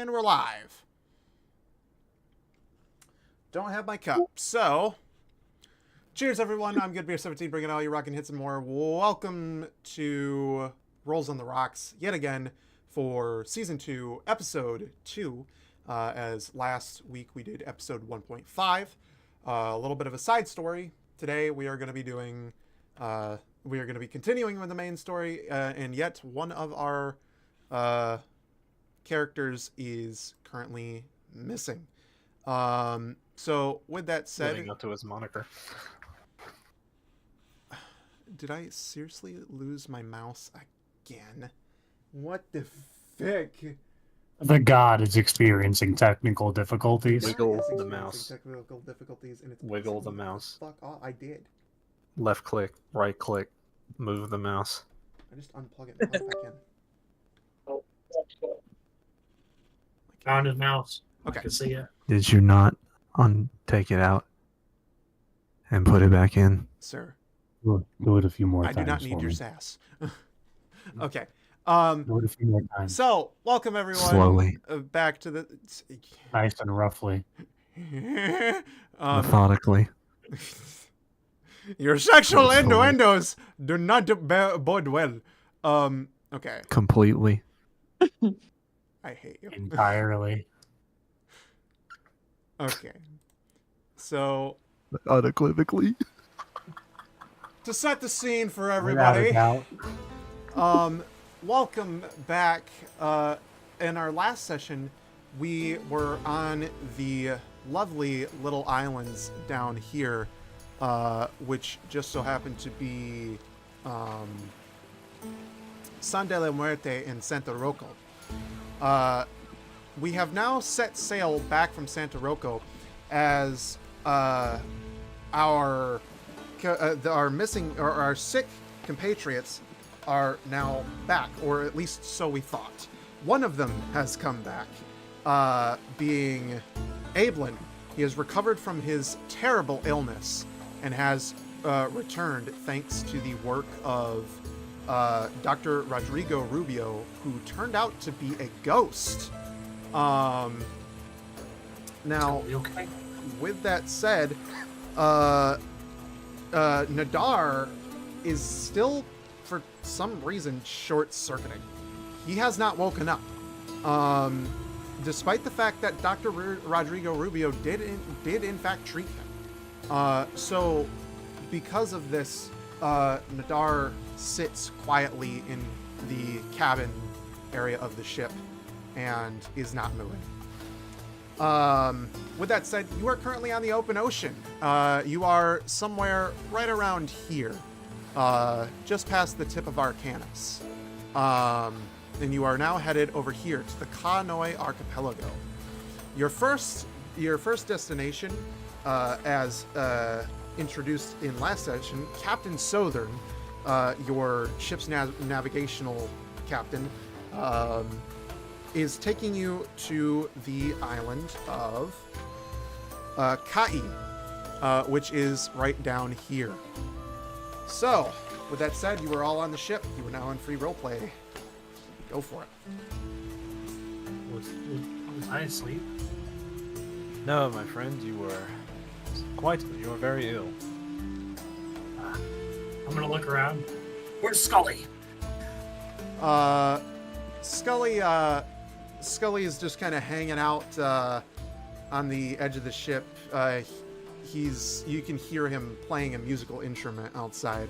And we're live. Don't have my cup. So, cheers everyone. I'm GoodBeer17, bringing all your rockin' hits and more. Welcome to Rolls on the Rocks yet again for Season 2, Episode 2. As last week we did Episode 1.5. A little bit of a side story. Today we are going to be doing... we are going to be continuing with the main story, and yet one of our characters is currently missing. So with that said, living up to his moniker. Did I seriously lose my mouse again? What the frick? The god is experiencing technical difficulties. Wiggle It's the experiencing mouse. Technical difficulties, and it's Wiggle pissing the me mouse. Fuck off! I did. Left click, right click, move the mouse. I just unplug it and plug it back in. Found his mouse. Okay. I can see it. Did you not take it out and put it back in? Sir, Do it a few more I times. do not need for your me. sass. Okay. Do it a few more times. So welcome everyone. Slowly. Back to the. Nice and roughly. Methodically. Your sexual Slowly. innuendos do not bode well. Okay. Completely. I hate you. Entirely. Okay. So, Unequivocally. to set the scene for Without a everybody, doubt. welcome back. In our last session, we were on the lovely little islands down here, which just so happened to be San de la Muerte and Santa Rocco. We have now set sail back from Santa Rocco as our missing or our sick compatriots are now back, or at least so we thought. One of them has come back, being Ablin. He has recovered from his terrible illness and has returned thanks to the work of Dr. Rodrigo Rubio, who turned out to be a ghost. Now, Okay. with that said, Nadar is still, for some reason, short-circuiting. He has not woken up. Despite the fact that Dr. Rodrigo Rubio did in fact treat him. So, because of this, Nadar sits quietly in the cabin area of the ship and is not moving. With that said, you are currently on the open ocean. You are somewhere right around here, just past the tip of Arcanus. And you are now headed over here to the Kanoi Archipelago. Your first destination, as introduced in last session, Captain Southern, your ship's navigational captain, is taking you to the island of Kai, which is right down here. So, with that said, you are all on the ship. You are now in free roleplay. Go for it. Was I asleep? No, my friend, you were very ill. I'm gonna look around. Where's Scully? Scully is just kind of hanging out on the edge of the ship. You can hear him playing a musical instrument outside,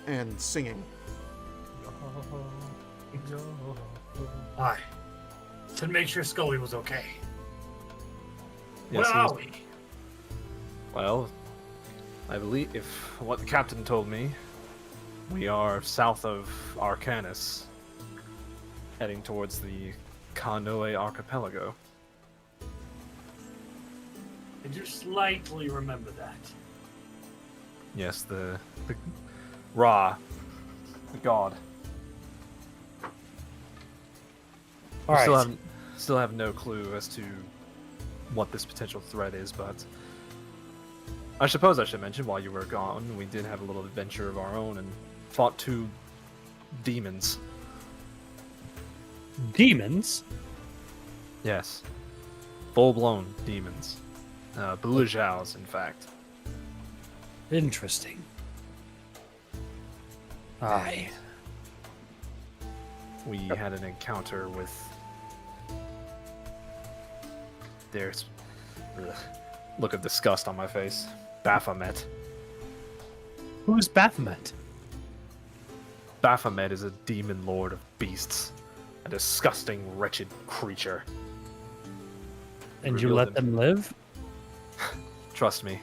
and singing. Hi. To make sure Scully was okay. Yes, Where are we? Well, I believe if what the captain told me, we are south of Arcanus, heading towards the Kanoi Archipelago. I just slightly remember that. Yes, the Ra, the god. All right. Still have no clue as to what this potential threat is, but I suppose I should mention while you were gone, we did have a little adventure of our own and fought 2 demons. Demons? Yes. Full-blown demons. Bulujaos, in fact. Interesting. Aye. We had an encounter with... There's... Look of disgust on my face. Baphomet. Who's Baphomet? Baphomet is a demon lord of beasts. A disgusting, wretched creature. And you Revealed let him- them live? Trust me.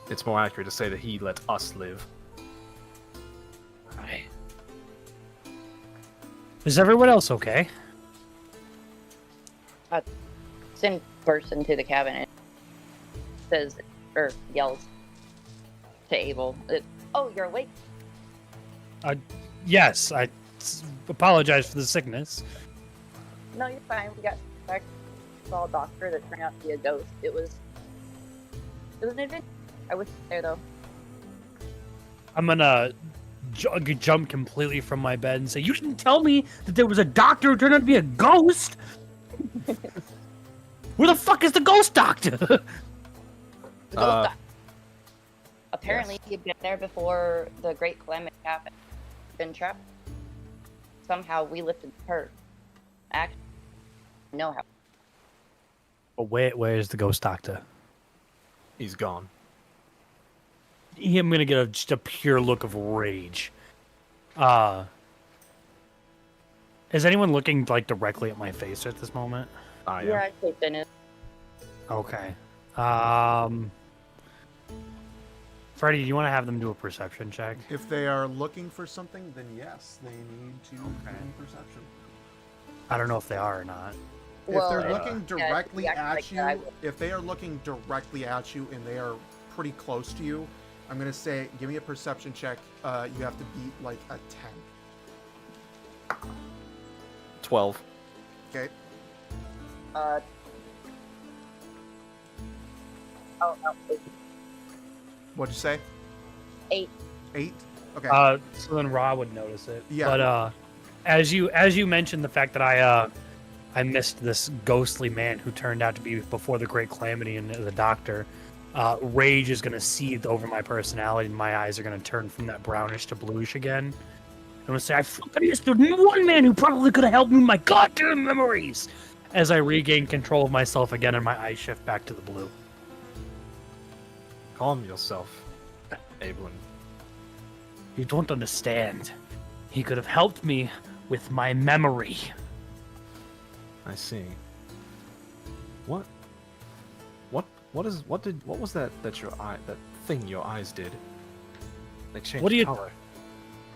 It's more accurate to say that he let us live. Aye. Is everyone else okay? Sin bursts into the cabin and says, or yells to Abel, "Oh, you're awake." Yes, I apologize for the sickness. No, you're fine. We got back. Saw a doctor that turned out to be a ghost. It was an adventure. I was there though. I'm gonna jump completely from my bed and say, "You didn't tell me that there was a doctor who turned out to be a ghost." Where the fuck is the ghost doctor? The ghost doctor. Apparently, he'd been there before the Great Calamity happened. Been trapped. Somehow we lifted her. Actually, know how. But where's the ghost doctor? He's gone. I'm gonna get just a pure look of rage. Is anyone looking like directly at my face at this moment? I am. Yeah, I taped in it. Okay. Freddie, do you want to have them do a perception check? If they are looking for something, then yes, they need to do perception. I don't know if they are or not. Well, if they're looking yeah, directly yeah, at like you, that, I would. if they are looking directly at you and they are pretty close to you, I'm gonna say, give me a perception check. You have to beat like a 10. 12. Okay. Oh, wait. What'd you say? 8. 8. Okay. So then Ra would notice it. Yeah. But as you mentioned the fact that I missed this ghostly man who turned out to be before the Great Calamity and the Doctor, rage is gonna seethe over my personality, and my eyes are gonna turn from that brownish to bluish again. I'm gonna say, I fucking missed the one man who probably could have helped me with my goddamn memories. As I regain control of myself again, and my eyes shift back to the blue. Calm yourself, Ablin. You don't understand. He could have helped me with my memory. I see. What was that thing your eyes did? They changed What do you- color.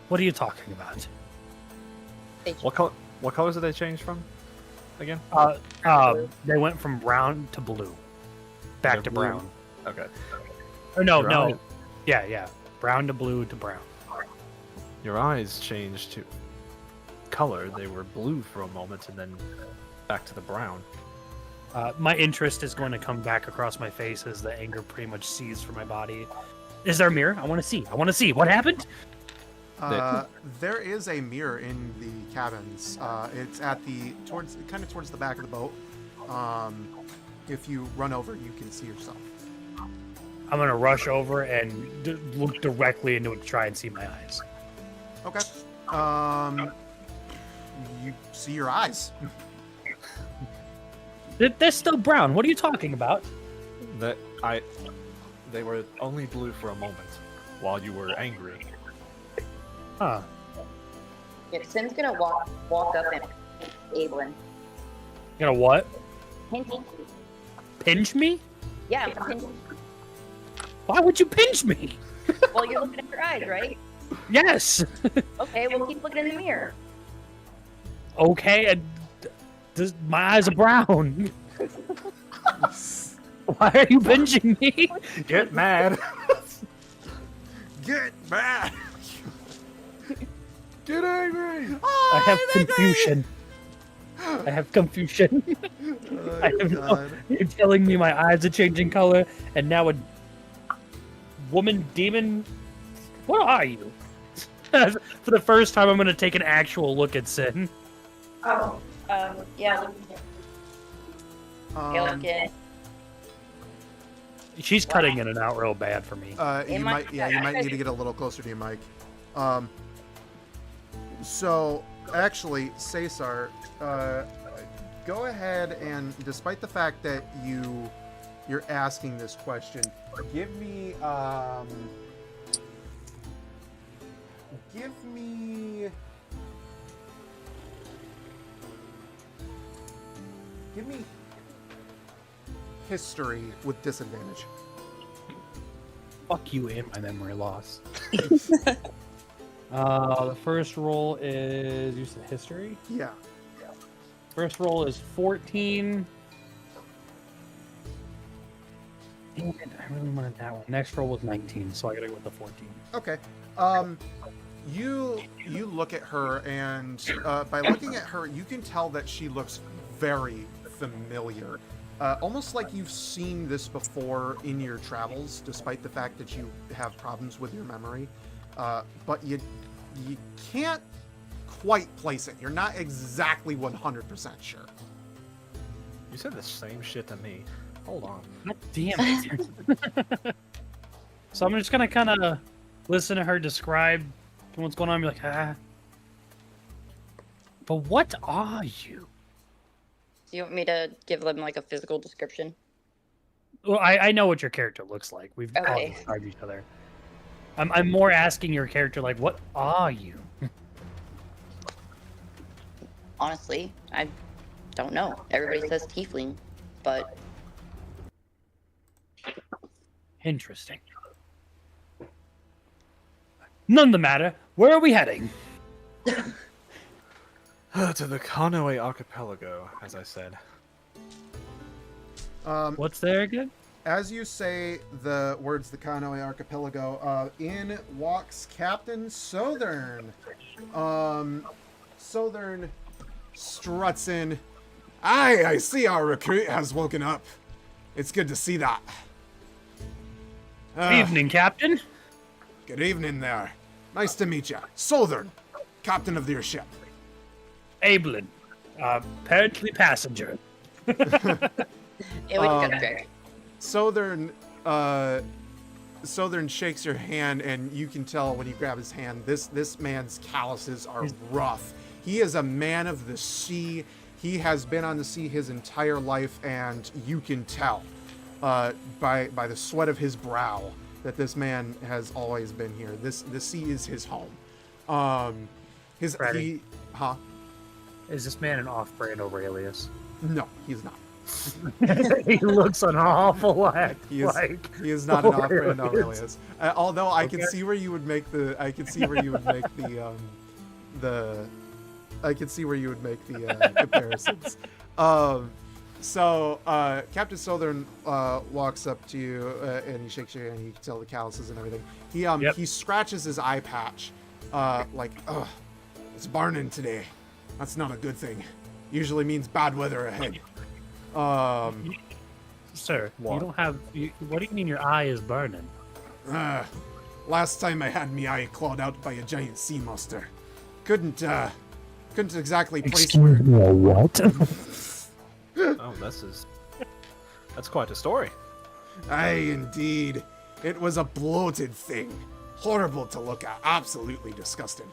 What are you talking about? What colors did they change from? Again? They went from brown to blue. Back They're to blue. brown. Okay. Or no, Your no. eye- Yeah. Brown to blue to brown. Your eyes changed to color. They were blue for a moment and then back to the brown. My interest is going to come back across my face as the anger pretty much seized from my body. Is there a mirror? I want to see. What happened? There is a mirror in the cabins. It's at towards the back of the boat. If you run over, you can see yourself. I'm going to rush over and look directly into it to try and see my eyes. Okay. You see your eyes. They're still brown. What are you talking about? They were only blue for a moment while you were angry. Huh. Yeah, Sin's gonna walk up and Ablin. You gonna what? Pinch. Pinch me? Yeah, pinch. Why would you pinch me? Well, you're looking at your eyes, right? Yes. Okay, well, keep looking in the mirror. Okay, and my eyes are brown. Why are you pinching me? Get mad! Get mad. Get angry! I have confusion. I have confusion. Oh, I have no, God. you're telling me my eyes are changing color, and now a woman demon. What are you? For the first time, I'm going to take an actual look at Sin. Oh. Yeah. Pelican. She's cutting in and out real bad for me. You might need to get a little closer to your mic. So actually, Cesar, go ahead and, despite the fact that you're asking this question, give me history with disadvantage. Fuck you and my memory loss. The first roll is, you said history? Yeah. First roll is 14. Damn it, I really wanted that one. Next roll was 19, so I gotta go with the 14. Okay. You look at her, and by looking at her, you can tell that she looks very familiar. Almost like you've seen this before in your travels, despite the fact that you have problems with your memory. But you can't quite place it. You're not exactly 100% sure. You said the same shit to me. Hold on. God damn it. So I'm just gonna kind of listen to her describe what's going on and be like, ah. But what are you? Do you want me to give them like a physical description? Well, I know what your character looks like. We've all Okay. described each other. I'm more asking your character, like, what are you? Honestly, I don't know. Everybody says tiefling, but Interesting. None the matter. Where are we heading? To the Kanoe Archipelago, as I said. What's there again? As you say the words, the Kanoe Archipelago, in walks Captain Southern. Southern struts in. Aye, I see our recruit has woken up. It's good to see that. Evening, Captain. Good evening there. Nice to meet you. Southern, captain of your ship. Ablin. Apparently passenger. it would get great. Southern shakes your hand, and you can tell when you grab his hand, this man's calluses are rough. He is a man of the sea. He has been on the sea his entire life, and you can tell by the sweat of his brow that this man has always been here. The sea is his home. Freddy. Huh? Is this man an off-brand Aurelius? No, he's not. He looks an awful lot He is, like he is not an off-brand Aurelius. Aurelius. Although I can Okay. see where you would make the comparisons. So Captain Southern walks up to you and he shakes your hand. You can tell the calluses and everything. He scratches his eye patch, like, ugh, it's burning today. That's not a good thing. Usually means bad weather ahead. Sir, What? you don't have. What do you mean your eye is burning? Last time I had me eye clawed out by a giant sea monster. Couldn't exactly place where. What? Oh, that's quite a story. Aye, indeed. It was a bloated thing. Horrible to look at. Absolutely disgusting.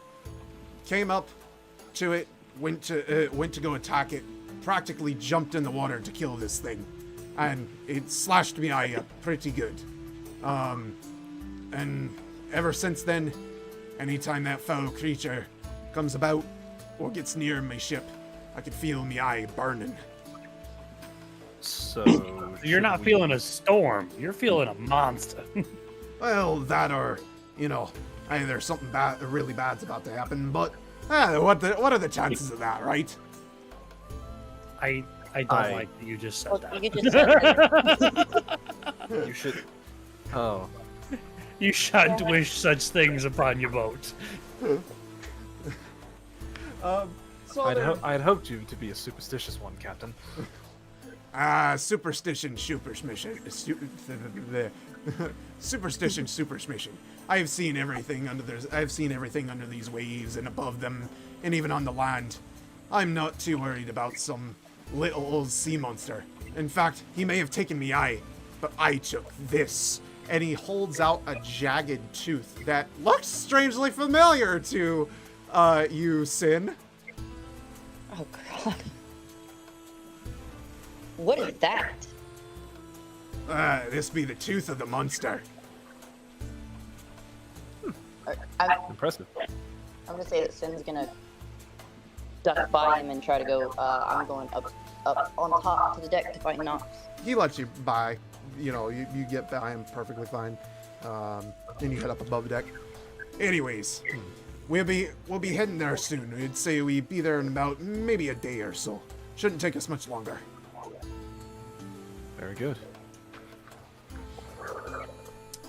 Came up to it, went to go attack it, practically jumped in the water to kill this thing. And it slashed me eye up pretty good. And ever since then, anytime that foul creature comes about or gets near my ship, I can feel my eye burning. So You're not feeling a storm. You're feeling a monster. Well, that or, either something bad, really bad's about to happen, but what are the chances of that, right? I don't like that you just said Well, that. you just said that. you should. Oh, You shan't wish such things upon your boat. I'd hoped you to be a superstitious one, Captain. Superstition, superstition, superstition. I've seen everything under these waves and above them, and even on the land. I'm not too worried about some little old sea monster. In fact, he may have taken me eye, but I took this. And he holds out a jagged tooth that looks strangely familiar to you, Sin. Oh god. What is that? This be the tooth of the monster. I'm Impressive. gonna say that Sin's gonna duck by him and try to go. I'm going up on top to the deck to find Knox. He lets you by. You know, you get by him perfectly fine. And you head up above deck. Anyways, we'll be heading there soon. We'd say we'd be there in about maybe a day or so. Shouldn't take us much longer. Very good.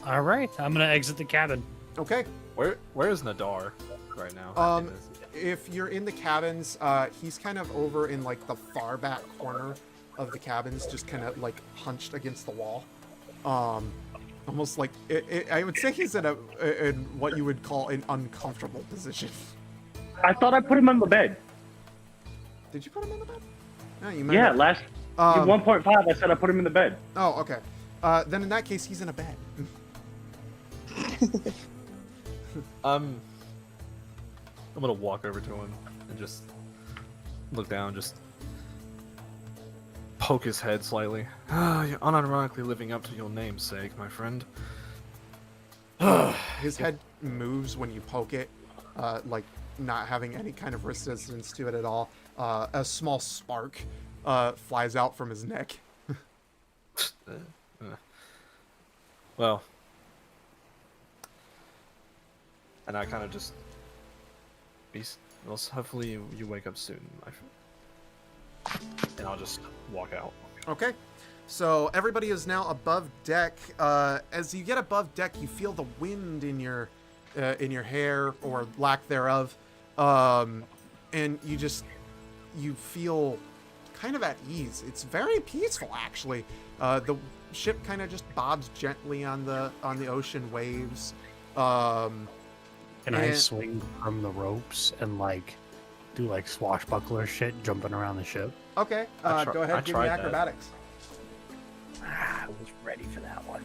All right, I'm gonna exit the cabin. Okay. Where is Nadar right now? If you're in the cabins, he's kind of over in like the far back corner of the cabins, just kind of like hunched against the wall. Almost like I would say he's in what you would call an uncomfortable position. I thought I put him on the bed. Did you put him in the bed? No, you might Yeah, have. last 1.5, I said I put him in the bed. Oh, okay. Then in that case, he's in a bed. I'm gonna walk over to him and just look down, just poke his head slightly. You're unironically living up to your namesake, my friend. His head moves when you poke it, like not having any kind of resistance to it at all. A small spark flies out from his neck. Well, and I kind of just well, hopefully you wake up soon, my friend. And I'll just walk out. Okay. So everybody is now above deck. As you get above deck, you feel the wind in your hair or lack thereof, and you feel kind of at ease. It's very peaceful, actually. The ship kind of just bobs gently on the ocean waves. Can I swing from the ropes and like do like swashbuckler shit, jumping around the ship? Okay. Go ahead. Give me tried that. acrobatics. I was ready for that one.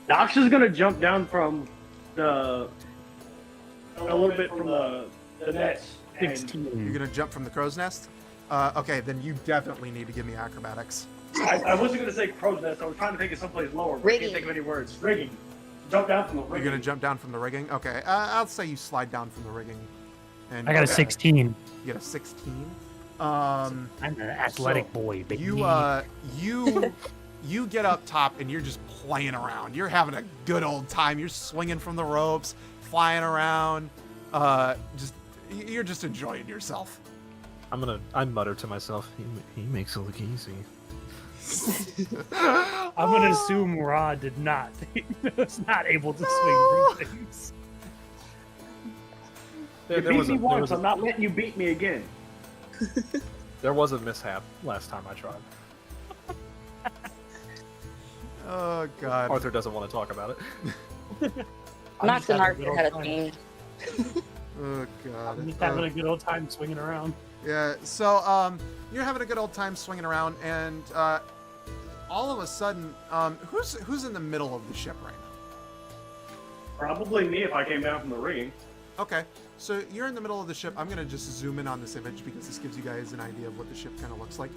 Knox is gonna jump down from a little bit from the nets. 16. You're gonna jump from the crow's nest. Okay, then you definitely need to give me acrobatics. I wasn't gonna say crow's nest. I was trying to think of someplace lower, but I can't think of any words. Rigging. Jump down from the rigging. You're gonna jump down from the rigging. Okay. I'll say you slide down from the rigging. And I got a 16. You get a 16. I'm an athletic boy, baby. You get up top and you're just playing around. You're having a good old time. You're swinging from the ropes, flying around. You're just enjoying yourself. I mutter to myself, he makes it look easy. I'm gonna assume Rod was not able to swing through things. You beat me once, I'm not letting you beat me again. There was a mishap last time I tried. Oh God. Arthur doesn't want to talk about it. Knox and Arthur had a team. Oh God. I'm just having a good old time swinging around. Yeah. So you're having a good old time swinging around, and all of a sudden, who's in the middle of the ship right now? Probably me if I came down from the rigging. Okay. So you're in the middle of the ship. I'm gonna just zoom in on this image because this gives you guys an idea of what the ship kind of looks like.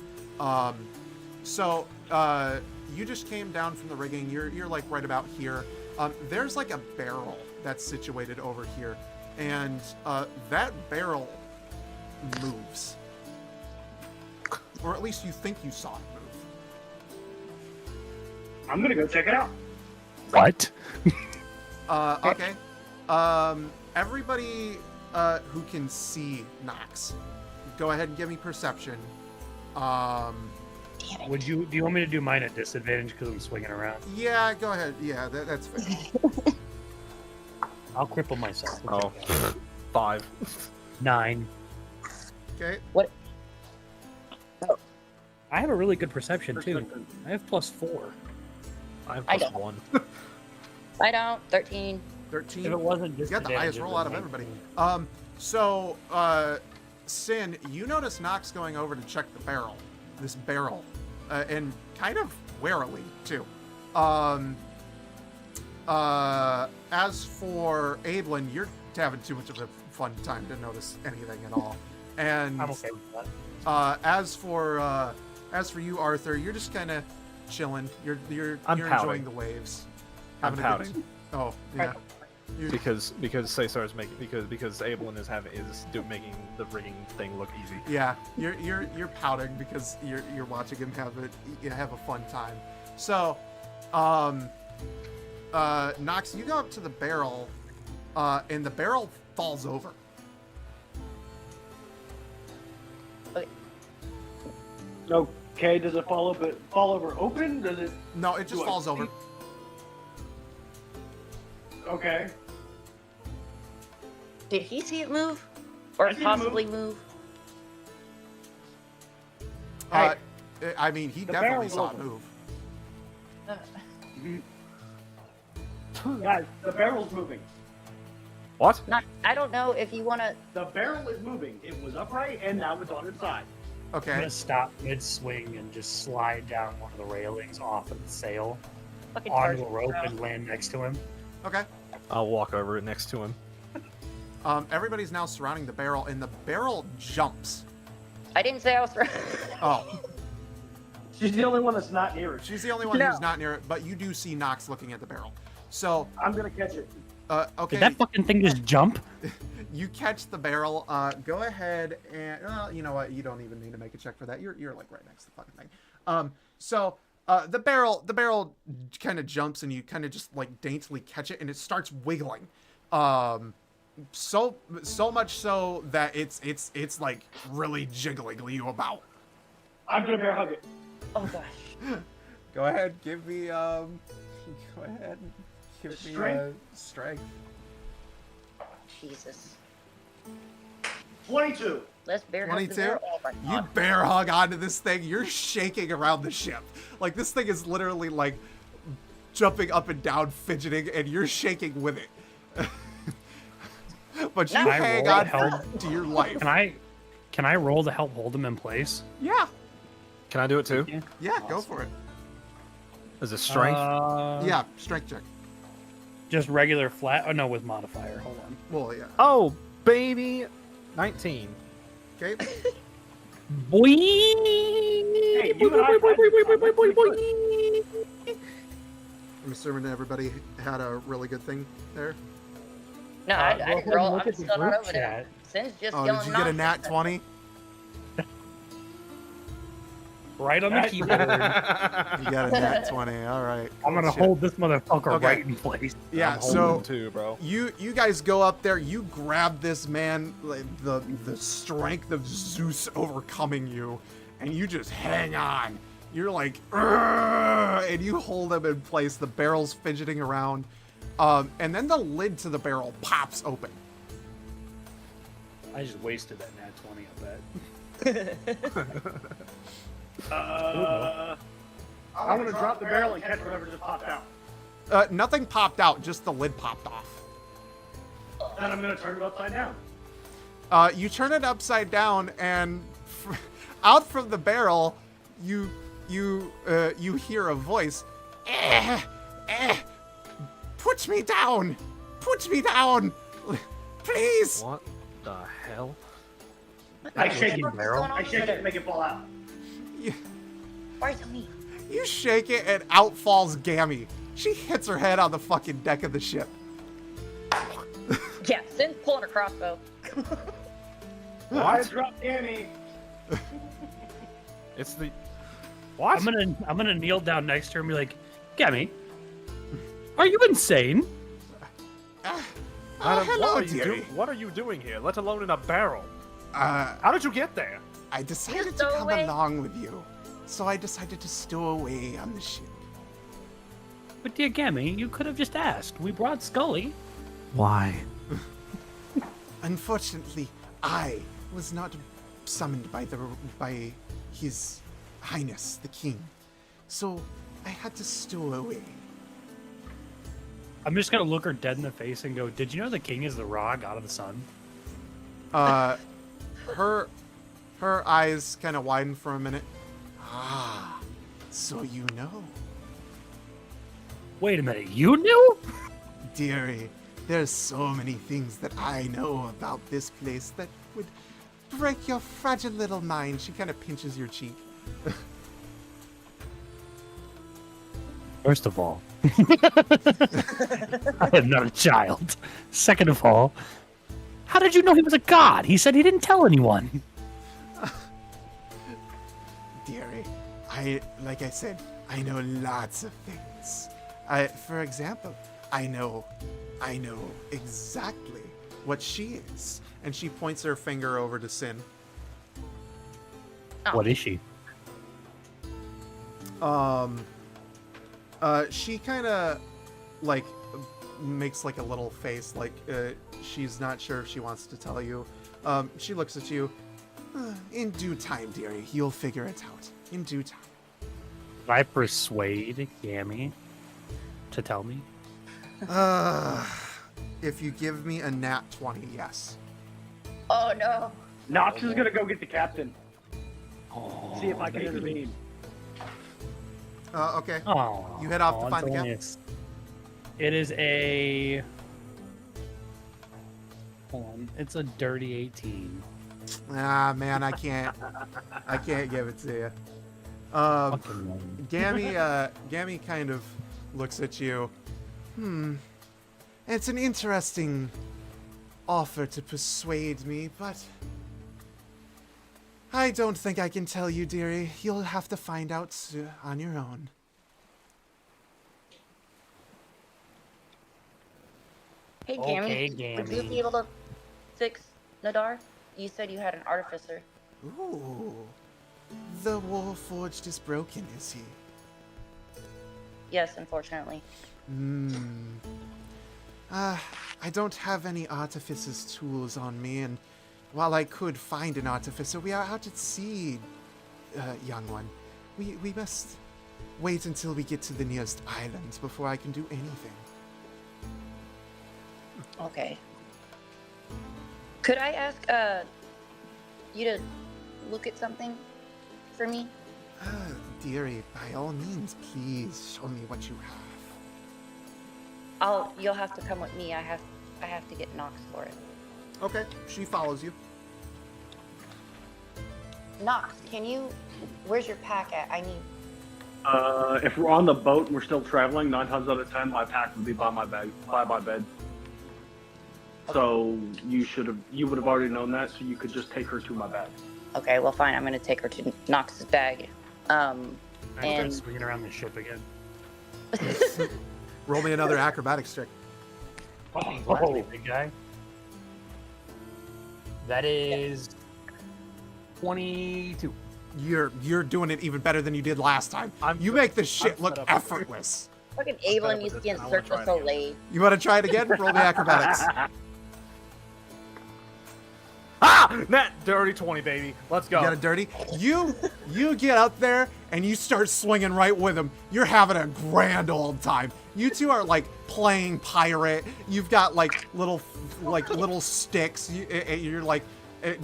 You just came down from the rigging. You're like right about here. There's like a barrel that's situated over here, and that barrel moves, or at least you think you saw it move. I'm gonna go check it out. What? Okay. Everybody who can see Knox, go ahead and give me perception. Damn it. Do you want me to do mine at disadvantage because I'm swinging around? Yeah, go ahead. Yeah, that's fair. I'll cripple myself. Oh, 5. 9. Okay. What? I have a really good perception too. I have +4. I have I plus don't. 1. I don't. 13. 13. If it wasn't You got the disadvantage, highest it roll would out of make everybody. me- Sin, you notice Nox going over to check the barrel. This barrel. And kind of warily, too. As for Ablin, you're having too much of a fun time to notice anything at all. And I'm okay with that. as for you, Arthur, you're just kind of chilling. You're I'm enjoying pouting. the waves. I'm Having a good- pouting. Oh yeah. You- Because Cesar is making because Abelin is making the rigging thing look easy. Yeah, you're pouting because you're watching him have a fun time. So, Nox, you go up to the barrel, and the barrel falls over. Okay, does it fall over open? Does it? No, it just Do I falls see- over. Okay. Did he see it move? Or I seen it possibly move? I mean, he The definitely barrel's saw it open. move. Guys, the barrel's moving. What? Not. I don't know if you want to. The barrel is moving. It was upright and now it's on its side. I'm Okay. gonna stop mid-swing and just slide down one of the railings off of the sail Fucking onto charge a rope it. and land next to him. Okay. I'll walk over it next to him. Everybody's now surrounding the barrel, and the barrel jumps. I didn't say I was. Oh, She's the only one that's not near it. she's the only one No. who's not near it, but you do see Nox looking at the barrel. So, I'm gonna catch it. okay. Did that fucking thing just jump? You catch the barrel. Go ahead and you know what? You don't even need to make a check for that. You're like right next to the fucking thing. So the barrel kind of jumps, and you kind of just like daintily catch it, and it starts wiggling. So much so that it's like really jiggling you about. I'm gonna bear hug it. Oh gosh. Go ahead, give me go ahead, give me Strength? strength. Jesus. 22. Let's bear hug the 22? barrel. Oh my You God. bear hug onto this thing. You're shaking around the ship. Like, this thing is literally, like, jumping up and down, fidgeting, and you're shaking with it. But you Can I hang roll on to help? to your life. Can I roll to help hold him in place? Yeah. Can I do it too? Yeah, go for it. Is it strength? Yeah, strength check. Just regular flat. Oh no, with modifier. Hold on. Well, yeah. Oh, baby, 19. Okay. Boy. Hey, you and I I'm assuming everybody had a really good thing there. No, I didn't Well, roll. look I'm at the still not group over there. chat. Sin's just Oh, yelling did you get a nat nonsense. 20? Right on the keyboard. You got a nat 20. All right. I'm gonna Shit. hold this motherfucker Okay. right in place. Yeah, I'm so holding too, bro. you guys go up there, you grab this man, like the strength of Zeus overcoming you, and you just hang on. You're like, "Urgh," and you hold him in place. The barrel's fidgeting around, and then the lid to the barrel pops open. I just wasted that nat 20, I bet. I'm gonna drop the barrel and catch whatever just popped out. Nothing popped out, just the lid popped off. Then I'm gonna turn it upside down. You turn it upside down, and out from the barrel, you hear a voice. Put me down! Put me down! Please! What the hell? I shake it. What's going on I shake over it there? and make it fall out. Why is it me? You shake it, and out falls Gammy. She hits her head on the fucking deck of the ship. Yeah, Sin's pulling a crossbow. I dropped Annie. It's the what? I'm gonna kneel down next to her and be like, Gammy, are you insane? Madam, hello, what are you dearie. What are you doing here? Let alone in a barrel. Uh, How did you get there? I decided to stow come away? along with you. So I decided to stow away on the ship. But dear Gammy, you could have just asked. We brought Scully. Why? Unfortunately, I was not summoned by His Highness the King, so I had to stow away. I'm just gonna look her dead in the face and go, did you know the king is the raw god of the sun? her eyes kind of widen for a minute. Ah, so you know. Wait a minute, you knew? Dearie, there's so many things that I know about this place that would break your fragile little mind. She kind of pinches your cheek. First of all, I am not a child. Second of all, how did you know he was a god? He said he didn't tell anyone. Dearie, like I said, I know lots of things. For example, I know exactly what she is. And she points her finger over to Sin. Oh. What is she? She kind of, like, makes, like, a little face, like, she's not sure if she wants to tell you. She looks at you. In due time, dearie, you'll figure it out. In due time. Did I persuade Gammy to tell me? If you give me a nat 20, yes. Oh no. Nox is gonna go get the captain. Oh, See if I can intervene. Okay. Oh, You head off to find the only It is a. Hold on. It's a dirty 18. Ah, man, I can't give it to you. Fucking lame. Gammy kind of looks at you. It's an interesting offer to persuade me, but I don't think I can tell you, dearie. You'll have to find out on your own. Hey, Okay, Gammy. Would you Gammy. be able to fix Nadar? You said you had an artificer. Ooh. The Warforged is broken, is he? Yes, unfortunately. I don't have any artificer's tools on me, and while I could find an artificer, we are out at sea, young one. We must wait until we get to the nearest island before I can do anything. Okay. Could I ask you to look at something for me? Dearie, by all means, please show me what you have. You'll have to come with me. I have to get Nox for it. Okay, she follows you. Nox, where's your pack at? I need. If we're on the boat and we're still traveling, 9 times out of 10, my pack would be by my bed. So you would have already known that, so you could just take her to my bag. Okay, well fine. I'm gonna take her to Nox's bag. I'm And- swinging around the ship again. Roll me another acrobatics check. Fucking gladly, big guy. That is 22. You're doing it even better than you did last time. You make this shit look effortless. Fucking Evelyn used to be in Cirque du Soleil. You want to try it again? Roll me acrobatics. Ah! Net dirty 20, baby. Let's go. You got a dirty. You get out there and you start swinging right with him. You're having a grand old time. You two are like playing pirate. You've got like little sticks. You're like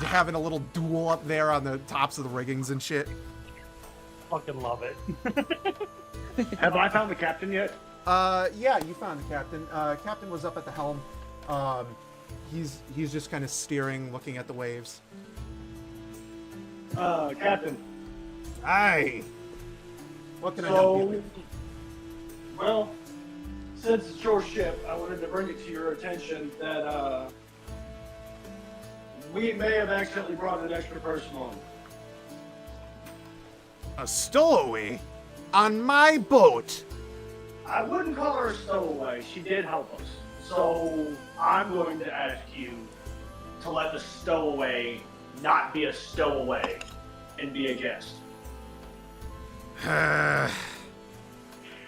having a little duel up there on the tops of the riggings and shit. Fucking love it. Have I found the captain yet? Yeah, you found the captain. Captain was up at the helm. He's just kind of steering, looking at the waves. Captain. Aye. What can I help you with? Well, since it's your ship, I wanted to bring it to your attention that we may have accidentally brought an extra person on. A stowaway? On my boat? I wouldn't call her a stowaway. She did help us. So I'm going to ask you to let the stowaway not be a stowaway and be a guest.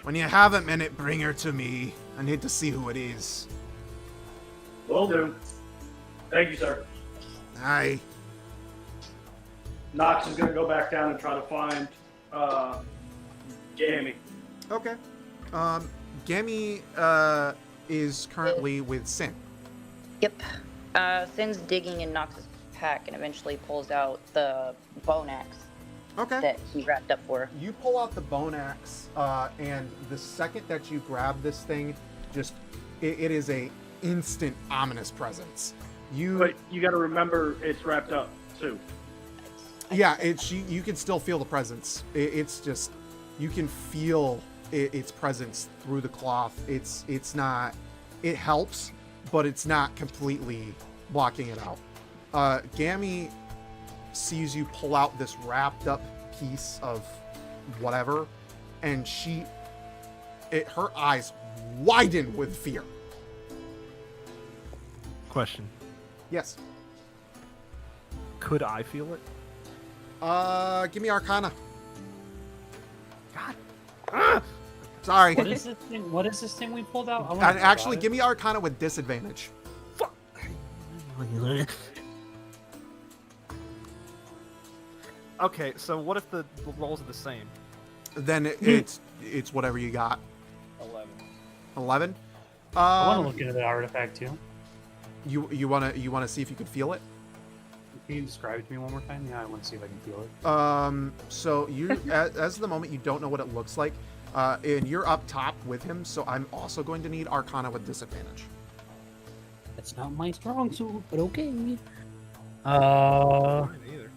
When you have a minute, bring her to me. I need to see who it is. Will do. Thank you, sir. Aye. Nox is going to go back down and try to find Gammy. Okay. Gammy is currently with Sin. Yep. Sin's digging in Nox's pack and eventually pulls out the bone axe Okay. that he wrapped up for her. You pull out the bone axe, and the second that you grab this thing, it is a instant ominous presence. But you got to remember, it's wrapped up too. Yeah, you can still feel the presence. It's just, you can feel its presence through the cloth. It's not, it helps, but it's not completely blocking it out. Gammy sees you pull out this wrapped up piece of whatever, and her eyes widen with fear. Question. Yes. Could I feel it? Give me Arcana. God. Sorry. What is this thing? What is this thing we pulled out? I wanna And know actually, about give me Arcana with disadvantage. Fuck. Okay, so what if the rolls are the same? Then it's whatever you got. 11. 11. I want to look into the artifact too. You wanna see if you could feel it. Can you describe it to me one more time? Yeah, I want to see if I can feel it. So you, as of the moment, you don't know what it looks like, and you're up top with him. So I'm also going to need Arcana with disadvantage. That's not my strong suit, but okay. Mine either.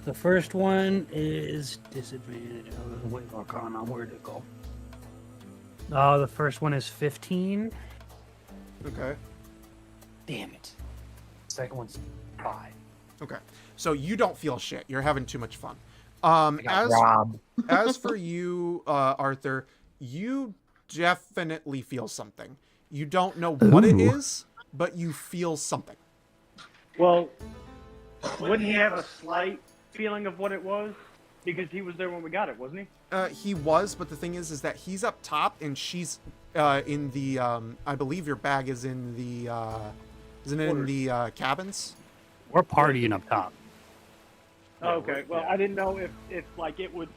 The first one is disadvantage. Wait, Arcana, where'd it go? The first one is 15. Okay. Damn it. Second one's 5. Okay. So you don't feel shit. You're having too much fun. As for you, Arthur, you definitely feel something. You don't know what it is, but you feel something. Well, wouldn't he have a slight feeling of what it was? Because he was there when we got it, wasn't he? He was, but the thing is that he's up top and she's in the. I believe your bag is in the. Isn't it in the cabins? We're partying up top. Okay. Well, I didn't know if like it would,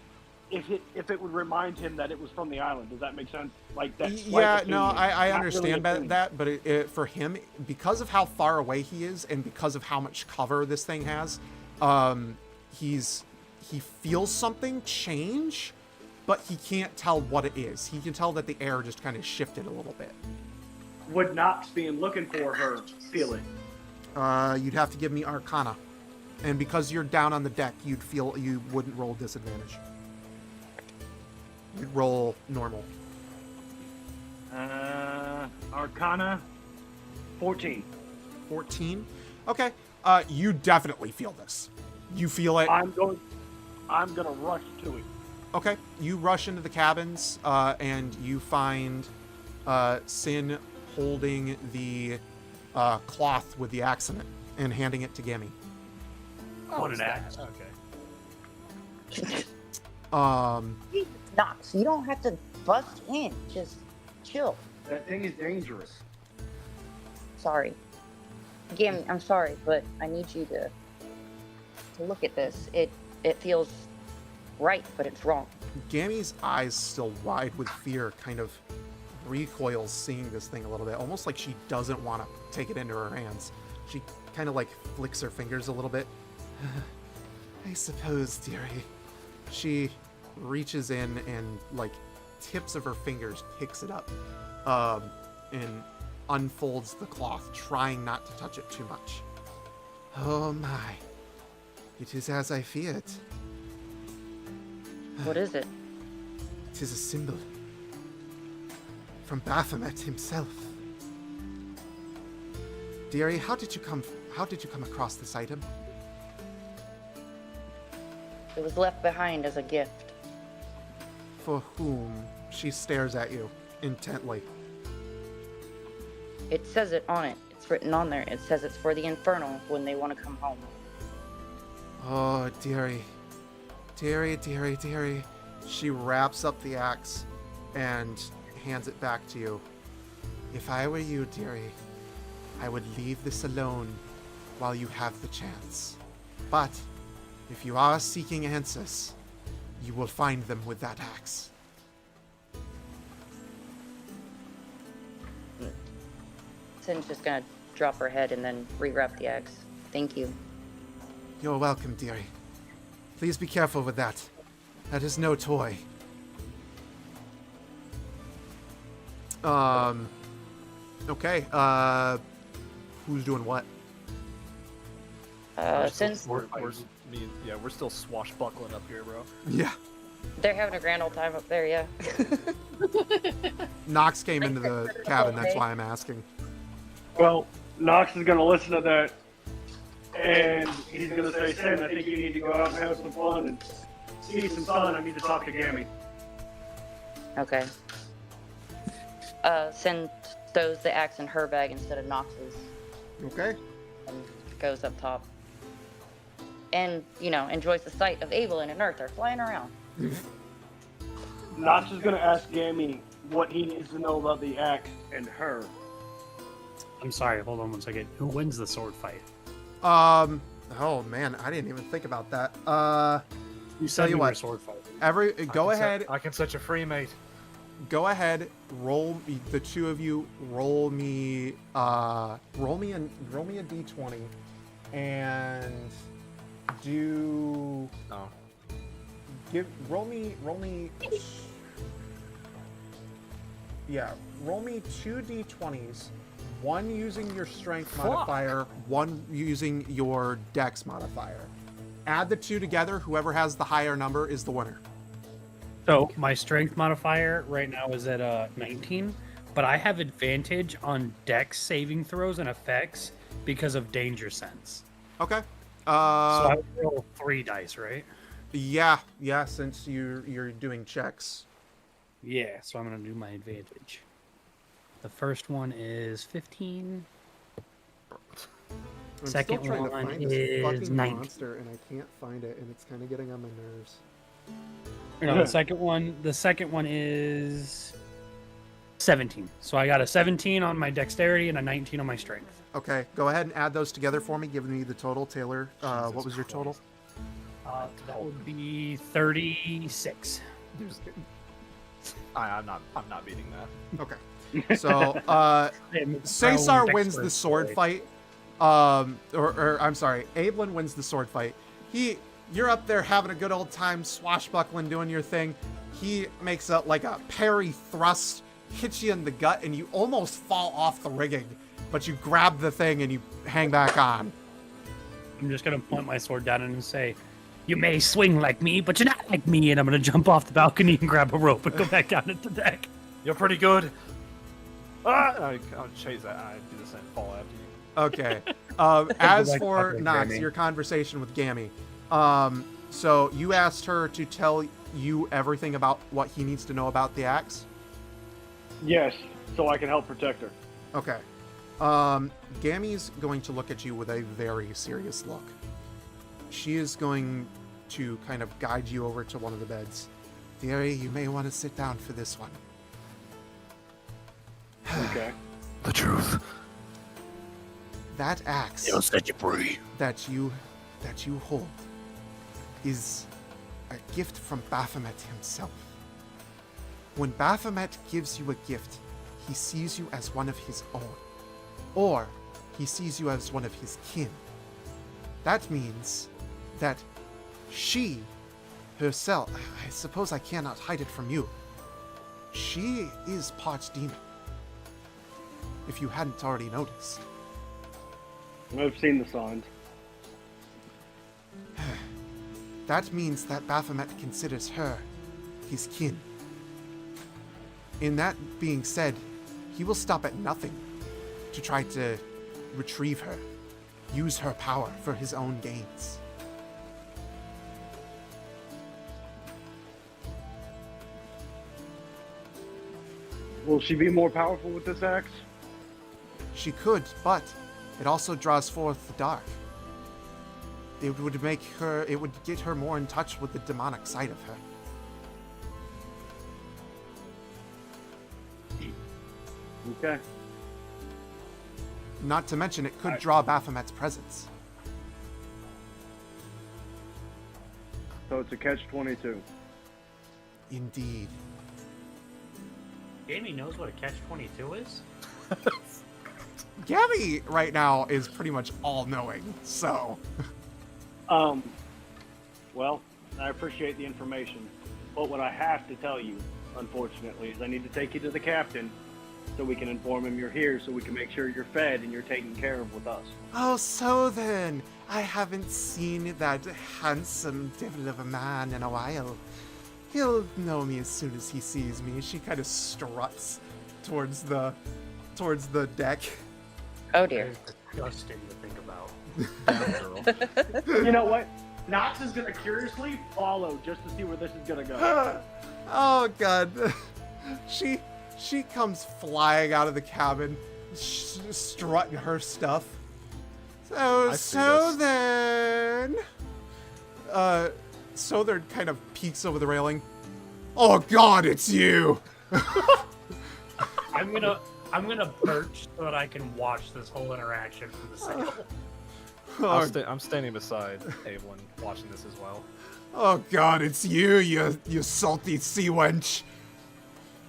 if it would remind him that it was from the island. Does that make sense? Like that. Yeah. No, I Not understand really that, but for him, because of how far away he is and because of how much cover this thing has, he feels something change, but he can't tell what it is. He can tell that the air just kind of shifted a little bit. Would Knox being looking for her feel it? You'd have to give me Arcana, and because you're down on the deck, you wouldn't roll disadvantage. You'd roll normal. Arcana, 14. 14. Okay. You definitely feel this. You feel it. I'm gonna rush to it. Okay. You rush into the cabins, and you find Sin holding the cloth with the axe in it and handing it to Gammy. What an axe. Okay. Knox, you don't have to bust in. Just chill. That thing is dangerous. Sorry. Gammy, I'm sorry, but I need you to look at this. It feels right, but it's wrong. Gammy's eyes, still wide with fear, kind of recoils seeing this thing a little bit, almost like she doesn't want to take it into her hands. She kind of like flicks her fingers a little bit. I suppose, dearie. She reaches in and like tips of her fingers picks it up and unfolds the cloth, trying not to touch it too much. Oh my. It is as I feared. What is it? It is a symbol from Baphomet himself. Dearie, how did you come across this item? It was left behind as a gift. For whom? She stares at you intently. It says it on it. It's written on there. It says it's for the Infernal when they want to come home. Oh, dearie. Dearie, dearie, dearie. She wraps up the axe and hands it back to you. If I were you, dearie, I would leave this alone while you have the chance. But if you are seeking answers, you will find them with that axe. Sin's just gonna drop her head and then rewrap the axe. Thank you. You're welcome, dearie. Please be careful with that. That is no toy. Okay, who's doing what? Since We're still swashbuckling up here, bro. Yeah. they're having a grand old time up there, yeah. Nox came into the cabin, that's why I'm asking. Well, Knox is gonna listen to that, and he's gonna say, Sam, I think you need to go out and have some fun and see some sun. I need to talk to Gammy. Okay. Sin stows the axe in her bag instead of Nox's Okay. and goes up top. And, you know, enjoys the sight of Evelyn and Earth are flying around. Knox is gonna ask Gammy what he needs to know about the axe and her. I'm sorry, hold on one second. Who wins the sword fight? Oh man, I didn't even think about that. You said you we were what. sword fight. Go ahead. I can set you free, mate. Go ahead. Roll the two of you. Roll me a d20, and do Oh. roll me. Yeah, roll me 2 d20s. One using your strength modifier, one using your dex modifier. Add the two together. Whoever has the higher number is the winner. So my strength modifier right now is at 19, but I have advantage on dex saving throws and effects because of danger sense. Okay. So I would roll 3 dice, right? Yeah, since you're doing checks. Yeah, so I'm gonna do my advantage. The first one is 15. I'm Second still trying to one find this is fucking 19. monster, and I can't find it, and it's kind of getting on my nerves. No, the second one is 17. So I got a 17 on my dexterity and a 19 on my strength. Okay, go ahead and add those together for me. Give me the total, Taylor. What was your total? That would be 36. I'm not beating that. Okay. So, Caesar wins the sword fight. Or I'm sorry, Ablin wins the sword fight. You're up there having a good old time, swashbuckling, doing your thing. He makes a parry thrust, hits you in the gut, and you almost fall off the rigging. But you grab the thing and you hang back on. I'm just gonna point my sword down and say, "You may swing like me, but you're not like me." And I'm gonna jump off the balcony and grab a rope and go back down at the deck. You're pretty good. I'll chase that. I do the same. Fall after you. Okay. As Like for fucking Nox, Gammy. your conversation with Gammy. So you asked her to tell you everything about what he needs to know about the axe? Yes, so I can help protect her. Okay. Gammy's going to look at you with a very serious look. She is going to kind of guide you over to one of the beds. Dearie, you may want to sit down for this one. Okay. The truth. That axe It'll set you free. that you hold is a gift from Baphomet himself. When Baphomet gives you a gift, he sees you as one of his own, or he sees you as one of his kin. That means that she herself, I suppose I cannot hide it from you, she is part demon, if you hadn't already noticed. I've seen the signs. That means that Baphomet considers her his kin. In that being said, he will stop at nothing to try to retrieve her, use her power for his own gains. Will she be more powerful with this axe? She could, but it also draws forth the dark. It would get her more in touch with the demonic side of her. Okay. Not to mention, it could draw Baphomet's presence. So it's a catch-22. Indeed. Jamie knows what a catch-22 is? Gabby right now is pretty much all-knowing, so... Well, I appreciate the information, but what I have to tell you, unfortunately, is I need to take you to the captain so we can inform him you're here, so we can make sure you're fed and you're taken care of with us. Oh, so then, I haven't seen that handsome devil of a man in a while. He'll know me as soon as he sees me. She kind of struts towards the deck. Oh dear. Disgusting to think about. Down, girl. You know what? Nox is gonna curiously follow just to see where this is gonna go. Oh god. She comes flying out of the cabin, strutting her stuff. I see this. Then, Sothern kind of peeks over the railing. Oh god, it's you! I'm gonna perch so that I can watch this whole interaction from the sail. Oh, I'm standing beside Evelyn, watching this as well. oh god, it's you, you salty sea wench.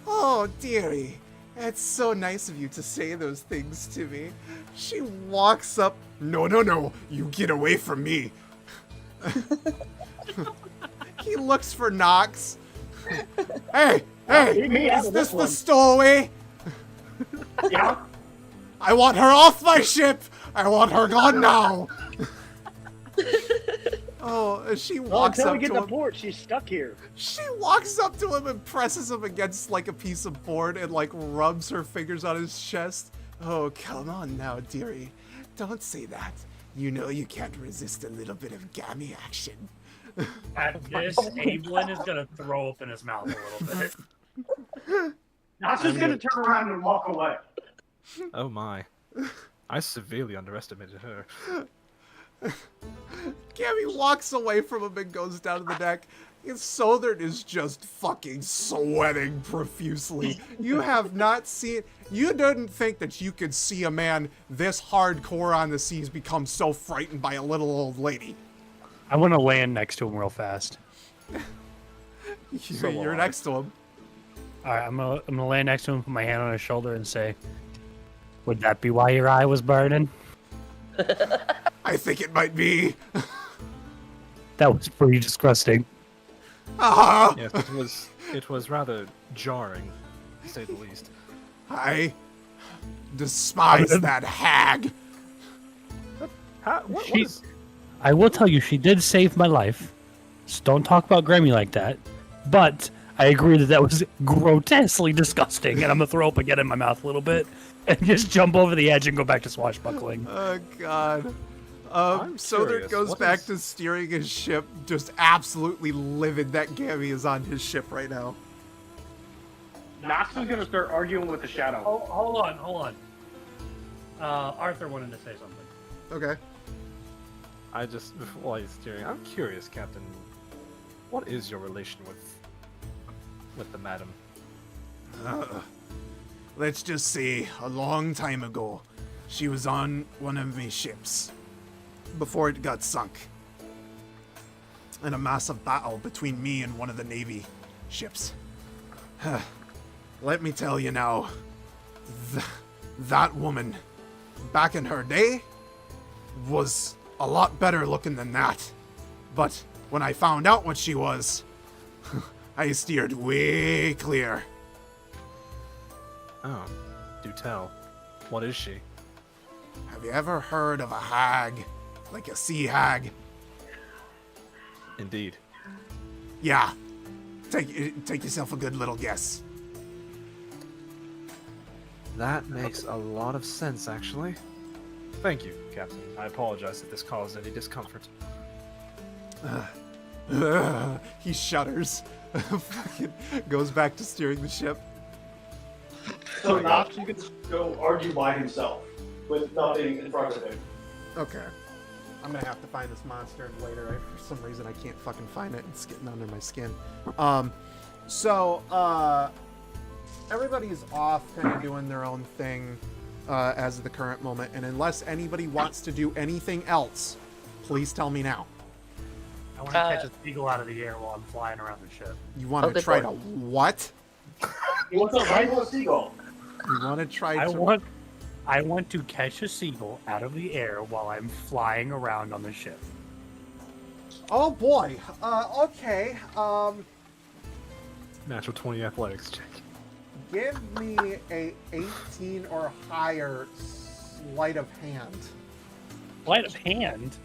Oh dearie, it's so nice of you to say those things to me. She walks up. No, you get away from me. He looks for Nox. Hey, me out is of this this the one. stowaway? Yeah. I want her off my ship. I want her gone now. Oh, she Well, walks until we up get to to him. port, she's stuck here. She walks up to him and presses him against like a piece of board and like rubs her fingers on his chest. Oh, come on now, dearie. Don't say that. You know you can't resist a little bit of gammy action. At this, Ablin is gonna throw up in his mouth a little bit. Nox is gonna turn around and walk away. Oh my. I severely underestimated her. Gammy walks away from him and goes down to the deck. And Southern is just fucking sweating profusely. You have not seen... You didn't think that you could see a man this hardcore on the seas become so frightened by a little old lady. I want to land next to him real fast. You're next to him. All right, I'm gonna land next to him, put my hand on his shoulder, and say, "Would that be why your eye was burning?" I think it might be. That was pretty disgusting. Ah, Yes, it was rather jarring, to say the least. I despise that hag. What She- is... I will tell you, she did save my life. Just don't talk about Grammy like that. But I agree that was grotesquely disgusting, and I'm gonna throw up again in my mouth a little bit, and just jump over the edge and go back to swashbuckling. Oh god. I'm Southern curious, goes what back is- to steering his ship, just absolutely livid that Gammy is on his ship right now. Nox is gonna start arguing with the shadow. Oh, hold on. Arthur wanted to say something. Okay. I just, while he's steering, I'm curious, Captain. What is your relation with the madam? Let's just say, a long time ago, she was on one of my ships before it got sunk. In a massive battle between me and one of the Navy ships. Let me tell you now, that woman, back in her day, was a lot better looking than that. But when I found out what she was, I steered way clear. Oh, do tell. What is she? Have you ever heard of a hag? Like a sea hag? Indeed. Yeah. Take yourself a good little guess. That makes a lot of sense, actually. Thank you, Captain. I apologize if this caused any discomfort. He shudders. Fucking goes back to steering the ship. So Nox is gonna go argue by himself with nothing in front of him. Okay. I'm gonna have to find this monster later. For some reason, I can't fucking find it. It's getting under my skin. Everybody's off, kind of doing their own thing as of the current moment. And unless anybody wants to do anything else, please tell me now. I want to catch a seagull out of the air while I'm flying around the ship. You want to good try point. to what? He wants a rainbow seagull. You want to try I want to catch a seagull out of the air while I'm flying around on the ship. Oh boy. Okay. Natural 20 athletics check. Give me a 18 or higher sleight of hand. Sleight of hand?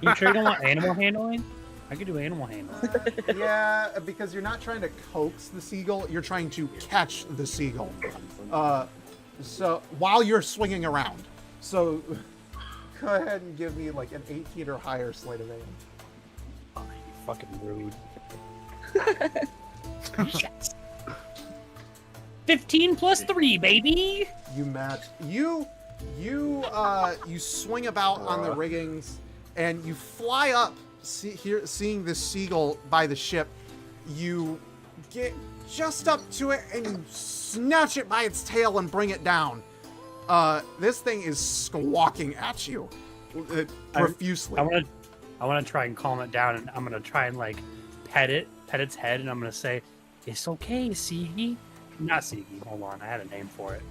You sure you don't want animal handling? I could do animal handling. Yeah, because you're not trying to coax the seagull, you're trying to catch the seagull. So while you're swinging around. So go ahead and give me like an 18 or higher sleight of hand. Oh, you fucking rude. Yes. 15 plus 3, baby. You match. You swing about on the riggings, and you fly up. Seeing this seagull by the ship, you get just up to it and you snatch it by its tail and bring it down. This thing is squawking at you profusely. I want to try and calm it down, and I'm gonna try and like pet its head, and I'm gonna say, "It's okay, Sigi." Not Sigi. Hold on, I had a name for it.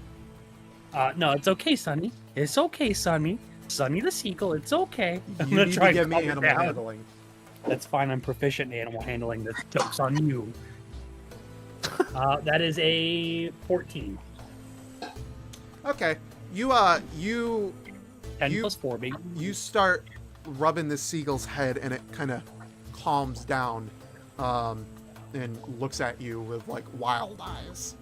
No, it's okay, Sonny. It's okay, Sonny. Sonny the seagull. It's okay. I'm You gonna need try to and get me calm it animal down. handling. That's fine. I'm proficient in animal handling. This joke's on you. That is a 14. Okay. You 10 You- plus 4, baby. you start rubbing the seagull's head, and it kind of calms down, and looks at you with like wild eyes.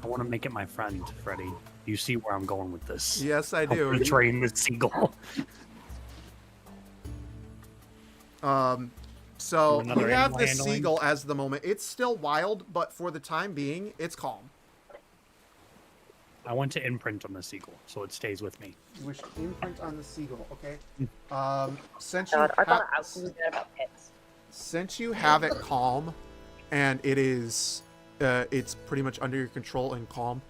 I want to make it my friend, Freddy. You see where I'm going with this? Yes, I I'm gonna do. train the seagull. So Do another you have animal the handling? seagull as the moment. It's still wild, but for the time being, it's calm. I want to imprint on the seagull, so it stays with me. You wish to imprint on the seagull, okay? Hmm. Since you God, I thought ha- I was doing that about pets. since you have it calm, and it is, it's pretty much under your control and calm.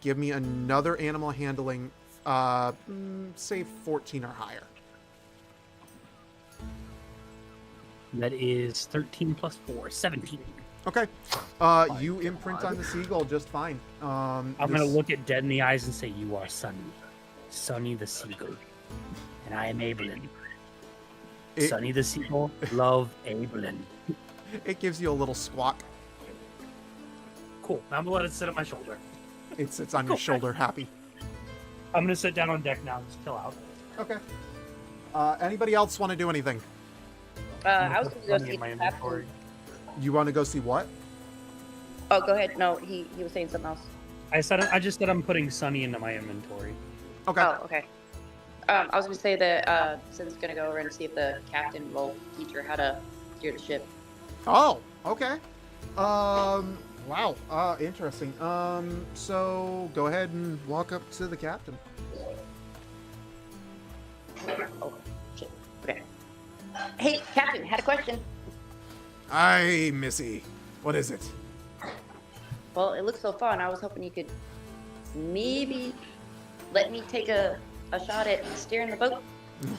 Give me another animal handling, say 14 or higher. That is 13 plus 4, 17. Okay. You imprint on the seagull just fine. I'm gonna look it dead in the eyes and say, "You are Sonny, Sonny the seagull, and I am Abelin. It- Sonny the seagull, love Abelin." It gives you a little squawk. Cool. I'm gonna let it sit on my shoulder. It sits on your shoulder, happy. I'm gonna sit down on deck now and just chill out. Okay. Anybody else want to do anything? I was Put going to go money see in my the inventory. captain. You want to go see what? Oh, go ahead. No, he was saying something else. I just said I'm putting Sonny into my inventory. Okay. Oh, okay. I was going to say that Sin's going to go over and see if the captain will teach her how to steer the ship. Oh, okay. Wow. Interesting. So go ahead and walk up to the captain. Oh, shit. Okay. Hey, Captain, had a question. Aye, Missy. What is it? Well, it looks so fun. I was hoping you could maybe let me take a shot at steering the boat.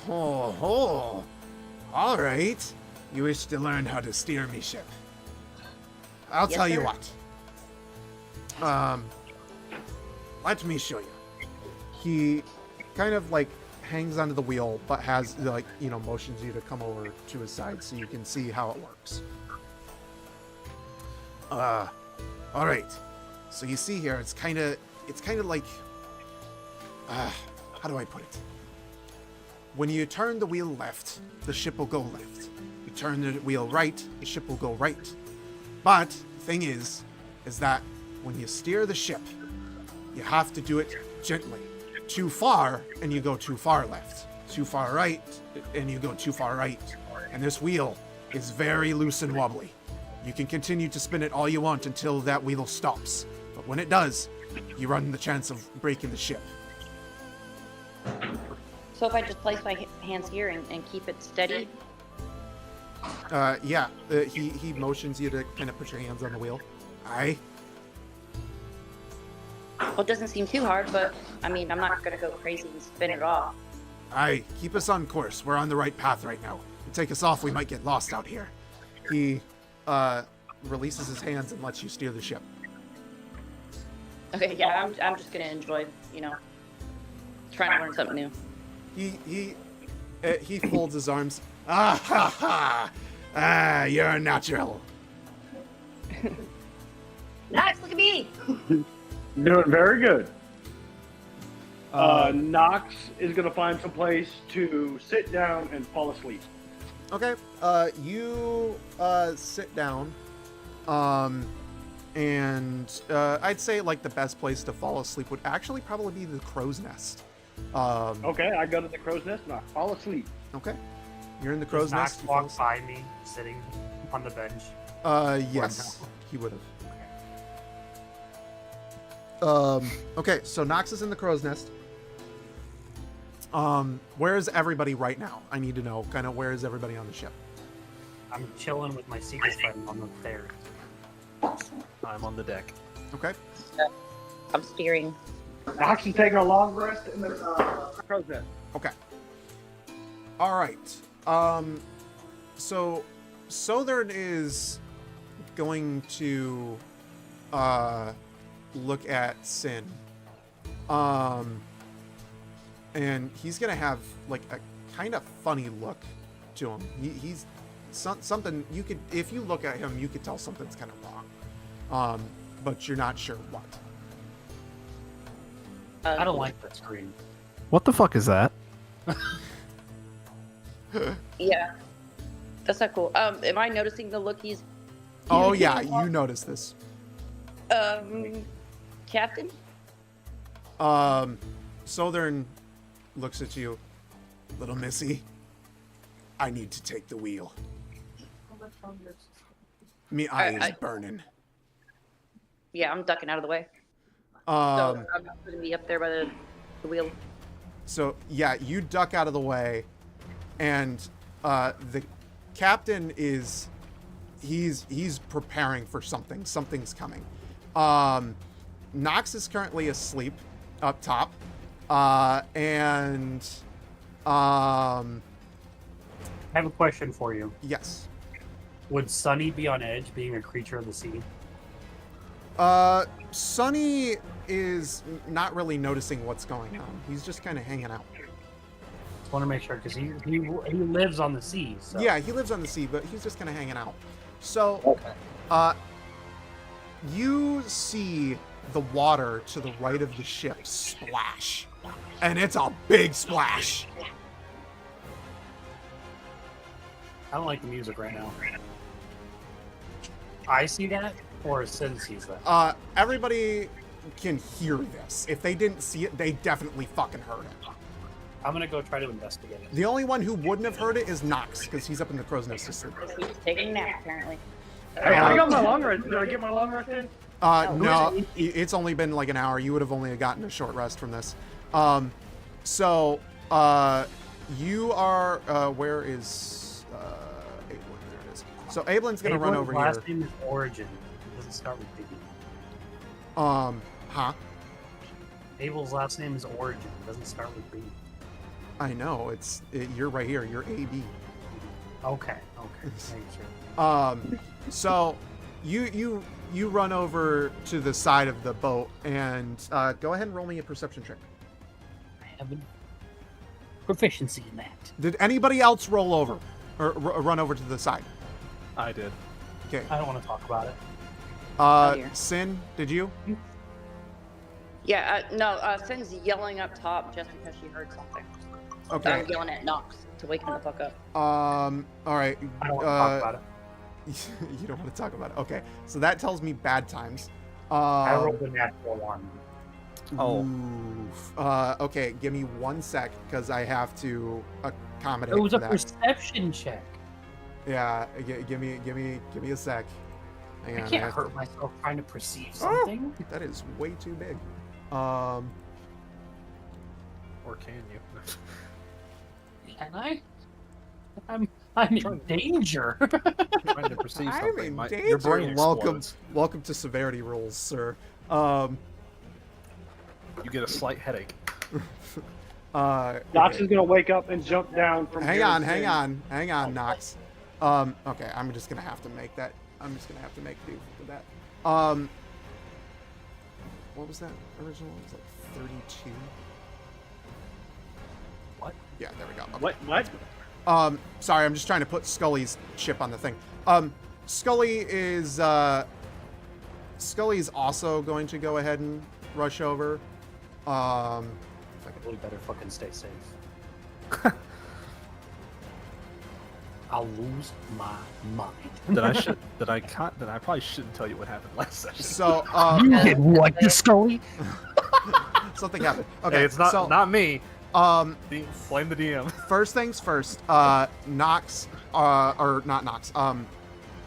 Oh. All right. You wish to learn how to steer me ship. I'll Yes, tell you sir. what. Let me show you. He kind of like hangs onto the wheel, but has like, motions you to come over to his side so you can see how it works. All right. So you see here, it's kind of like, how do I put it? When you turn the wheel left, the ship will go left. You turn the wheel right, the ship will go right. But the thing is that when you steer the ship, you have to do it gently. Too far, and you go too far left. Too far right, and you go too far right. And this wheel is very loose and wobbly. You can continue to spin it all you want until that wheel stops. But when it does, you run the chance of breaking the ship. So if I just place my hands here and keep it steady. Yeah. He motions you to kind of put your hands on the wheel. Aye. Well, it doesn't seem too hard, but I mean, I'm not going to go crazy and spin it off. Aye. Keep us on course. We're on the right path right now. If you take us off, we might get lost out here. He releases his hands and lets you steer the ship. Okay, yeah, I'm just going to enjoy, trying to learn something new. He He folds his arms. Ah ha ha! Ah, you're a natural. Nice, look at me. Doing very good. Uh, Knox is going to find some place to sit down and fall asleep. Okay. You sit down. And I'd say like the best place to fall asleep would actually probably be the crow's nest. Okay, I go to the crow's nest and I fall asleep. Okay. You're in the Does crow's Knox nest. You fall walk by me, sitting on the bench? asleep. Yes, he would have. Okay, so Nox is in the crow's nest. Where is everybody right now? I need to know kind of where is everybody on the ship. I'm chilling with my secret friend on the stairs. I'm on the deck. Okay. I'm steering. Knox is taking a long rest in the crow's nest. Okay. All right. So Southern is going to look at Sin. And he's gonna have like a kind of funny look to him. He's something you could, if you look at him, you could tell something's kind of wrong. But you're not sure what. I don't like that screen. What the fuck is that? Yeah. That's not cool. Am I noticing the look he's... Oh yeah, you noticed this. Captain? Southern looks at you. Little Missy, I need to take the wheel. Me eyes burning. Yeah, I'm ducking out of the way. So I'm not going to be up there by the wheel. So yeah, you duck out of the way, and the captain is he's preparing for something. Something's coming. Nox is currently asleep up top, and I have a question for you. yes. Would Sunny be on edge, being a creature of the sea? Sonny is not really noticing what's going on. He's just kind of hanging out. Just want to make sure, because he lives on the sea. So. Yeah, he lives on the sea, but he's just kind of hanging out. So, you see the water to the right of the ship splash, and it's a big splash. I don't like the music right now. I see that, or Sin sees that? Everybody can hear this. If they didn't see it, they definitely fucking heard it. I'm gonna go try to investigate it. The only one who wouldn't have heard it is Nox, because he's up in the crow's nest asleep. He's taking a nap, apparently. Hey, I got my long rest. Did I get my long rest in? No, it's only been like an hour. You would have only gotten a short rest from this. So, you are, where is, Ablin? There it is. So Ablin's gonna run over last here. name is Origin. It doesn't start with B. Huh? Abel's last name is Origin. It doesn't start with B. I know, you're right here. You're AB. Okay. Make sure. So you run over to the side of the boat and go ahead and roll me a perception check. I have a proficiency in that. Did anybody else roll over or run over to the side? I did. Okay. I don't want to talk about it. dear. Sin, did you? Yeah, no, Finn's yelling up top just because she heard something. Okay. I'm yelling at Nox to wake him the fuck up. All right. I don't want to talk about it. You don't want to talk about it. Okay. So that tells me bad times. I rolled a natural one. Oh. Okay. Give me 1 sec because I have to accommodate It was for a that. perception check. Yeah. Give me a sec. Hang I on, can't have hurt to- myself trying to perceive something. That is way too big. Or can you? Can I? I'm in danger. Trying to perceive I'm something. in Your danger. brain explodes. Welcome to severity rules, sir. You get a slight headache. Knox Okay. is gonna wake up and jump down from. Hang here on, and hang on, Nox. Okay, I'm just gonna have to make that. I'm just gonna have to make do for that. What was that original? It was like 32. What? Yeah, there we go. Okay. What? Sorry, I'm just trying to put Scully's ship on the thing. Scully is also going to go ahead and rush over. I really better fucking stay safe. I'll lose my mind. I probably shouldn't tell you what happened last session. So, You did what, Scully? something happened. Okay, Hey, it's not me. Um, Blame the DM. first things first. Nox, or not Nox.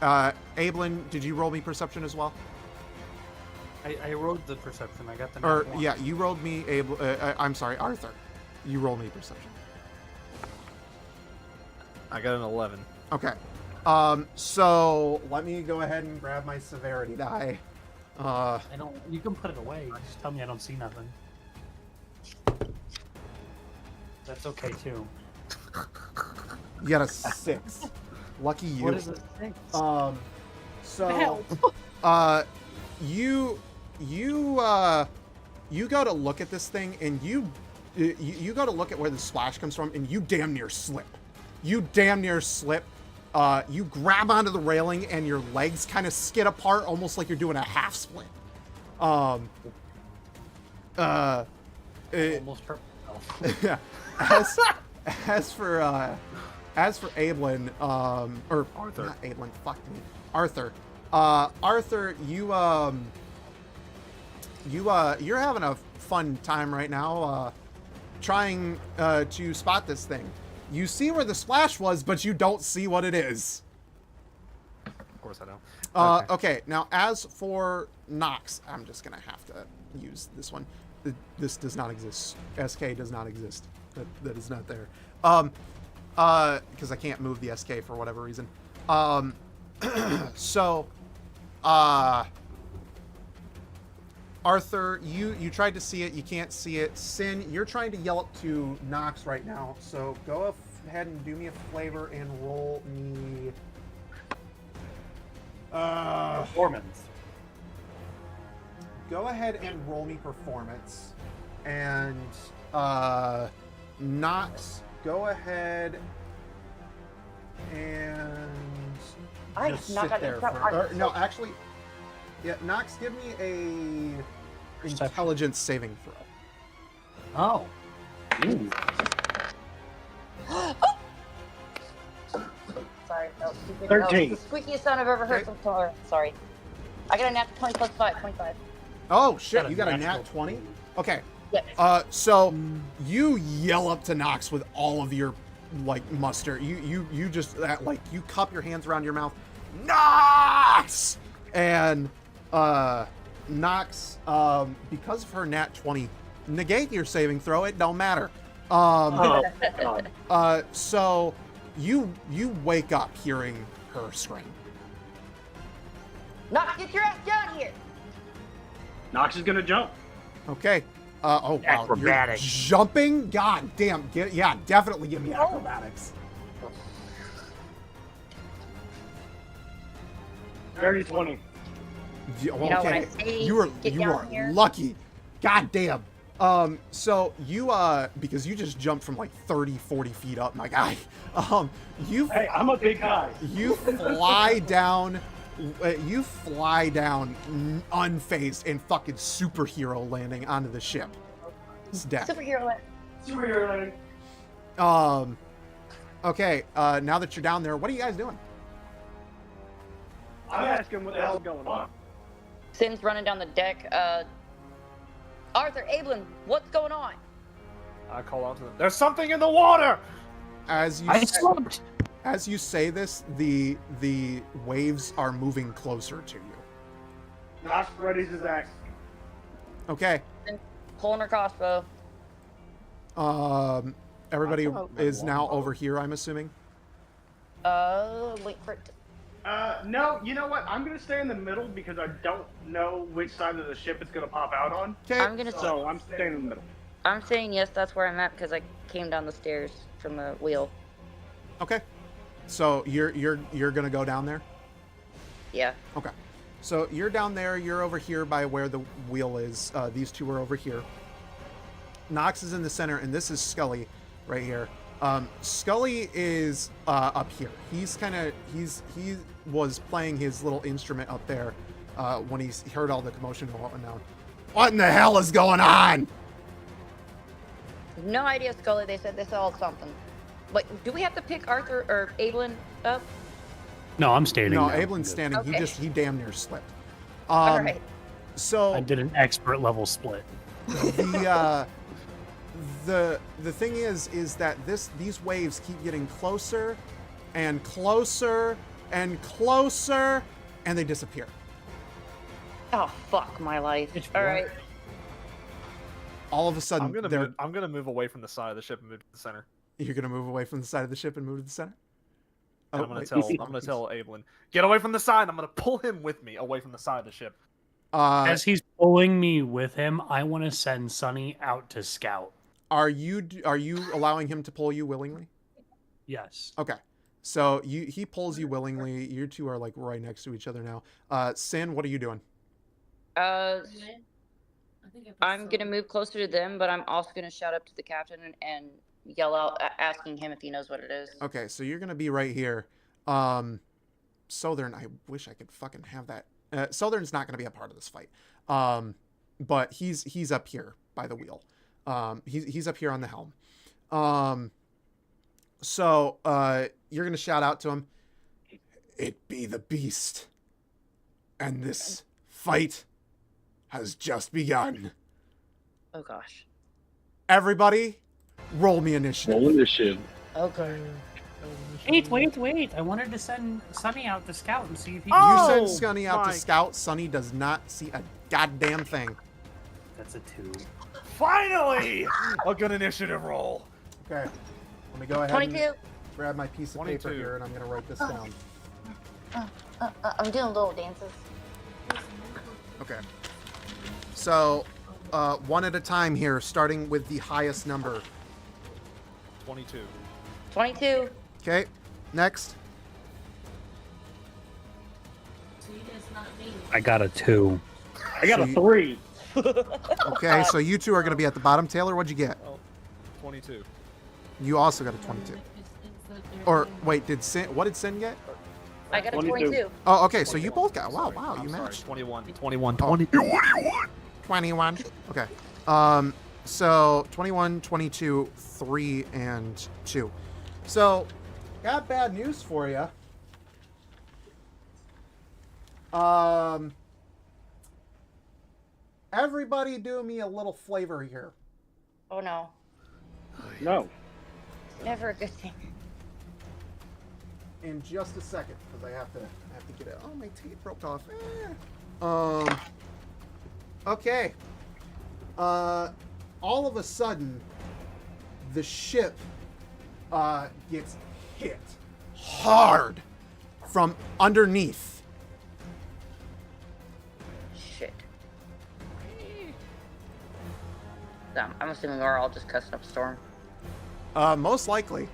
Ablin, did you roll me perception as well? I rolled the perception. I got the. Or yeah, you rolled me. I'm sorry, Arthur. You rolled me perception. I got an 11. Okay. So let me go ahead and grab my severity die. I don't. You can put it away. Just tell me I don't see nothing. That's okay too. You got a 6. Lucky you. What is it? So Help. you go to look at this thing, and you go to look at where the splash comes from, and you damn near slip. You grab onto the railing, and your legs kind of skid apart, almost like you're doing a half split. Almost hurt myself. as for Ablin, or Arthur. not Ablin, fuck me, Arthur. Arthur, you're having a fun time right now, trying to spot this thing. You see where the splash was, but you don't see what it is. Of course I know. Okay, now as for Nox, I'm just gonna have to use this one. This does not exist. SK does not exist. That is not there. Because I can't move the SK for whatever reason. So, Arthur, you tried to see it. You can't see it. Sin, you're trying to yell up to Nox right now. So go ahead and do me a favor and roll me. Performance. Go ahead and roll me performance. And Nox, go ahead and I just not sit got there. this up. Or, no, actually, yeah, Nox, give me a Perception. intelligence saving throw. Oh. Ooh. Sorry. No, stupid. 13. No, the squeakiest sound I've ever heard Okay. from Thor. Sorry. I got a nat 20 plus 5, 25. Oh shit! Got a You got a natural nat 20. Okay. Yes. So you yell up to Nox with all of your like muster. You just like you cup your hands around your mouth, Nox, and Nox, because of her nat 20, negate your saving throw. It don't matter. Oh, God. So you wake up hearing her scream. Knox, get your ass down here! Nox is gonna jump. Okay. Oh wow. You're Acrobatics. jumping? God damn. Yeah, definitely give me acrobatics. Very 20. Yeah, You know, when I okay. say You are get down are here. lucky. God damn. So you because you just jumped from like 30-40 feet up, my guy. You Hey, I'm a big guy. you fly down. You fly down unfazed and fucking superhero landing onto the ship. It's dead. Superhero land. Superhero landing. Okay, now that you're down there, what are you guys doing? I'm asking what the hell's going on. Sin's running down the deck. Arthur, Ablin, what's going on? I call out to them. There's something in the water! As you I say, slumped. as you say this, the waves are moving closer to you. Nox readies his axe. Okay. Pulling her crossbow. Everybody I thought is my now longbow. over here, I'm assuming. Wait for it to... No, you know what? I'm gonna stay in the middle because I don't know which side of the ship it's gonna pop out on. Okay. I'm gonna... So I'm staying in the middle. I'm saying yes, that's where I'm at because I came down the stairs from the wheel. Okay. So you're gonna go down there? Yeah. Okay. So you're down there, you're over here by where the wheel is. These two are over here. Nox is in the center, and this is Scully. right here. Scully is up here. He was playing his little instrument up there when he heard all the commotion going on. What in the hell is going on? No idea, Scully. They said they saw something. But do we have to pick Arthur or Ablin up? No, I'm standing. No, now. Ablin's standing. Okay. He damn near slipped. All right. So I did an expert level split. the thing is that these waves keep getting closer and closer and closer, and they disappear. Oh, fuck my life. It's All right. All of a sudden, I'm gonna move away from the side of the ship and move to the center. You're gonna move away from the side of the ship and move to the center. And I'm gonna tell Ablin, get away from the side. I'm gonna pull him with me away from the side of the ship. As he's pulling me with him, I want to send Sonny out to scout. Are you allowing him to pull you willingly? Yes. Okay. So he pulls you willingly. You two are like right next to each other now. Sin, what are you doing? I'm gonna move closer to them, but I'm also gonna shout up to the captain and yell out, asking him if he knows what it is. Okay, so you're gonna be right here. Southern, I wish I could fucking have that. Southern's not gonna be a part of this fight. But he's up here by the wheel. He's up here on the helm. So you're gonna shout out to him. It be the beast, and this fight has just begun. Oh gosh. Everybody, roll me initiative. Okay. Wait. I wanted to send Sonny out to scout and see if he... You send Sonny out to scout. Sonny does not see a goddamn thing. That's a 2. Finally, a good initiative roll. Okay, let me go ahead 22. and grab my piece of paper 22. here, and I'm gonna write this down. I'm doing little dances. Okay. So, one at a time here, starting with the highest number. 22. 22. Okay, next. I got a 2. I got So a 3. Okay, so you two are gonna be at the bottom. Taylor, what'd you get? 22. You also got a 22. Or wait, what did Sin get? I got a 22. 22. Oh, okay, so you both got. Wow, I'm you sorry, matched. 21. 21. Oh. 20. 21. Okay. So 21, 22, 3, and 2. So, got bad news for you. Everybody do me a little flavor here. Oh no. No. Never a good thing. In just a second, because I have to get it. Oh, my tape broke off. Okay. All of a sudden, the ship gets hit hard from underneath. Shit. I'm assuming we're all just cussing up a storm. Most likely.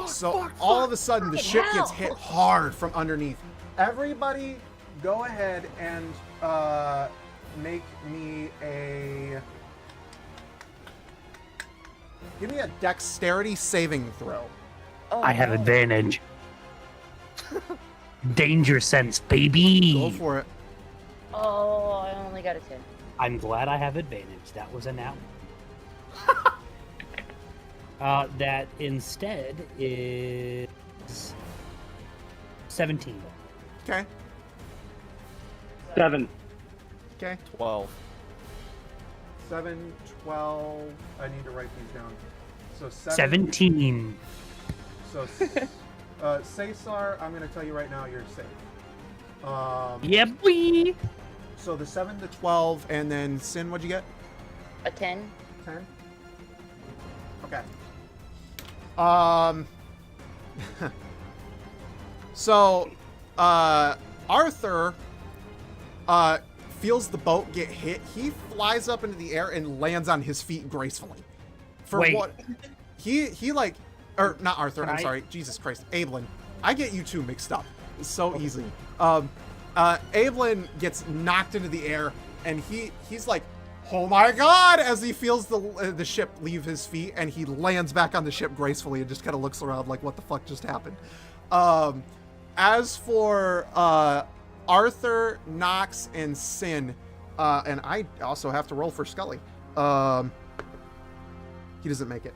So all of a sudden, the ship gets hit hard from underneath. Everybody, go ahead and make me give me a dexterity saving throw. Oh, I have no. advantage. Danger sense, baby. Go for it. Oh, I only got a 10. I'm glad I have advantage. That was a nat. That instead is 17. Okay. 7. Okay. 12. 7, 12. I need to write these down. So 17. So, Cesar, I'm going to tell you right now, you're safe. Yeah, boy. So the 7 to 12, and then Sin, what'd you get? A 10. 10? Okay. So, Arthur, feels the boat get hit. He flies up into the air and lands on his feet gracefully. For Wait. what? He like, or not Arthur, Can I'm I- sorry. Jesus Christ. Ablin. I get you two mixed up so easily. Ablin gets knocked into the air, and he's like Oh my god! As he feels the ship leave his feet, and he lands back on the ship gracefully and just kind of looks around like, what the fuck just happened? As for Arthur, Nox, and Sin, and I also have to roll for Scully. He doesn't make it.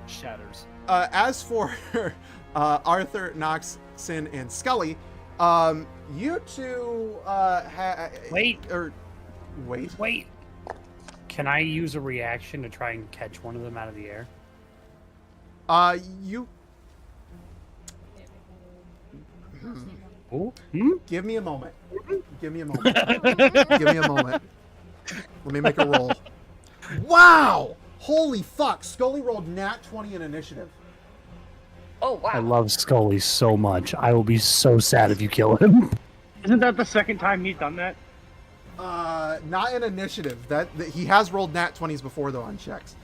Shatters. As for Arthur, Nox, Sin, and Scully, you two Wait. Wait. Can I use a reaction to try and catch one of them out of the air? You Oh, give me a moment. Give me a moment. Let me make a roll. Wow! Holy fuck! Scully rolled nat 20 in initiative. Oh wow. I love Scully so much. I will be so sad if you kill him. Isn't that the second time he's done that? Not in initiative. That he has rolled nat 20s before though on checks.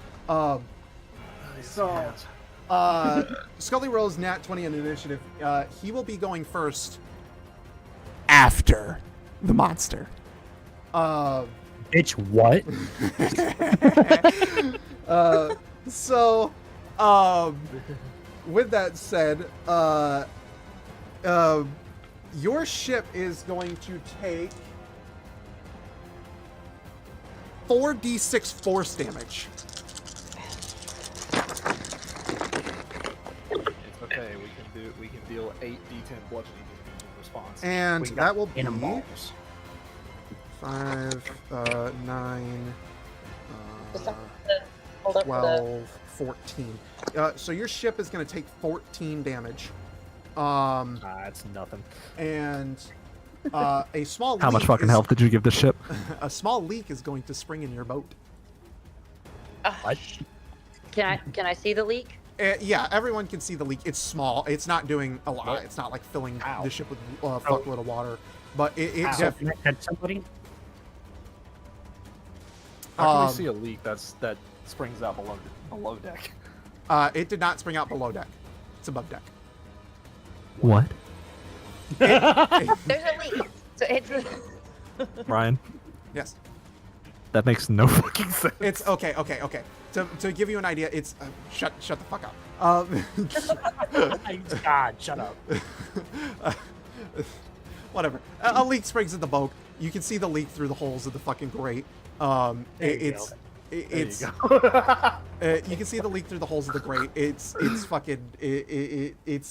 Scully rolls nat 20 in initiative. He will be going first after the monster. Bitch, what? With that said, your ship is going to take 4d6 force damage. It's okay. We can deal 8d10 bludgeoning in response. And We got that will be animals. 5, 9, Hold up for the 12, 14. So your ship is going to take 14 damage. It's nothing. And a small How much leak fucking is- health did you give the ship? A small leak is going to spring in your boat. What? Can I see the leak? Yeah, everyone can see the leak. It's small. It's not doing a lot. What? It's not like filling Ow. the ship with a fuckload of water. But it So def- can I catch somebody? How can Um, we see a leak that springs out below deck? it did not spring out below deck. It's above deck. What? There's a leak. So it's Ryan, Yes. that makes no fucking sense. It's okay. To give you an idea, it's shut the fuck up. God, shut up. Whatever. A leak springs in the boat. You can see the leak through the holes of the fucking grate. There you It's go. you can see the leak through the holes of the grate. It's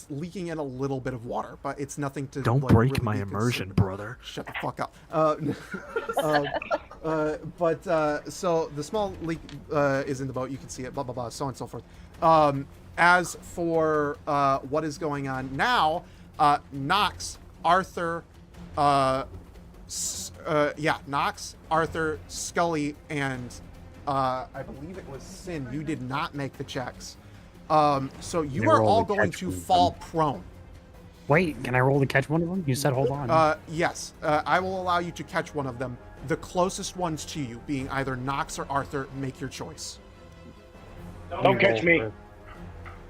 leaking in a little bit of water, but it's nothing to. Don't like, break really my be immersion, concerned. brother. Shut the fuck up. So the small leak is in the boat. You can see it. Blah blah blah. So on and so forth. As for what is going on now, Nox, Arthur, Nox, Arthur, Scully, and I believe it was Sin. You did not make the checks. So you They are roll all the going catch to one of fall them. prone. Wait, can I roll to catch one of them? You said hold on. Yes, I will allow you to catch one of them. The closest ones to you, being either Nox or Arthur, make your choice. Let Don't me catch roll me. first.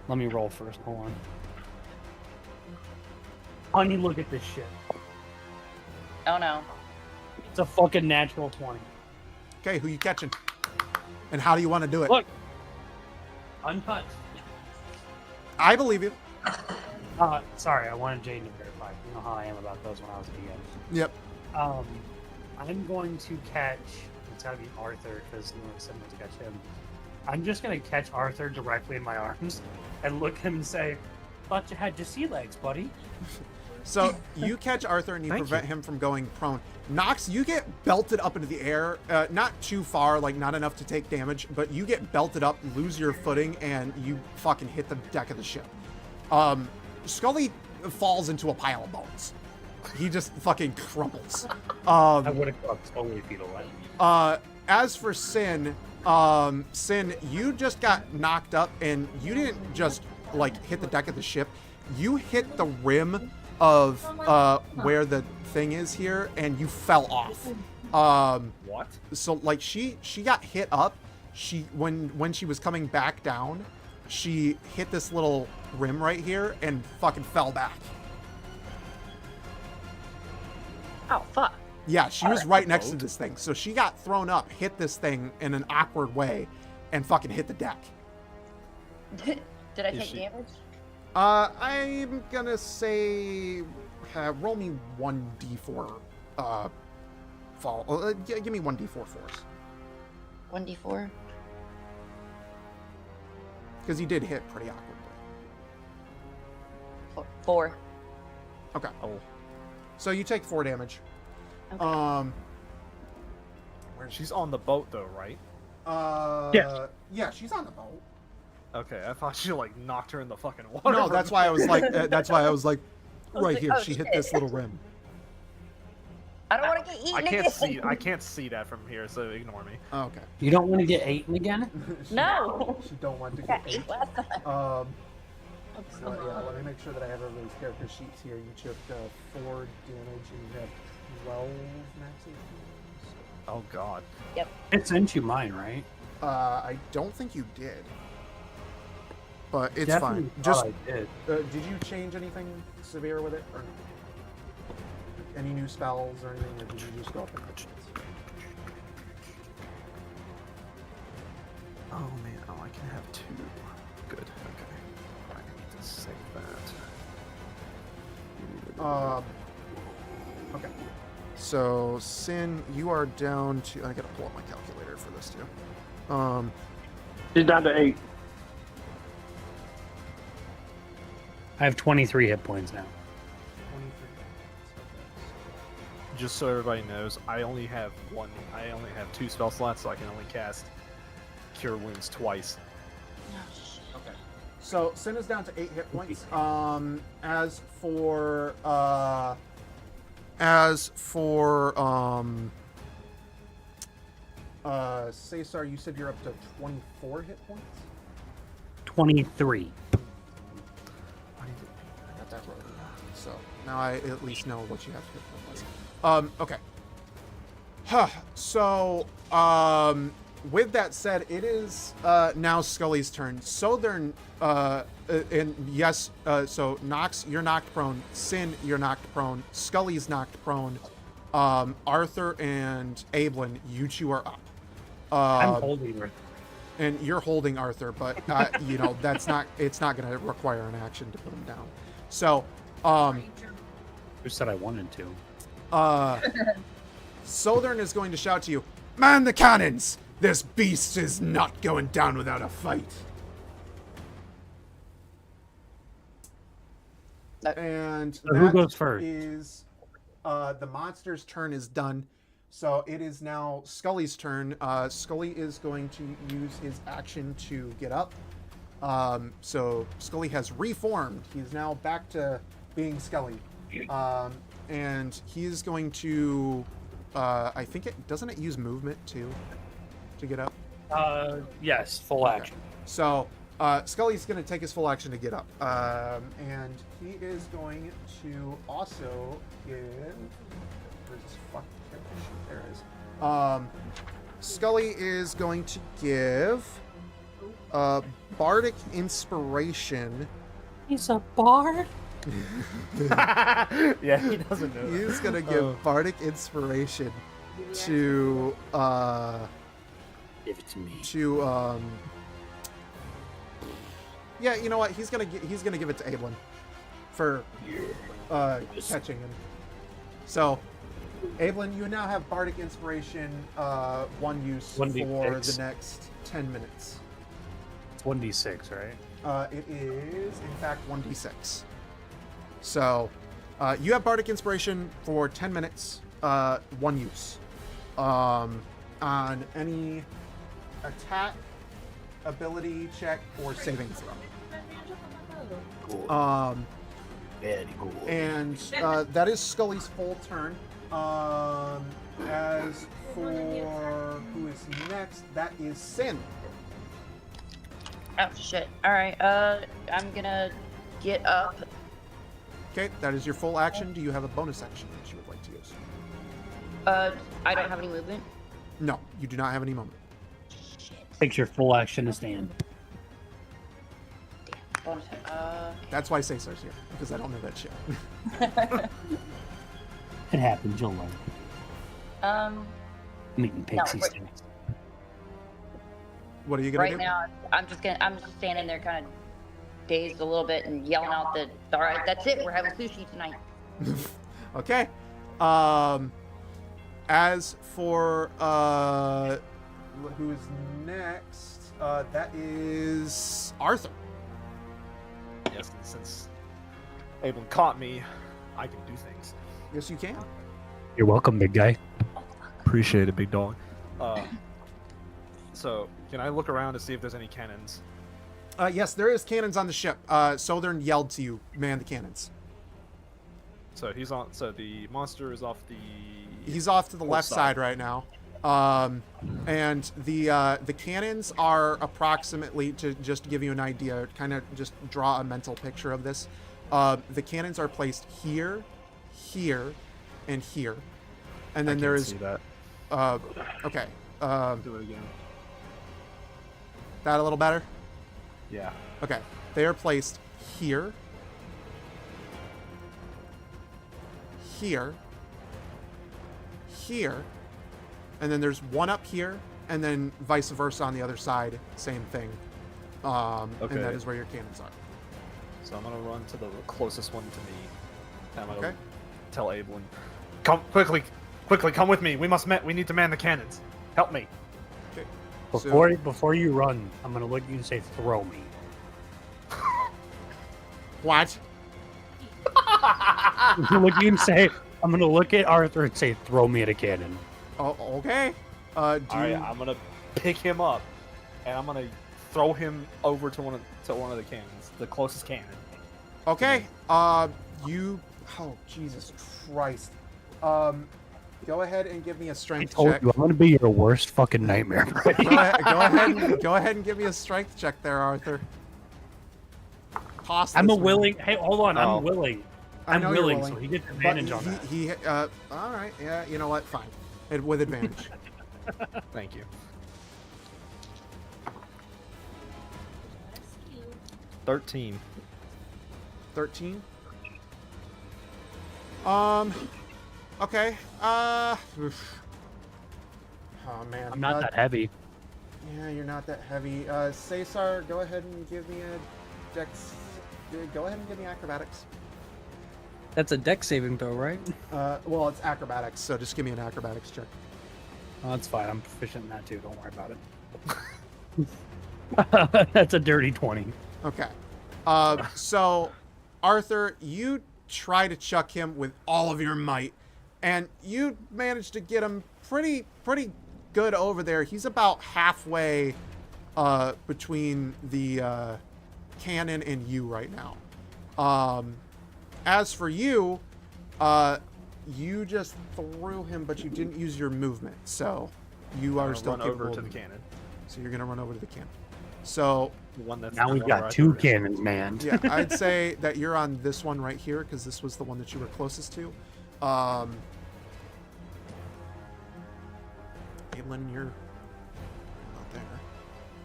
Let me roll first. Hold on. Honey, look at this shit. oh no. It's a fucking natural 20. Okay, who you catching? And how do you want to do it? Look. Untouched. I believe you. Sorry, I wanted Jaden to verify. You know how I am about those when I was a DM. Yep. I'm going to catch. It's gotta be Arthur because no one said to catch him. I'm just gonna catch Arthur directly in my arms and look at him and say, "Thought you had your sea legs, buddy." So you catch Arthur and you Thank prevent him from going prone. Nox, you get belted up into the air, not too far, like not enough to take damage, but you get belted up, lose your footing, and you fucking hit the deck of the ship. Scully falls into a pile of bones. He just fucking crumbles. I would have got totally feet away. As for Sin, Sin, you just got knocked up, and you didn't just like hit the deck of the ship. You hit the rim of where the thing is here, and you fell off. What? So like she got hit up. She when she was coming back down, she hit this little rim right here and fucking fell back. Oh fuck. Yeah, she was right next to this thing. So she got thrown up, hit this thing in an awkward way, and fucking hit the deck. Did I Is take she- damage? I'm gonna say, roll me 1d4 fall. Give me 1d4 force. 1d4. Because you did hit pretty awkwardly. 4. Okay. Oh, So you take 4 damage. Okay. she's on the boat though, right? Yes. Yeah, she's on the boat. Okay, I thought she like knocked her in the fucking water. No, that's why I was like, I was right like, here. oh, She hit shit. this little rim. I don't want to get eaten I can't again. see. I can't see that from here, so ignore me. Oh, okay. You don't want to get eaten again? No. She don't want to Got get ate last time. So, yeah, let me make sure that I have everybody's character sheets here. You took 4 damage and you have 12 max HP. Oh God. It sent you mine, right? I don't think you did. But it's Definitely fine. thought Just, I did. did you change anything severe with it? Or any new spells or anything? Or did you just go up and Oh man. Oh, I can have 2. Good. Okay. I need to save that. Okay. So, Sin, you are down to... I gotta pull up my calculator for this, too. She's down to 8. I have 23 hit points now. 23. Just so everybody knows, I only have 2 spell slots, so I can only cast Cure Wounds twice. Okay. So Sin is down to 8 hit points. As for Cesar, you said you're up to 24 hit points? 23. I got that wrote down. So now I at least know what you have to hit points. Okay. So, with that said, it is now Scully's turn. Southern, and yes, so Nox, you're knocked prone. Sin, you're knocked prone. Scully's knocked prone. Arthur and Ablin, you two are up. I'm holding her. And you're holding Arthur, but you know it's not going to require an action to put him down. So, Who said I wanted to? Southern is going to shout to you, "Man the cannons! This beast is not going down without a fight." And So who that goes first? Is the monster's turn is done. So it is now Scully's turn. Scully is going to use his action to get up. So Scully has reformed. He is now back to being Scully. And he is going to, I think doesn't it use movement too to get up? Yes, full Okay. action. So Scully's going to take his full action to get up. And he is going to also give... Where's this fucking character sheet? There it is. Scully is going to give Bardic Inspiration. He's a bard? Yeah, he doesn't know. He's going to give Bardic Inspiration to... Give it to me. Yeah, you know what? He's gonna give it to Ablin for catching him. So, Ablin, you now have Bardic Inspiration, 1 use for 1d6. the next 10 minutes. It's 1d6, right? It is, in fact, 1d6. So, you have Bardic Inspiration for 10 minutes, 1 use, on any attack, ability check, or saving throw. Very cool. And that is Scully's full turn. As for who is next, that is Sin. Oh shit. Alright, I'm gonna get up. Okay, that is your full action. Do you have a bonus action that you would like to use? I don't have any movement. No, you do not have any moment. Takes your full action to stand. Bonus, That's why Cesar's here, because I don't know that shit. It happens, you'll learn. Um, I'm eating pixie wait. sticks. What are you gonna right do? now, I'm just standing there, kind of dazed a little bit, and yelling out that, all right, that's it. We're having sushi tonight. Okay. As for who's next? That is Arthur. Yes, and since Abel caught me, I can do things. Yes, you can. You're welcome, big guy. Appreciate it, big dog. So, can I look around to see if there's any cannons? Yes, there is cannons on the ship. Southern yelled to you, man the cannons. So he's on. So the monster is off the. He's off to the left side right now. And the cannons are approximately, to just give you an idea, kind of just draw a mental picture of this. The cannons are placed here, here, and here. And then there is See that. okay. Do it again. That a little better? Yeah. Okay. They are placed here, here, here, and then there's one up here, and then vice versa on the other side, same thing. And that Okay. is where your cannons are. So I'm gonna run to the closest one to me. And I'm gonna Okay. tell Abel and come quickly, come with me. We need to man the cannons. Help me. Okay. Before you run, I'm gonna look at you and say, "Throw me." What? I'm gonna look at you and say, "I'm gonna look at Arthur and say, throw me at a cannon." Oh, okay. Do All right, you- I'm gonna pick him up, and I'm gonna throw him over to one of the cannons, the closest cannon. Okay. You. Oh, Jesus Christ. Go ahead and give me a I strength told check. you, I'm gonna be your worst fucking nightmare. Go ahead and give me a strength check there, Arthur. Toss I'm this a man. willing. Hey, hold on. Oh. I'm willing. I I'm know you're willing, so he gets but advantage on that. he all right, yeah, you know what? Fine. With advantage. Thank you. 13. 13. Okay. Oof. Oh man. I'm not that heavy. Yeah, you're not that heavy. Cesar, go ahead and give me a dex. Go ahead and give me acrobatics. That's a deck saving throw, right? Well, it's acrobatics, so just give me an acrobatics check. Oh, that's fine. I'm proficient in that too. Don't worry about it. That's a dirty 20. Okay. So, Arthur, you try to chuck him with all of your might, and you manage to get him pretty good over there. He's about halfway between the cannon and you right now. As for you, you just threw him, but you didn't use your movement, so you are still run capable over to of the moving. cannon. So you're gonna run over to the cannon. So The one that's Now the we've one where got I two threw it. cannons, man. yeah, I'd say that you're on this one right here because this was the one that you were closest to. Caitlin, you're not there.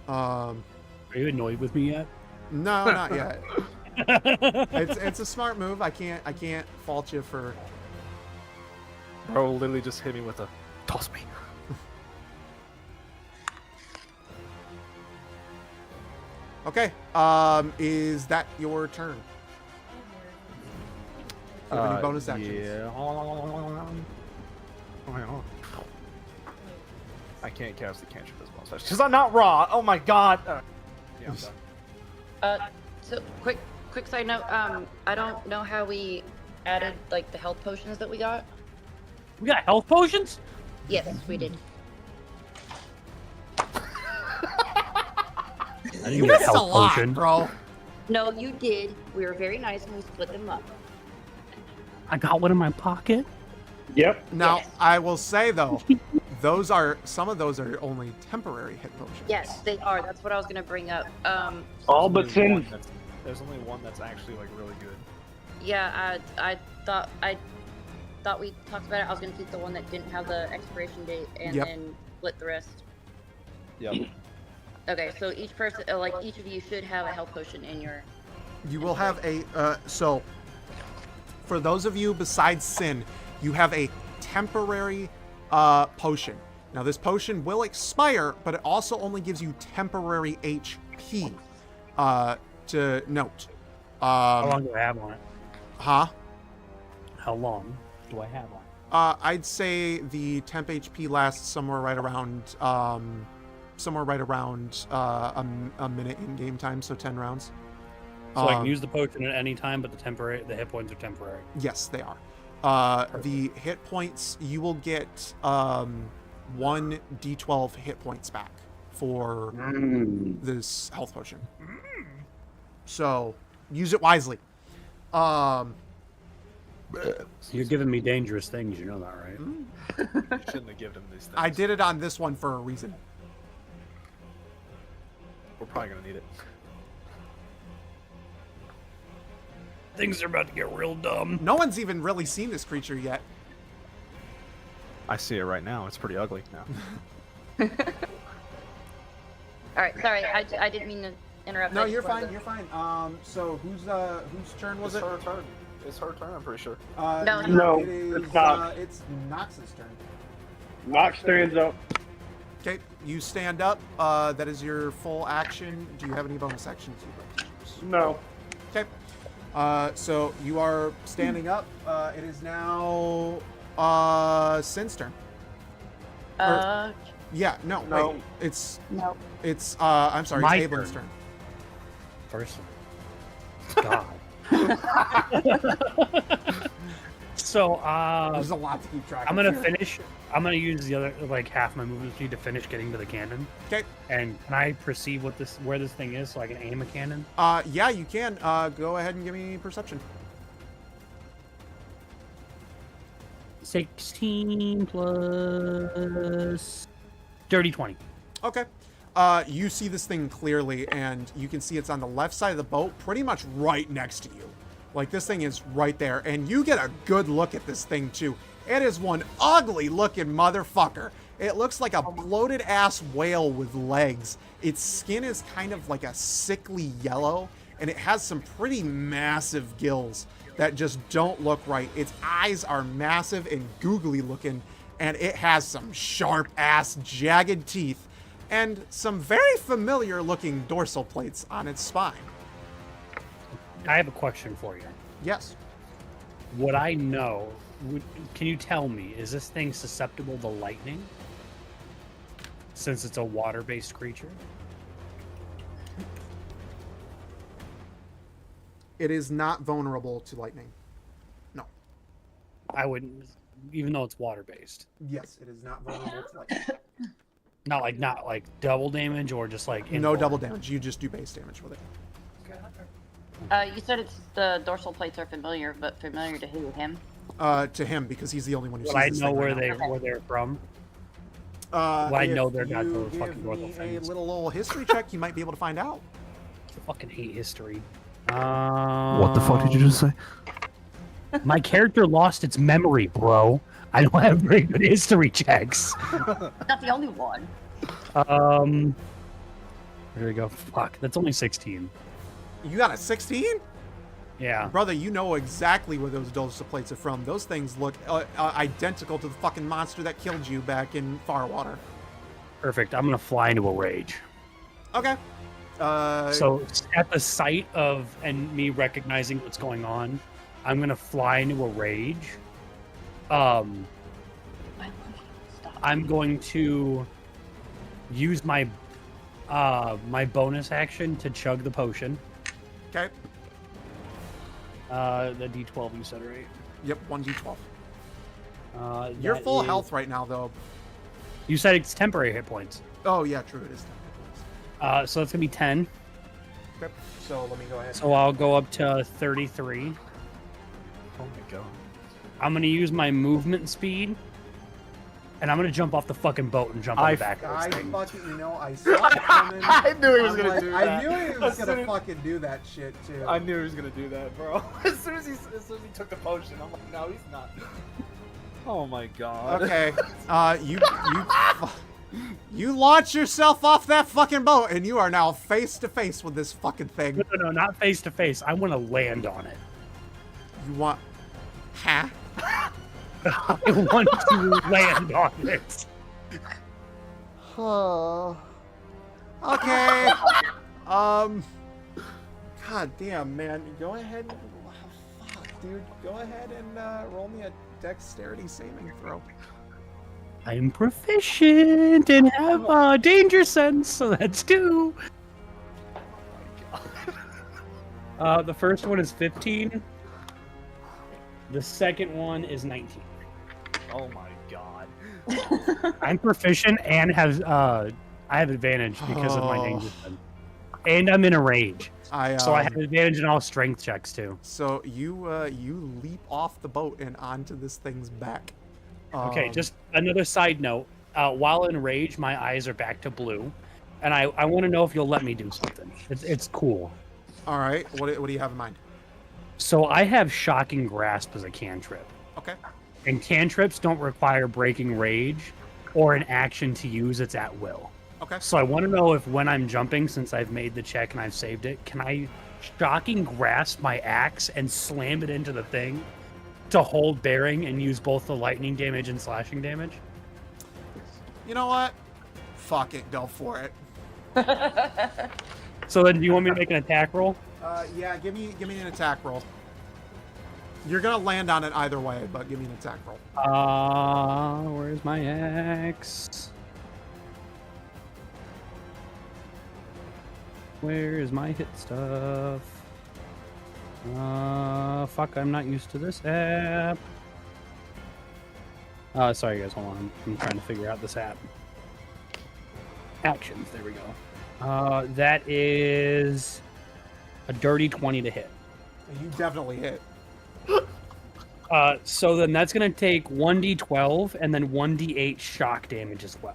Are you annoyed with me yet? No, not yet. It's a smart move. I can't fault you for. Bro literally just hit me with a toss me. Okay. Is that your turn? Do you have any bonus actions? Yeah. I can't cast the cantrip as well, because I'm not raw. Oh my god. Yeah, I'm done. So quick side note. I don't know how we added like the health potions that we got. We got health potions? Yes, we did. I didn't You get a missed a health lot, potion. bro. No, you did. We were very nice and we split them up. I got one in my pocket. Yep. Now, Yes. I will say though, some of those are only temporary hit potions. Yes, they are. That's what I was gonna bring up. All but There's only 10. one that's- There's only one that's actually like really good. Yeah, I thought we talked about it. I was gonna keep the one that didn't have the expiration date and Yep. then split the rest. Yep. Okay, so each person, like each of you, should have a health potion in your. You will have a so for those of you besides Sin, you have a temporary potion. Now, this potion will expire, but it also only gives you temporary HP. To note. How long do I have on it? Huh? How long do I have on it? I'd say the temp HP lasts somewhere right around a minute in game time, so 10 rounds. So I can use the potion at any time, but the hit points are temporary. Yes, they are. The hit points, you will get 1 d12 hit points back for this health potion. So use it wisely. You're giving me dangerous things, you know that, right? You shouldn't have given him these things. I did it on this one for a reason. We're probably gonna need it. Things are about to get real dumb. No one's even really seen this creature yet. I see it right now. It's pretty ugly now. All right, sorry, I didn't mean to interrupt. No, I just you're wanted fine. to- You're fine. So whose turn was It's it? her turn. It's her turn, I'm pretty sure. No, No, it is, it's not. It's Nox's turn. Nox stands up. Okay, you stand up. That is your full action. Do you have any bonus actions you'd like to use? No. Okay. So you are standing up. It is now Sin's turn. Yeah, no, No. wait. It's no. I'm sorry, My it's Ablin's turn. turn. First. God. So, There's a lot to keep track I'm of. gonna here. finish. I'm gonna use the other half my movement speed to finish getting to the cannon. Okay. And can I perceive where this thing is so I can aim a cannon? Yeah, you can. Go ahead and give me perception. 16 plus 30, 20. Okay. You see this thing clearly, and you can see it's on the left side of the boat, pretty much right next to you. Like, this thing is right there, and you get a good look at this thing, too. It is one ugly-looking motherfucker. It looks like a bloated-ass whale with legs. Its skin is kind of like a sickly yellow, and it has some pretty massive gills that just don't look right. Its eyes are massive and googly-looking, and it has some sharp-ass, jagged teeth, and some very familiar-looking dorsal plates on its spine. I have a question for you. Yes. Would I know? Can you tell me, is this thing susceptible to lightning? Since it's a water-based creature? It is not vulnerable to lightning. No. I wouldn't, even though it's water-based. Yes, it is not vulnerable to lightning. Not like double damage or just like No invulnerable? double damage. You just do base damage with it. You said it's the dorsal plates are familiar, but familiar to who? Him? To him, because he's the only one who Would sees I this know thing where right now. they're from? Well, I know they're not those give fucking me dorsal a things. little history check, you might be able to find out. I fucking hate history. What the fuck did you just say? My character lost its memory, bro. I don't have very good history checks. Not the only one. There we go. Fuck, that's only 16. You got a 16? Yeah. Brother, you know exactly where those dorsal plates are from. Those things look identical to the fucking monster that killed you back in Farwater. Perfect. I'm gonna fly into a rage. Okay. So at the sight of and me recognizing what's going on, I'm gonna fly into a rage. I'm going to use my my bonus action to chug the potion. Okay. The D12 you said, right? Yep, 1d12. You're that full is- health right now, though. You said it's temporary hit points. Oh, yeah, true. It is 10. So that's gonna be 10. Okay. So let me go ahead. So I'll go up to 33. Oh my god. I'm gonna use my movement speed, and I'm gonna jump off the fucking boat and jump on the back of I this thing. fucking, I saw it coming. I knew he was I'm gonna like, do I that. knew he was As gonna soon- fucking do that shit, too. I knew he was gonna do that, bro. As soon as he took the potion, I'm like, no, he's not. Oh my god. Okay. You launch yourself off that fucking boat, and you are now face to face with this fucking thing. No, not face to face. I want to land on it. You want? Huh? I want to land on it. Oh. Okay. God damn, man. Go ahead. Fuck, dude. Go ahead and roll me a dexterity saving throw. I'm proficient and have danger sense, so that's 2. The first one is 15. The second one is 19. Oh my god. I'm proficient and I have advantage because of my danger sense. And I'm in a rage. So I have advantage in all strength checks too. So you leap off the boat and onto this thing's back. Okay, just another side note. While in rage, my eyes are back to blue, and I want to know if you'll let me do something. It's cool. All right. What do you have in mind? So I have Shocking Grasp as a cantrip, Okay. and cantrips don't require breaking rage or an action to use. It's at will. Okay. So I want to know if when I'm jumping, since I've made the check and I've saved it, can I Shocking Grasp my axe and slam it into the thing to hold bearing and use both the lightning damage and slashing damage? You know what? Fuck it. Go for it. So then, do you want me to make an attack roll? Yeah. Give me an attack roll. You're gonna land on it either way, but give me an attack roll. Where's my axe? Where's my hit stuff? Fuck, I'm not used to this app. Sorry guys, hold on. I'm trying to figure out this app. Actions, there we go. That is a dirty 20 to hit. You definitely hit. So then that's going to take 1d12 and then 1d8 shock damage as well.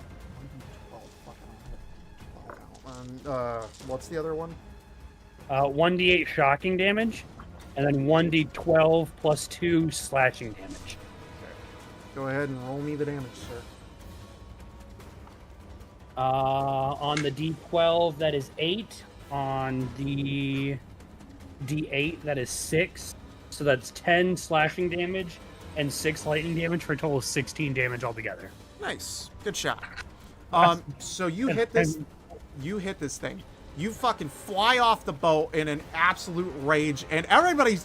What's the other one? 1d8 shocking damage, and then 1d12 plus 2 slashing damage. Go ahead and roll me the damage, sir. On the d12, that is 8. On the d8, that is 6. So that's 10 slashing damage and 6 lightning damage for a total of 16 damage altogether. Nice. Good shot. So you hit this. You hit this thing. You fucking fly off the boat in an absolute rage, and everybody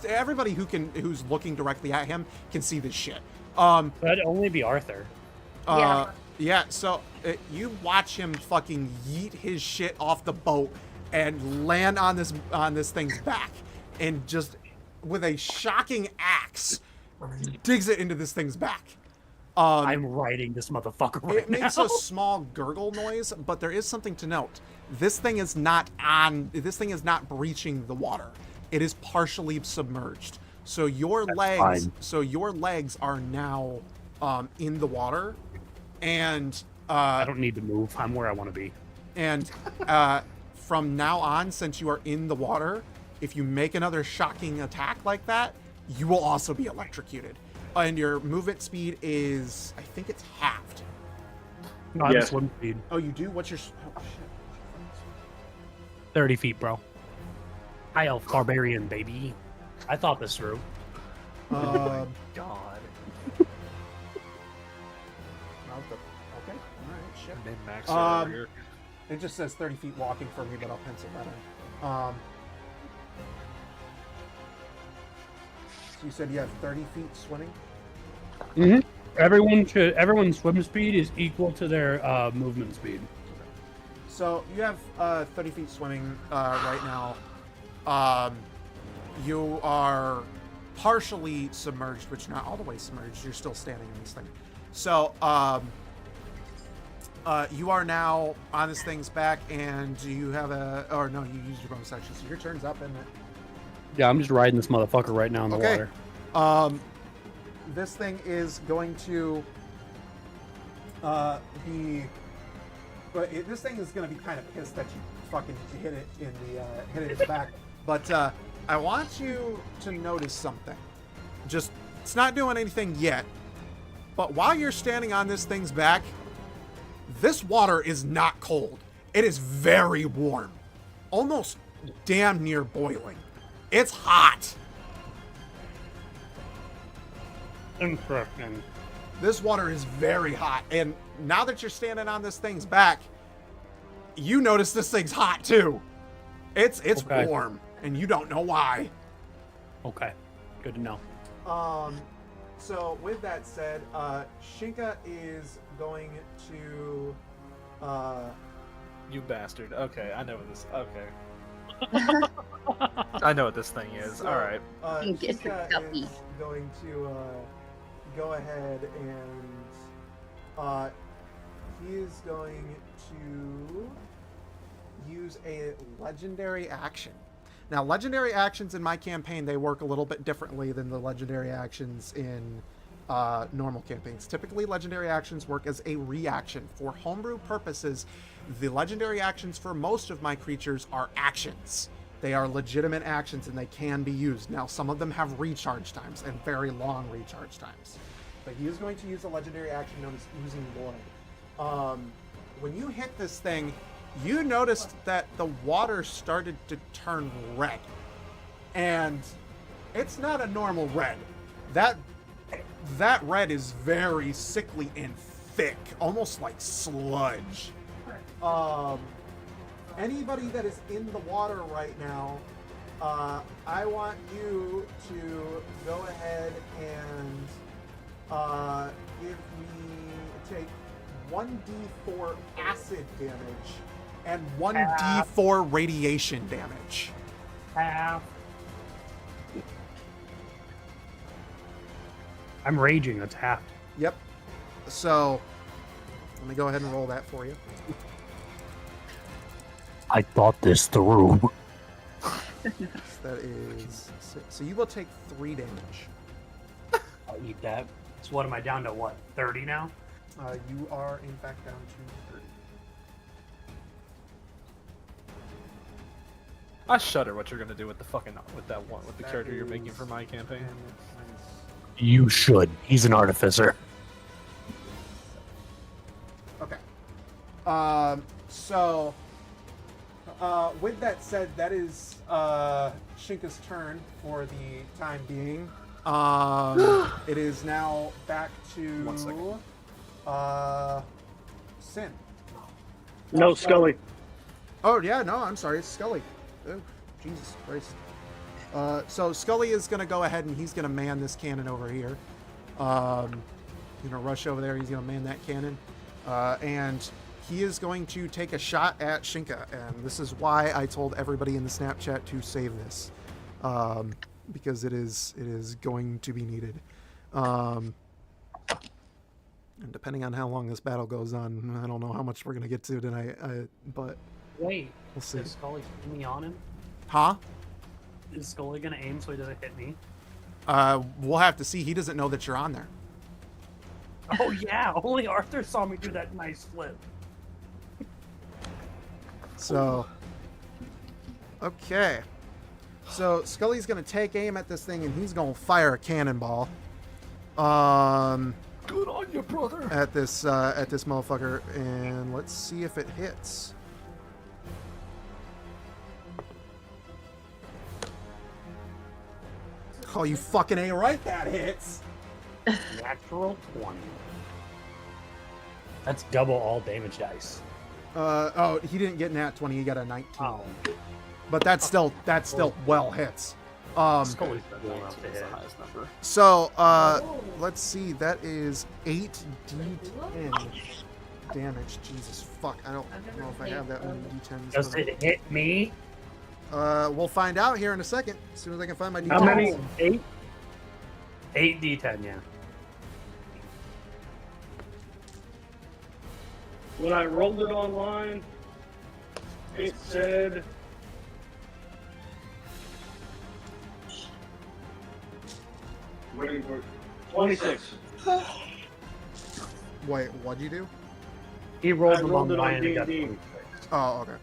who's looking directly at him can see this shit. That'd only be Arthur. Yeah. So you watch him fucking yeet his shit off the boat and land on this thing's back, and just with a shocking axe digs it into this thing's back. I'm riding this motherfucker right It makes a small gurgle noise, but there is something to note. This thing is not breaching the water. It is partially submerged. So your legs are now in the water, and I don't need to move. I'm where I want to be. And from now on, since you are in the water, if you make another shocking attack like that, you will also be electrocuted. And your movement speed is, I think it's halved. No, I have swim speed. Oh, you do? What's your... Oh, shit. 30 feet, bro. High elf barbarian, baby. I thought this through. God. Okay. Alright, shit. Min-max over here. It just says 30 feet walking for me, but I'll pencil that in. So you said you have 30 feet swimming? Mm-hmm. Everyone's swim speed is equal to their movement speed. So you have 30 feet swimming right now. You are partially submerged, but you're not all the way submerged. You're still standing in this thing. So you are now on this thing's back, and you have you used your bonus action, so your turn's up, isn't it? Yeah, I'm just riding this motherfucker right now in the water. This thing is going to this thing is going to be kind of pissed that you fucking hit it hit its back. But I want you to notice something. Just, it's not doing anything yet. But while you're standing on this thing's back, this water is not cold. It is very warm. Almost damn near boiling. It's hot. Interesting. This water is very hot, and now that you're standing on this thing's back, you notice this thing's hot too. It's Okay. warm, and you don't know why. Okay, good to know. So with that said, Shinka is going to, You bastard. Okay, I know what this. Okay. I know what this thing is. So, All right. Get your Shinka guppy. is going to go ahead and he is going to use a legendary action. Now, legendary actions in my campaign, they work a little bit differently than the legendary actions in normal campaigns. Typically, legendary actions work as a reaction. For homebrew purposes, the legendary actions for most of my creatures are actions. They are legitimate actions and they can be used. Now, some of them have recharge times and very long recharge times. But he is going to use a legendary action known as Oozing Blood. When you hit this thing, you noticed that the water started to turn red. And it's not a normal red. That red is very sickly and thick, almost like sludge. Anybody that is in the water right now, I want you to go ahead and give me take 1d4 acid damage and 1d4 radiation damage. Half. I'm raging. That's half. Yep. So let me go ahead and roll that for you. I thought this through. That is so you will take 3 damage. I'll eat that. So what am I down to? What, 30 now? You are in fact down to 30. I shudder what you're gonna do with the with the That character you're making is for my campaign. 10 minus You should. He's an artificer. Okay. So, with that said, that is Shinka's turn for the time being. It is now back 1 second. to Sin. No, Scully. Oh yeah, no, I'm sorry, it's Scully. Oh, Jesus Christ. So Scully is gonna go ahead and he's gonna man this cannon over here. Rush over there. He's gonna man that cannon, and he is going to take a shot at Shinka. And this is why I told everybody in the Snapchat to save this, because it is going to be needed. And depending on how long this battle goes on, I don't know how much we're gonna get to tonight. But Wait, we'll see. is Scully hitting me on him? Huh? Is Scully gonna aim so he doesn't hit me? We'll have to see. He doesn't know that you're on there. Oh yeah, only Arthur saw me do that nice flip. So, okay. So Scully's gonna take aim at this thing and he's gonna fire a cannonball. Good on you, brother. At this motherfucker, and let's see if it hits. Oh, you fucking ain't right. That hits. Natural 20. That's double all damage dice. Oh, he didn't get nat 20. He got a 19. Oh, But that's still well hits. Scully's cool enough to hit. highest number. So, let's see. That is 8d10 damage. Jesus fuck. I don't know if I have that many d10s. Does it hit me? We'll find out here in a second. As soon as I can find my d10s. How many? 8? 8 d10, yeah. When I rolled it online, it said waiting for 26. Wait, what'd you do? He rolled I them rolled it online on and got D&D. 26. Oh, okay.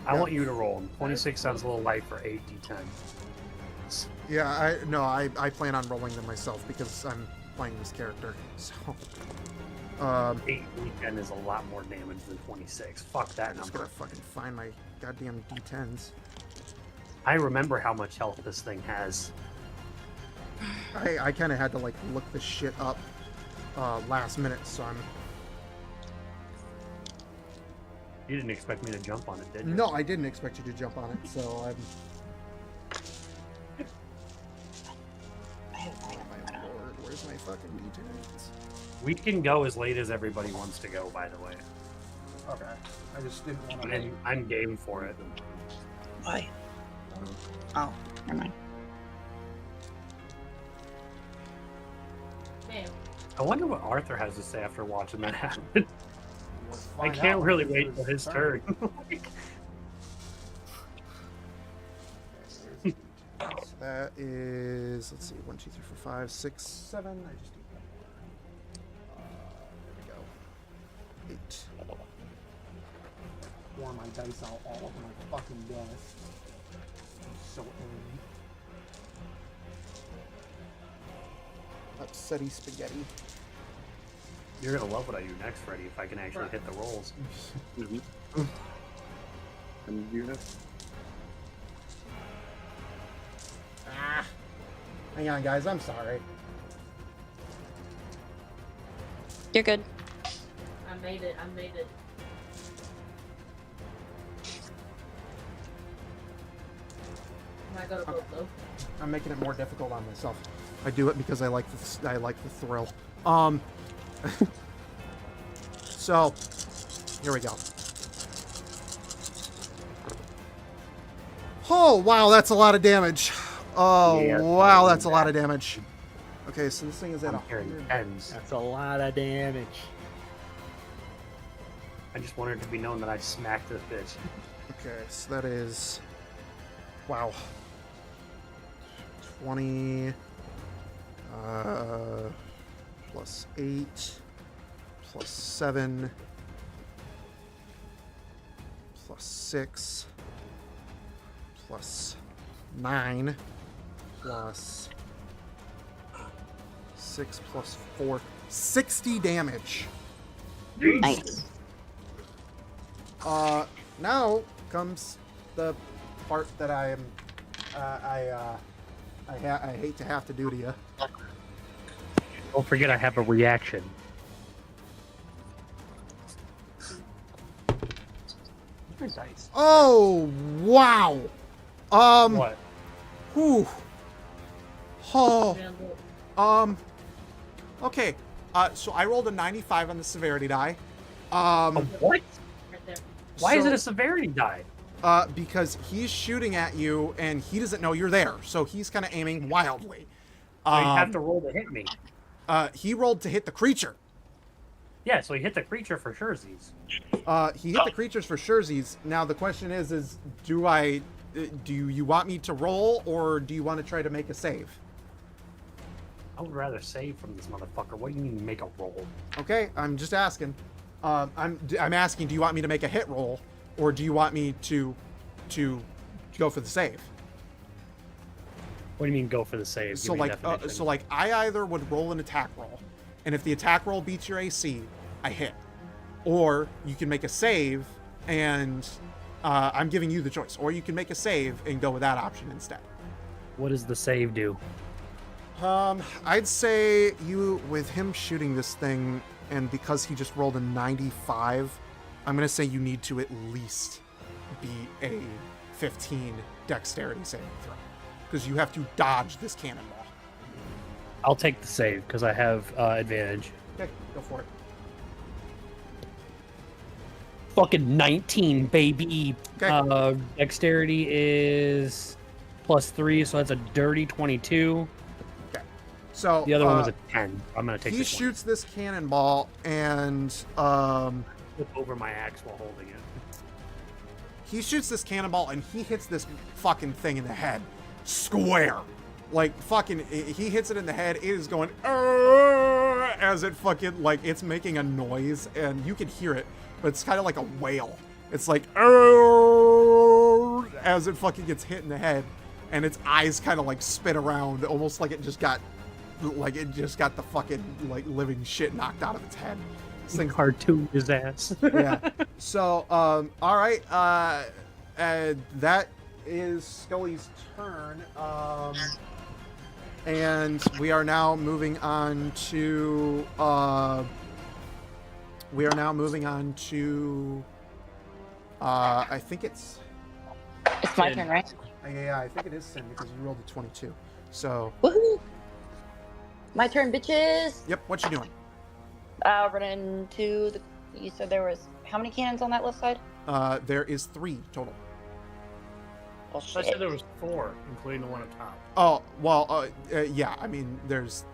I want you to roll them. 26 sounds a little light for 8 d10. Yeah, I plan on rolling them myself because I'm playing this character. So, 8 d10 is a lot more damage than 26. Fuck that I'm just number. gonna fucking find my goddamn d10s. I remember how much health this thing has. I kind of had to like look this shit up last minute, so I'm. You didn't expect me to jump on it, did you? No, I didn't expect you to jump on it, so I'm. Oh my lord, where's my fucking details? We can go as late as everybody wants to go, by the way. Okay, I just didn't want to. I'm game for it. Why? Oh, never mind. I wonder what Arthur has to say after watching that happen. I can't really wait for his turn. So that is, let's see, 1, 2, 3, 4, 5, 6, 7. I just need one more. There we go. 8. Pour my dice out all over my fucking desk. I'm so angry. Upsetty spaghetti. You're gonna love what I do next, Freddy, if I can actually hit the rolls. Ah. Hang on, guys. I'm sorry. You're good. I made it. I gotta go though. I'm making it more difficult on myself. I do it because I like the thrill. So, here we go. Oh, wow, that's a lot of damage. Oh, Yeah, wow, that's a lot of damage. Okay, so this thing is at I'm hearing 100. tens. That's a lot of damage. I just wanted it to be known that I smacked this bitch. Okay, so that is... Wow. 20... plus 8... plus 7... plus 6... plus 9... plus... 6 plus 4... 60 damage! Nice. Now comes the part that I am... I hate to have to do to you. Don't forget I have a reaction. Nice. Oh, wow! What? Whew. Oh, okay. So I rolled a 95 on the severity die. What? Right there. Why is So- it a severity die? Because he's shooting at you and he doesn't know you're there, so he's kind of aiming wildly. So you have to roll to hit me. He rolled to hit the creature. Yeah, so he hit the creature for surezies. He hit the creatures for surezies. Now the question is do you want me to roll or do you want to try to make a save? I would rather save from this motherfucker. What do you mean make a roll? Okay, I'm just asking. I'm asking, do you want me to make a hit roll or do you want me to go for the save? What do you mean go for the save? So Give me a like, definition. so like, I either would roll an attack roll, and if the attack roll beats your AC, I hit, or you can make a save, and I'm giving you the choice, or you can make a save and go with that option instead. What does the save do? I'd say you, with him shooting this thing, and because he just rolled a 95, I'm gonna say you need to at least beat a 15 dexterity saving throw, because you have to dodge this cannonball. I'll take the save because I have advantage. Okay, go for it. Fucking 19, baby. Okay. Dexterity is +3, so that's a dirty 22. Okay. So The other one was a 10. I'm gonna take he this one. shoots this cannonball and Flip over my axe while holding it. he shoots this cannonball and he hits this fucking thing in the head square. Like fucking he hits it in the head. It is going as it fucking like it's making a noise and you can hear it, but it's kind of like a wail. It's like as it fucking gets hit in the head and its eyes kind of like spin around almost like it just got the fucking like living shit knocked out of its head. This thing Cartoon his ass. yeah. So, all right. That is Scully's turn. And we are now moving on to. I think it's. It's my turn, right? Yeah, I think it is Sin because you rolled a 22. So. Woohoo! My turn, bitches. Yep. What you doing? Run into the. You said there was how many cannons on that left side? There is 3 total. Oh I shit. said there was 4, including the one up top. Oh well. Yeah. I mean, there's.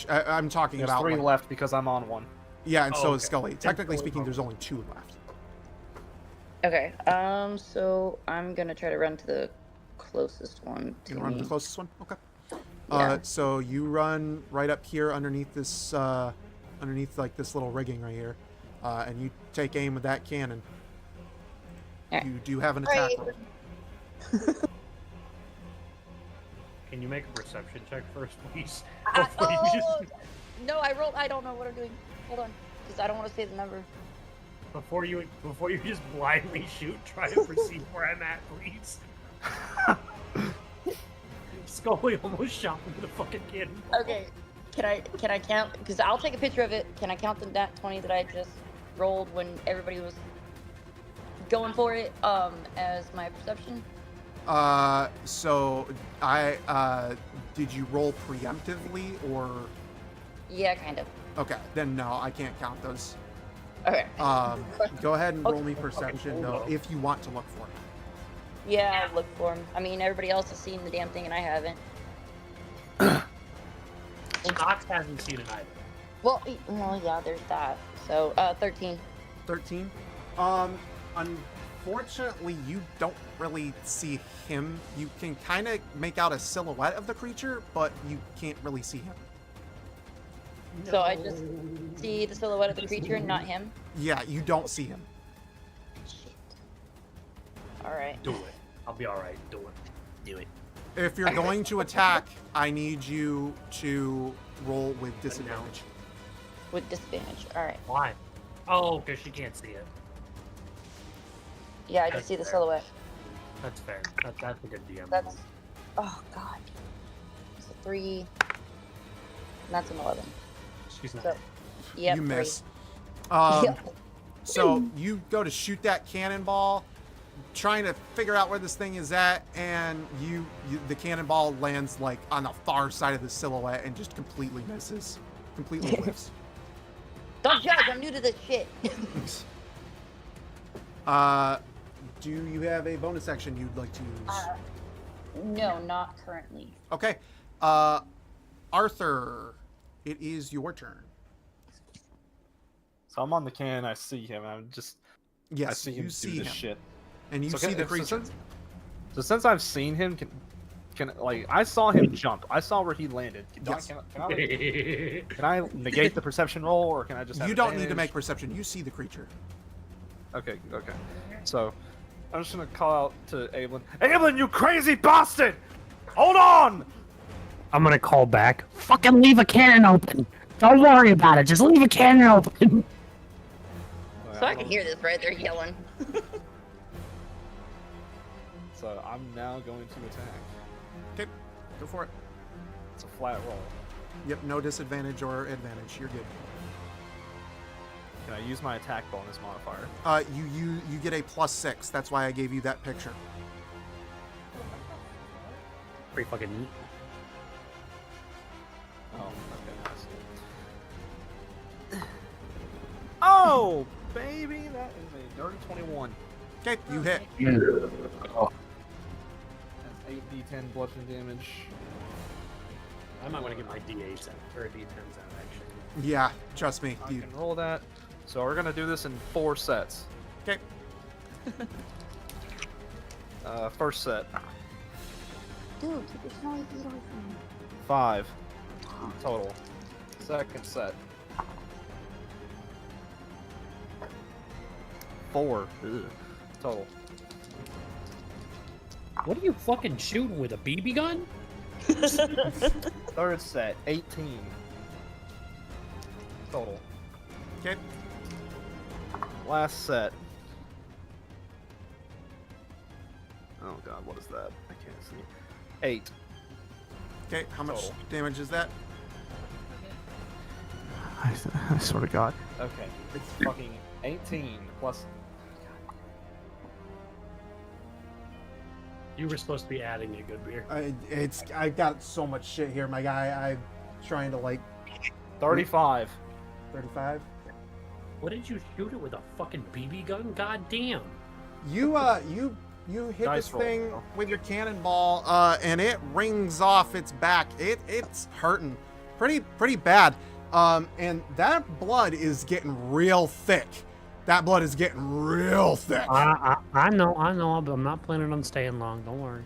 I'm talking There's about 3 like- left because I'm on one. Yeah, and Oh, so is okay. Scully. Technically Scully speaking, there's probably. only 2 left. Okay. So I'm gonna try to run to the closest one to You run to me. the closest one. Okay. Yeah. So you run right up here underneath this, underneath like this little rigging right here, and you take aim with that cannon. Alright. You do have an attack Right. roll. Can you make a perception check first, please? I- Before you oh, just- no, I rolled. I don't know what I'm doing. Hold on, because I don't want to say the number. Before you just blindly shoot, try to perceive where I'm at, please. Scully almost shot me with a fucking cannon. Okay. Can I count? Because I'll take a picture of it. Can I count the nat 20 that I just rolled when everybody was going for it? As my perception. So I, did you roll preemptively or? Yeah, kind of. Okay, then no, I can't count those. Okay. Go ahead and roll me Okay, perception hold though, on. if you want to look for it. Yeah, I'll look for him. I mean, everybody else has seen the damn thing and I haven't. Well, Knox hasn't seen it either. Well, yeah, there's that. So, 13. 13. Unfortunately, you don't really see him. You can kind of make out a silhouette of the creature, but you can't really see him. So I just see the silhouette of the creature and not him. Yeah, you don't see him. Shit. Alright. Do it. I'll be alright. Do it. Do it. If you're going to attack, I need you to roll with disadvantage. With disadvantage. Alright. Why? Oh, because she can't see it. Yeah, I just see the silhouette. That's fair. That's a good DM. That's. Oh, God. It's a 3. And that's an 11. She's not. So, yeah. You 3. miss. Yep. So you go to shoot that cannonball, trying to figure out where this thing is at, and the cannonball lands like on the far side of the silhouette and just completely misses. Completely whiffs. Don't judge, I'm new to this shit. Do you have a bonus action you'd like to use? No, not currently. Okay. Arthur, it is your turn. So I'm on the cannon. I see him. I'm just. Yes, I see him you do see this him. shit. And you So see can- the so creature. since I've seen him, can like I saw him jump. I saw where he landed. Yes. Can I negate the perception roll, or can I just? Have You don't need to advantage? make perception. You see the creature. Okay. So I'm just gonna call out to Ablin. Ablin, you crazy bastard! Hold on! I'm gonna call back. Fucking leave a cannon open. Don't worry about it. Just leave a cannon open. So I can hear this, right? They're yelling. So I'm now going to attack. Okay, go for it. It's a flat roll. Yep, no disadvantage or advantage. You're good. Can I use my attack bonus modifier? You get a +6. That's why I gave you that picture. Pretty fucking neat. Oh, okay. I see. Oh, baby, that is a dirty 21. Okay, you hit. Oh, That's 8d10 bludgeoning damage. I might want to get my D8s out, or D10s out, actually. Yeah, trust me. I You can roll that. So we're gonna do this in 4 sets. okay? First set, Dude, keep your smelly feet away from me. 5 total. Second set, 4 total. What are you fucking shooting with, a BB gun? Third set, 18 total. Okay. Last set. Oh god, what is that? I can't see. 8. Okay, how much Total. damage is that? I swear to God. Okay, it's fucking 18 plus. You were supposed to be adding a good beer. I got so much shit here, my guy. I'm trying to like 35. 35. What did you shoot it with, a fucking BB gun? God damn. You hit Dice this roll. thing with your cannonball, and it rings off its back. It's hurting pretty bad. And that blood is getting real thick. That blood is getting real thick. I know, but I'm not planning on staying long. Don't worry.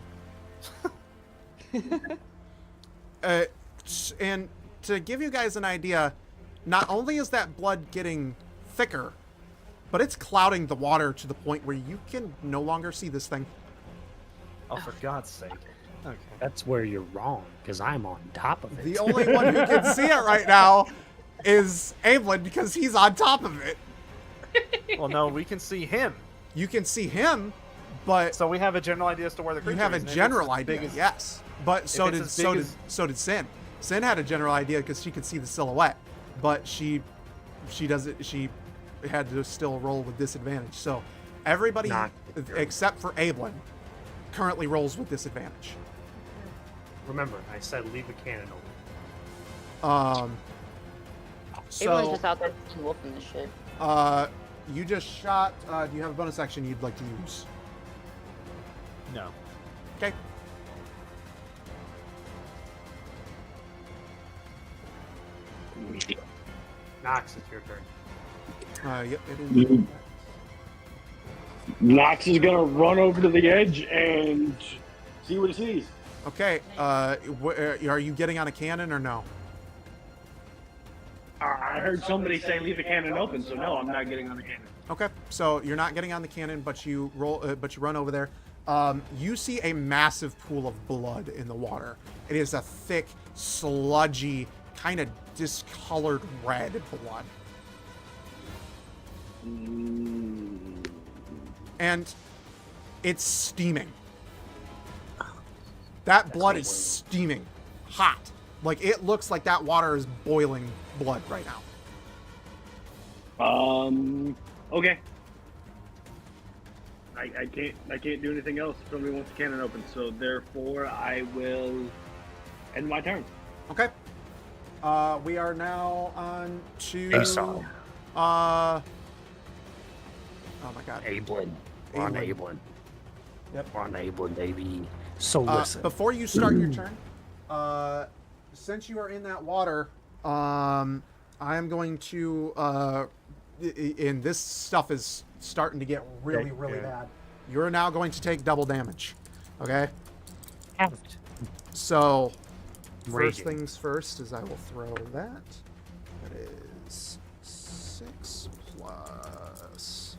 And to give you guys an idea, not only is that blood getting thicker, but it's clouding the water to the point where you can no longer see this thing. Oh, for God's sake. Okay. That's where you're wrong, because I'm on top of it. The only one who can see it right now is Ablin, because he's on top of it. Well, no, we can see him. You can see him, but So we have a general idea as to where the you creature have a is. and if it's general as idea. big as- Yes, but so it's did as big as- Sin. Sin had a general idea because she could see the silhouette, but she doesn't. She had to still roll with disadvantage. So everybody Not- except for Ablin currently rolls with disadvantage. Remember, I said leave a cannon open. Everyone's So just out there wolfing this shit. you just shot. Do you have a bonus action you'd like to use? No. Okay. Knox, it's your turn. Yep, it is. Nox is gonna run over to the edge and see what he sees. Okay. Are you getting on a cannon or no? I heard somebody say leave the cannon open, so no, I'm not getting on the cannon. Okay, so you're not getting on the cannon, but you run over there. You see a massive pool of blood in the water. It is a thick, sludgy, kind of discolored red blood, and it's steaming. That blood is steaming, hot. Like it looks like that water is boiling blood right now. Okay. I can't do anything else if somebody wants the cannon open, so therefore I will end my turn. Okay. We are now on to. Asaw. Oh my God. Ablin. We're on Ablin. Ablin. Yep. We're on Ablin, baby. So listen. Before you start your turn, since you are in that water, I am going to. And this stuff is starting to get really, Okay, really yeah. bad. You're now going to take double damage. Okay. Ouch. So, first Raging. things first is I will throw that. That is 6 plus.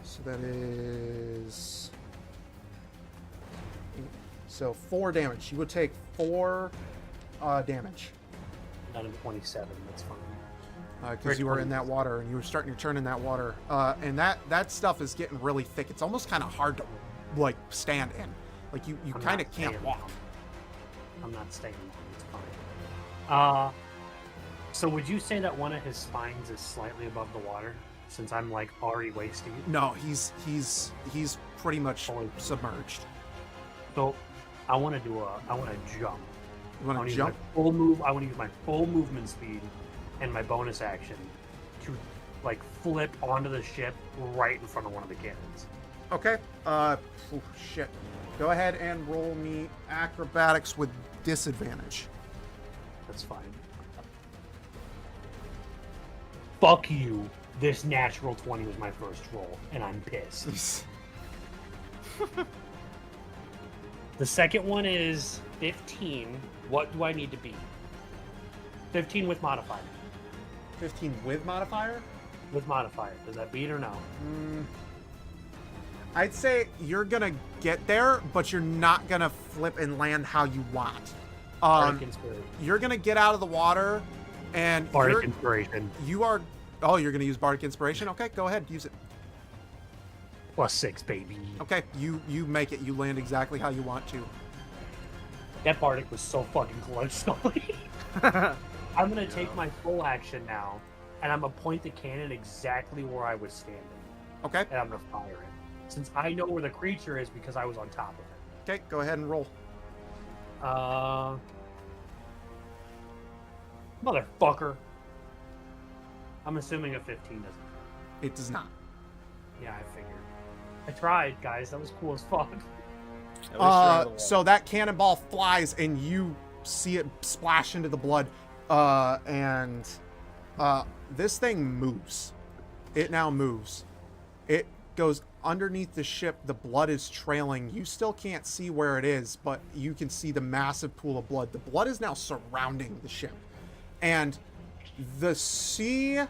So that is. So 4 damage. You would take 4 damage Not in 27, that's fine. because you were in that water and you were starting your turn in that water. And that stuff is getting really thick. It's almost kind of hard to like stand in. Like you I'm kind of not can't staying walk. long. I'm not staying long, it's fine. So would you say that one of his spines is slightly above the water? Since I'm like already wasting it? No, he's pretty much Fully. submerged. So I want to jump. You I want want to to use jump? my full move. I want to use my full movement speed and my bonus action to like flip onto the ship right in front of one of the cannons. Okay. Shit. Go ahead and roll me acrobatics with disadvantage. That's fine. Fuck you. This natural 20 was my first roll, and I'm pissed. The second one is 15. What do I need to beat? 15 with modifier. 15 with modifier? With modifier. Does that beat or no? I'd say you're gonna get there, but you're not gonna flip and land how you want. Bardic Inspiration. You're gonna get out of the water, and Bardic Inspiration. you are. Oh, you're gonna use Bardic Inspiration? Okay, go ahead, use it. +6, baby. Okay, you make it. You land exactly how you want to. That Bardic was so fucking close. I'm gonna take my full action now, and I'm gonna point the cannon exactly where I was standing, Okay. and I'm gonna fire it. Since I know where the creature is because I was on top of it. Okay, go ahead and roll. Motherfucker. I'm assuming a 15 doesn't. It does not. Yeah, I figured. I tried, guys. That was cool as fuck. At least you're on the wall. So that cannonball flies, and you see it splash into the blood, and this thing moves. It now moves. It goes underneath the ship. The blood is trailing. You still can't see where it is, but you can see the massive pool of blood. The blood is now surrounding the ship, and the sea.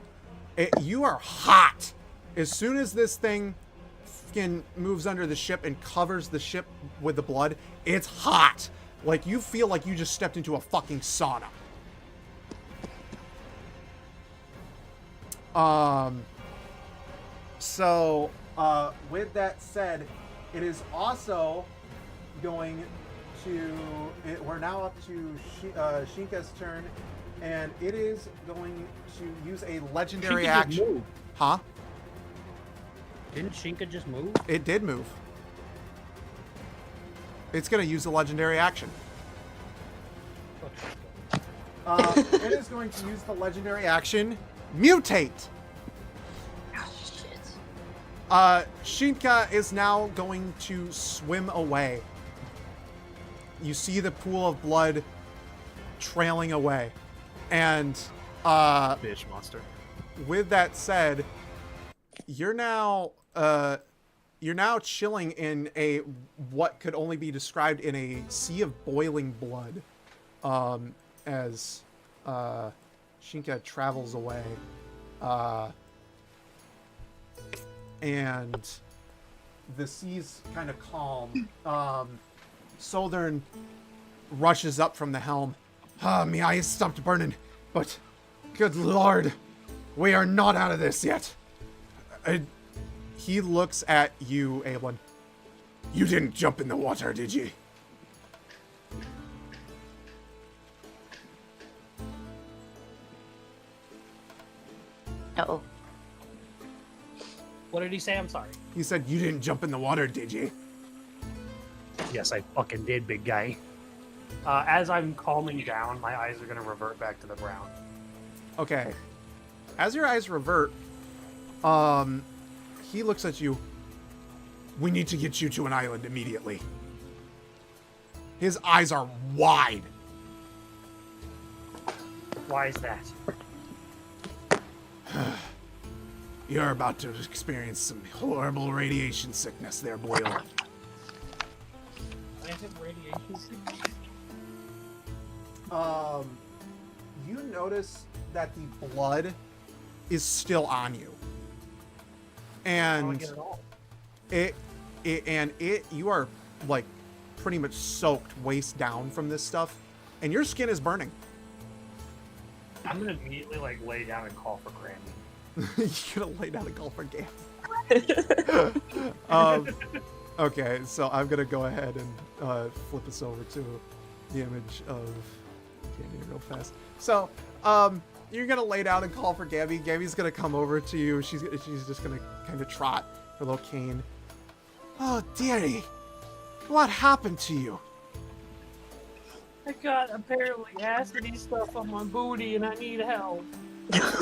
You are hot. As soon as this thing moves under the ship and covers the ship with the blood, it's hot. Like, you feel like you just stepped into a fucking sauna. So, with that said, it is also going to... we're now up to Shinka's turn, and it is going to use a legendary Shinka just action. moved. Huh? Didn't Shinka just move? It did move. It's going to use a legendary action. It is going to use the legendary action, Mutate. Shinka is now going to swim away. You see the pool of blood trailing away. And Bitch monster. with that said, you're now chilling in a what could only be described in a sea of boiling blood, as Shinka travels away, and the sea's kind of calm. Southern rushes up from the helm. My eyes stopped burning, but good lord, we are not out of this yet. He looks at you, Aelin. You didn't jump in the water, did you? No. What did he say? I'm sorry. He said, you didn't jump in the water, did you? Yes, I fucking did, big guy. As I'm calming down, my eyes are going to revert back to the brown. Okay. As your eyes revert, he looks at you. We need to get you to an island immediately. His eyes are wide. Why is that? You're about to experience some horrible radiation sickness there, Boyle. I have radiation sickness. You notice that the blood is still on you. I don't And get it all. you are like pretty much soaked waist down from this stuff, and your skin is burning. I'm gonna immediately like lay down and call for Grammy. You're gonna lay down a golfer game. Okay, so I'm gonna go ahead and flip us over to the image of Candy real fast. So, you're gonna lay down and call for Gabby. Gabby's gonna come over to you. She's just gonna kind of trot her little cane. Oh, dearie, what happened to you? I got apparently acidy stuff on my booty and I need help.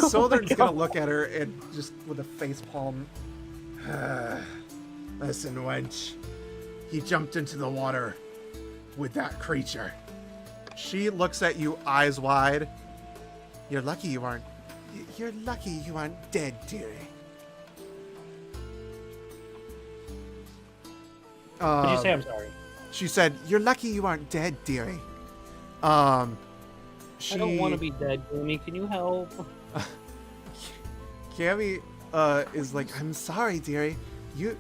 Southern's gonna look at her and just with a face palm. Listen, wench. He jumped into the water with that creature. She looks at you, eyes wide. You're lucky you aren't. You're lucky you aren't dead, dearie. What did you say? I'm sorry. She said, "You're lucky you aren't dead, dearie." She. I don't want to be dead, Jimmy. Can you help? Gabby is like, "I'm sorry, dearie. You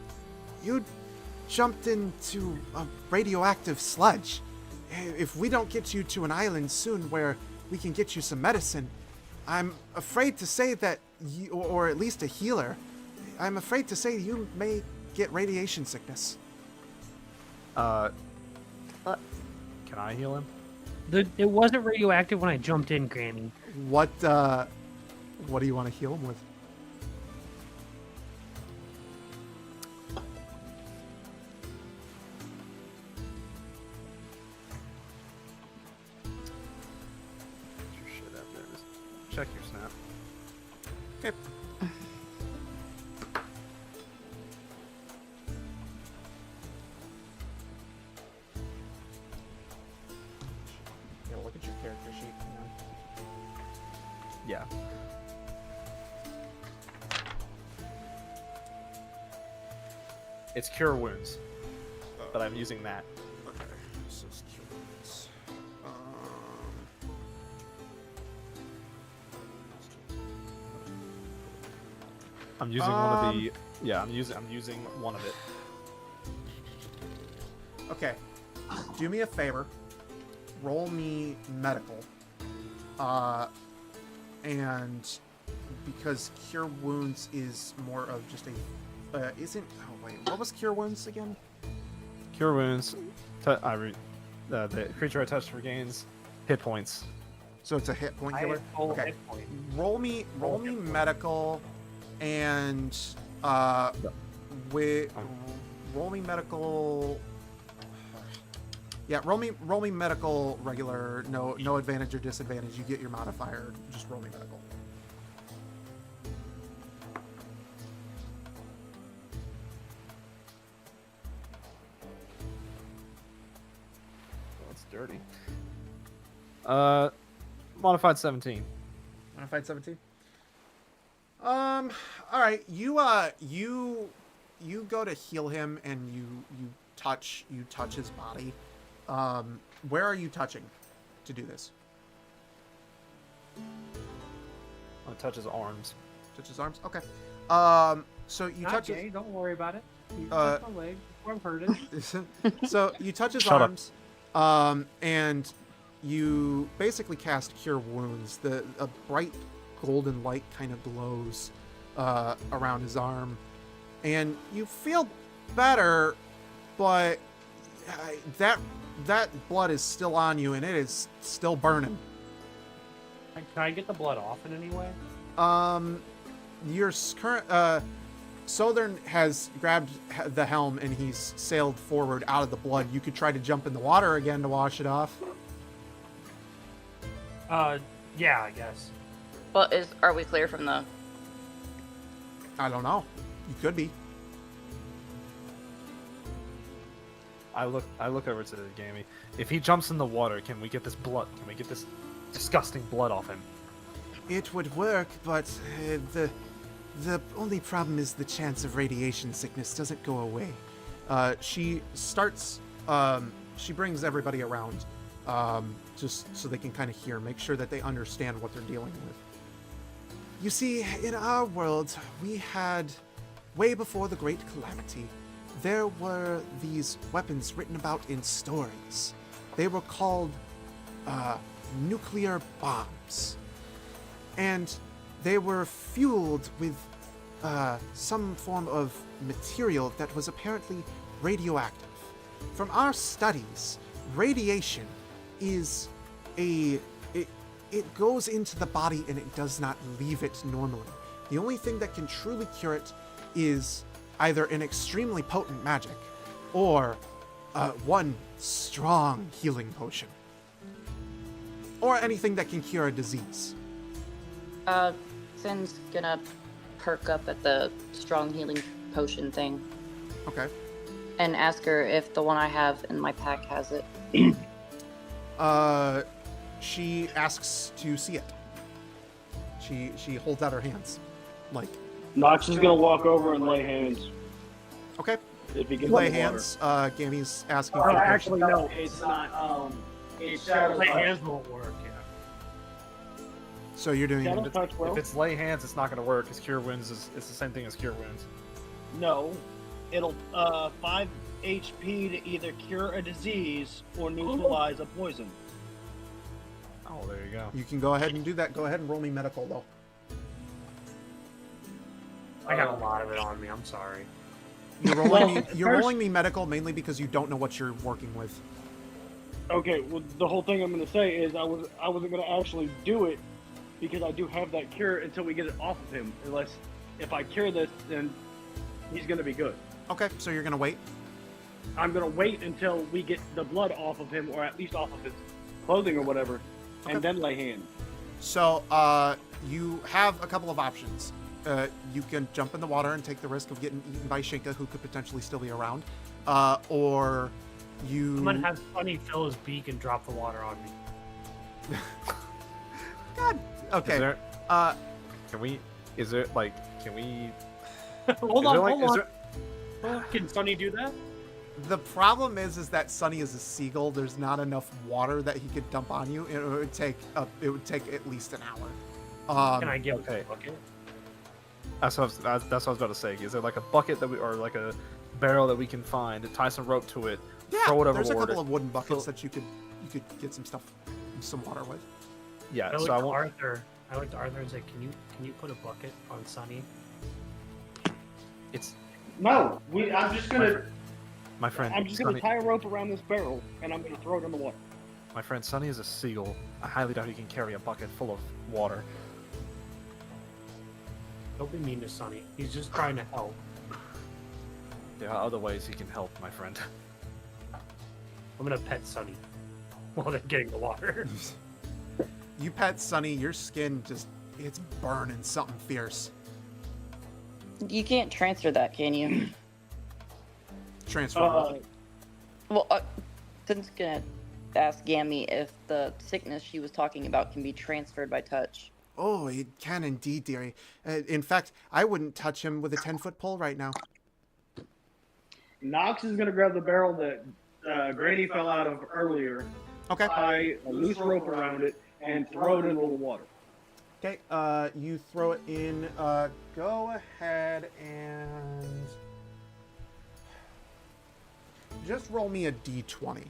jumped into a radioactive sludge. If we don't get you to an island soon where we can get you some medicine, I'm afraid to say that you, or at least a healer, I'm afraid to say you may get radiation sickness. Can What? I heal him? It wasn't radioactive when I jumped in, Granny. What do you want to heal him with? Shit out there. Just check your snap. Okay. Yeah, look at your character sheet. Yeah. It's cure wounds, but I'm using that. Okay, so it's cure wounds. I'm using one of the. Yeah, I'm using one of it. Okay, do me a favor. Roll me medical. And because cure wounds is more of just a isn't. Oh wait, what was cure wounds again? Cure wounds. The creature I touched regains hit points. So it's a hit point I killer. have full Okay, hit point. roll me medical, and with roll me medical. Yeah, roll me medical regular. No advantage or disadvantage. You get your modifier. Just roll me medical. Oh, it's dirty. Modified 17. Modified 17. All right. You go to heal him, and you touch his body. Where are you touching to do this? I'll touch his arms. Touch his arms. Okay. So you Not touch gay, don't worry about it. You Uh, touch my leg before I'm hurting. so you touch his Shut up. arms, and you basically cast Cure Wounds. A bright golden light kind of glows around his arm, and you feel better, but that blood is still on you, and it is still burning. Can I get the blood off in any way? Your current Southern has grabbed the helm, and he's sailed forward out of the blood. You could try to jump in the water again to wash it off. Yeah, I guess. Well, are we clear from the? I don't know. You could be. I look over to Gammy. If he jumps in the water, can we get this blood? Can we get this disgusting blood off him? It would work, but the only problem is the chance of radiation sickness doesn't go away. She starts. She brings everybody around, just so they can kind of hear, make sure that they understand what they're dealing with. You see, in our world, we had, way before the Great Calamity, there were these weapons written about in stories. They were called nuclear bombs. And they were fueled with some form of material that was apparently radioactive. From our studies, radiation is it goes into the body and it does not leave it normally. The only thing that can truly cure it is either an extremely potent magic or one strong healing potion. Or anything that can cure a disease. Sin's gonna perk up at the strong healing potion thing Okay. and ask her if the one I have in my pack has it. She asks to see it. She holds out her hands, like. Nox is gonna walk over and lay hands. Okay. If he You gets lay in the water. hands. Gammy's asking Oh, for the potion. actually, no, it's not. It's shadow Lay touch. hands won't work, yeah. So you're doing. Shadow touch, bro. If it's lay hands, it's not going to work. Because cure wounds it's the same thing as cure wounds. No, it'll 5 HP to either cure a disease or neutralize a poison. Oh, there you go. You can go ahead and do that. Go ahead and roll me medical though. I got a lot of it on me, I'm sorry. You're rolling Well, me. You're first- rolling me medical mainly because you don't know what you're working with. Okay, well, the whole thing I'm going to say is I wasn't going to actually do it because I do have that cure until we get it off of him. Unless if I cure this, then he's going to be good. Okay, so you're gonna wait. I'm going to wait until we get the blood off of him, or at least off of his clothing or whatever, and then lay hands. So you have a couple of options. You can jump in the water and take the risk of getting eaten by Shinka, who could potentially still be around, or you. I'm gonna have Sunny fill his beak and drop the water on me. God. Okay. Is there, can we? Hold is on, there, like, hold is on. there- Can Sunny do that? The problem is that Sunny is a seagull. There's not enough water that he could dump on you. It would take at least an hour. Can I get okay. a bucket? That's what I was about to say. Is there like a bucket that we, or like a barrel that we can find, tie some rope to it, Yeah, throw it there's a overboard couple it? of wooden buckets Fill- that you could get some stuff, some water with. Yeah, I so looked I to won't. Arthur. I looked to Arthur and said, "Can you put a bucket on Sunny?" It's No, I'm just going to my friend. I'm just going Sonny, to tie a rope around this barrel, and I'm going to throw it in the water. my friend Sonny is a seagull. I highly doubt he can carry a bucket full of water. Don't be mean to Sunny. He's just trying to help. There are other ways he can help, my friend. I'm gonna pet Sunny while they're getting the water. You pet Sunny, your skin it's burning something fierce. You can't transfer that, can you? Transfer. Well, Sin's gonna ask Gammy if the sickness she was talking about can be transferred by touch. Oh, it can indeed, dearie. In fact, I wouldn't touch him with a 10-foot pole right now. Knox is going to grab the barrel that Grady fell out of earlier, Okay. tie a loose rope around it, and throw it into the water. Okay. You throw it in. Go ahead and just roll me a d20.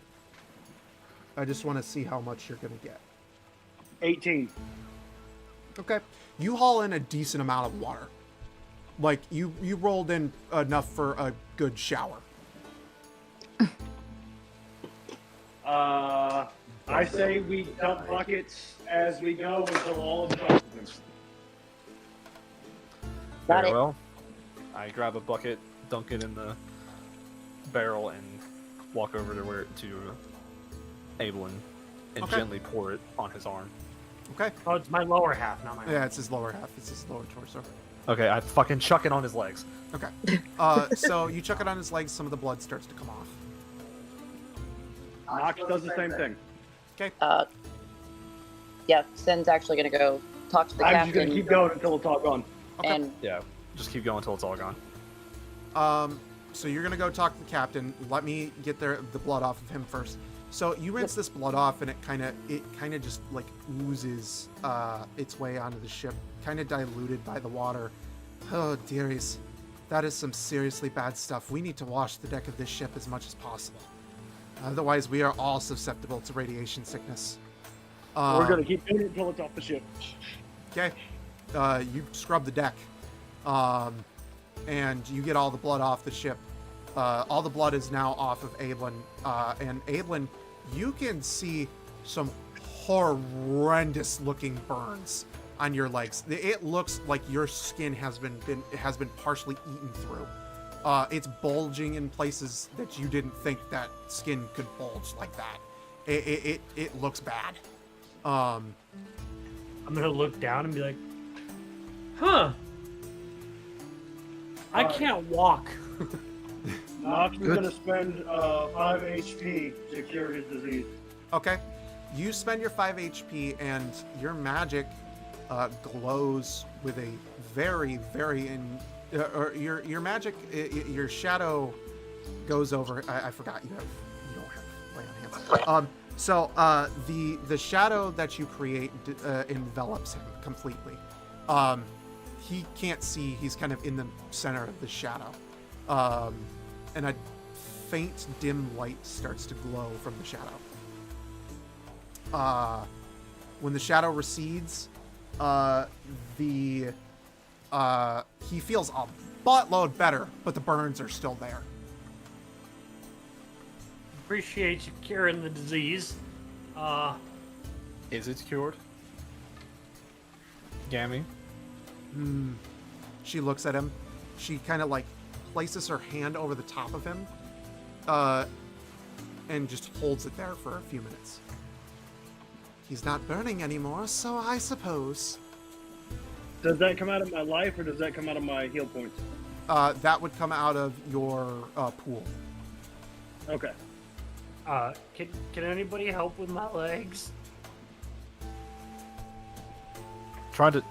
I just want to see how much you're gonna get. 18. Okay. You haul in a decent amount of water. Like you rolled in enough for a good shower. I say we dump buckets as we go until all of the buckets. Got Very it. well. I grab a bucket, dunk it in the barrel, and walk over to Abelin and Okay. gently pour it on his arm. Okay. Oh, it's my lower half, not my. Yeah, it's his lower half. It's his lower torso. Okay, I fucking chuck it on his legs. Okay. So you chuck it on his legs. Some of the blood starts to come off. Knox does the same thing. Okay. Yeah, Sin's actually gonna go talk to the I'm just captain going to keep going until it's all gone. Okay. and Yeah, just keep going until it's all gone. So you're gonna go talk to the captain. Let me get the blood off of him first. So you rinse this blood off, and it kind of just like oozes its way onto the ship, kind of diluted by the water. Oh, dearies, that is some seriously bad stuff. We need to wash the deck of this ship as much as possible. Otherwise, we are all susceptible to radiation sickness. We're going to keep doing it until it's off the ship. Okay. You scrub the deck, and you get all the blood off the ship. All the blood is now off of Ablin. And Ablin, you can see some horrendous-looking burns on your legs. It looks like your skin has been partially eaten through. It's bulging in places that you didn't think that skin could bulge like that. It looks bad. I'm gonna look down and be like, "Huh? I can't walk." Knox is going to spend 5 HP to cure his disease. Okay. You spend your 5 HP, and your magic glows with a very, very or your magic, your shadow goes over. I forgot you don't have lay on hands. So the shadow that you create envelops him completely. He can't see. He's kind of in the center of the shadow. And a faint, dim light starts to glow from the shadow. When the shadow recedes, he feels a buttload better, but the burns are still there. Appreciate you curing the disease. Is it cured? Gammy? She looks at him. She kind of like places her hand over the top of him, and just holds it there for a few minutes. He's not burning anymore, so I suppose. Does that come out of my life or does that come out of my heal points? That would come out of your pool. Okay. Can anybody help with my legs?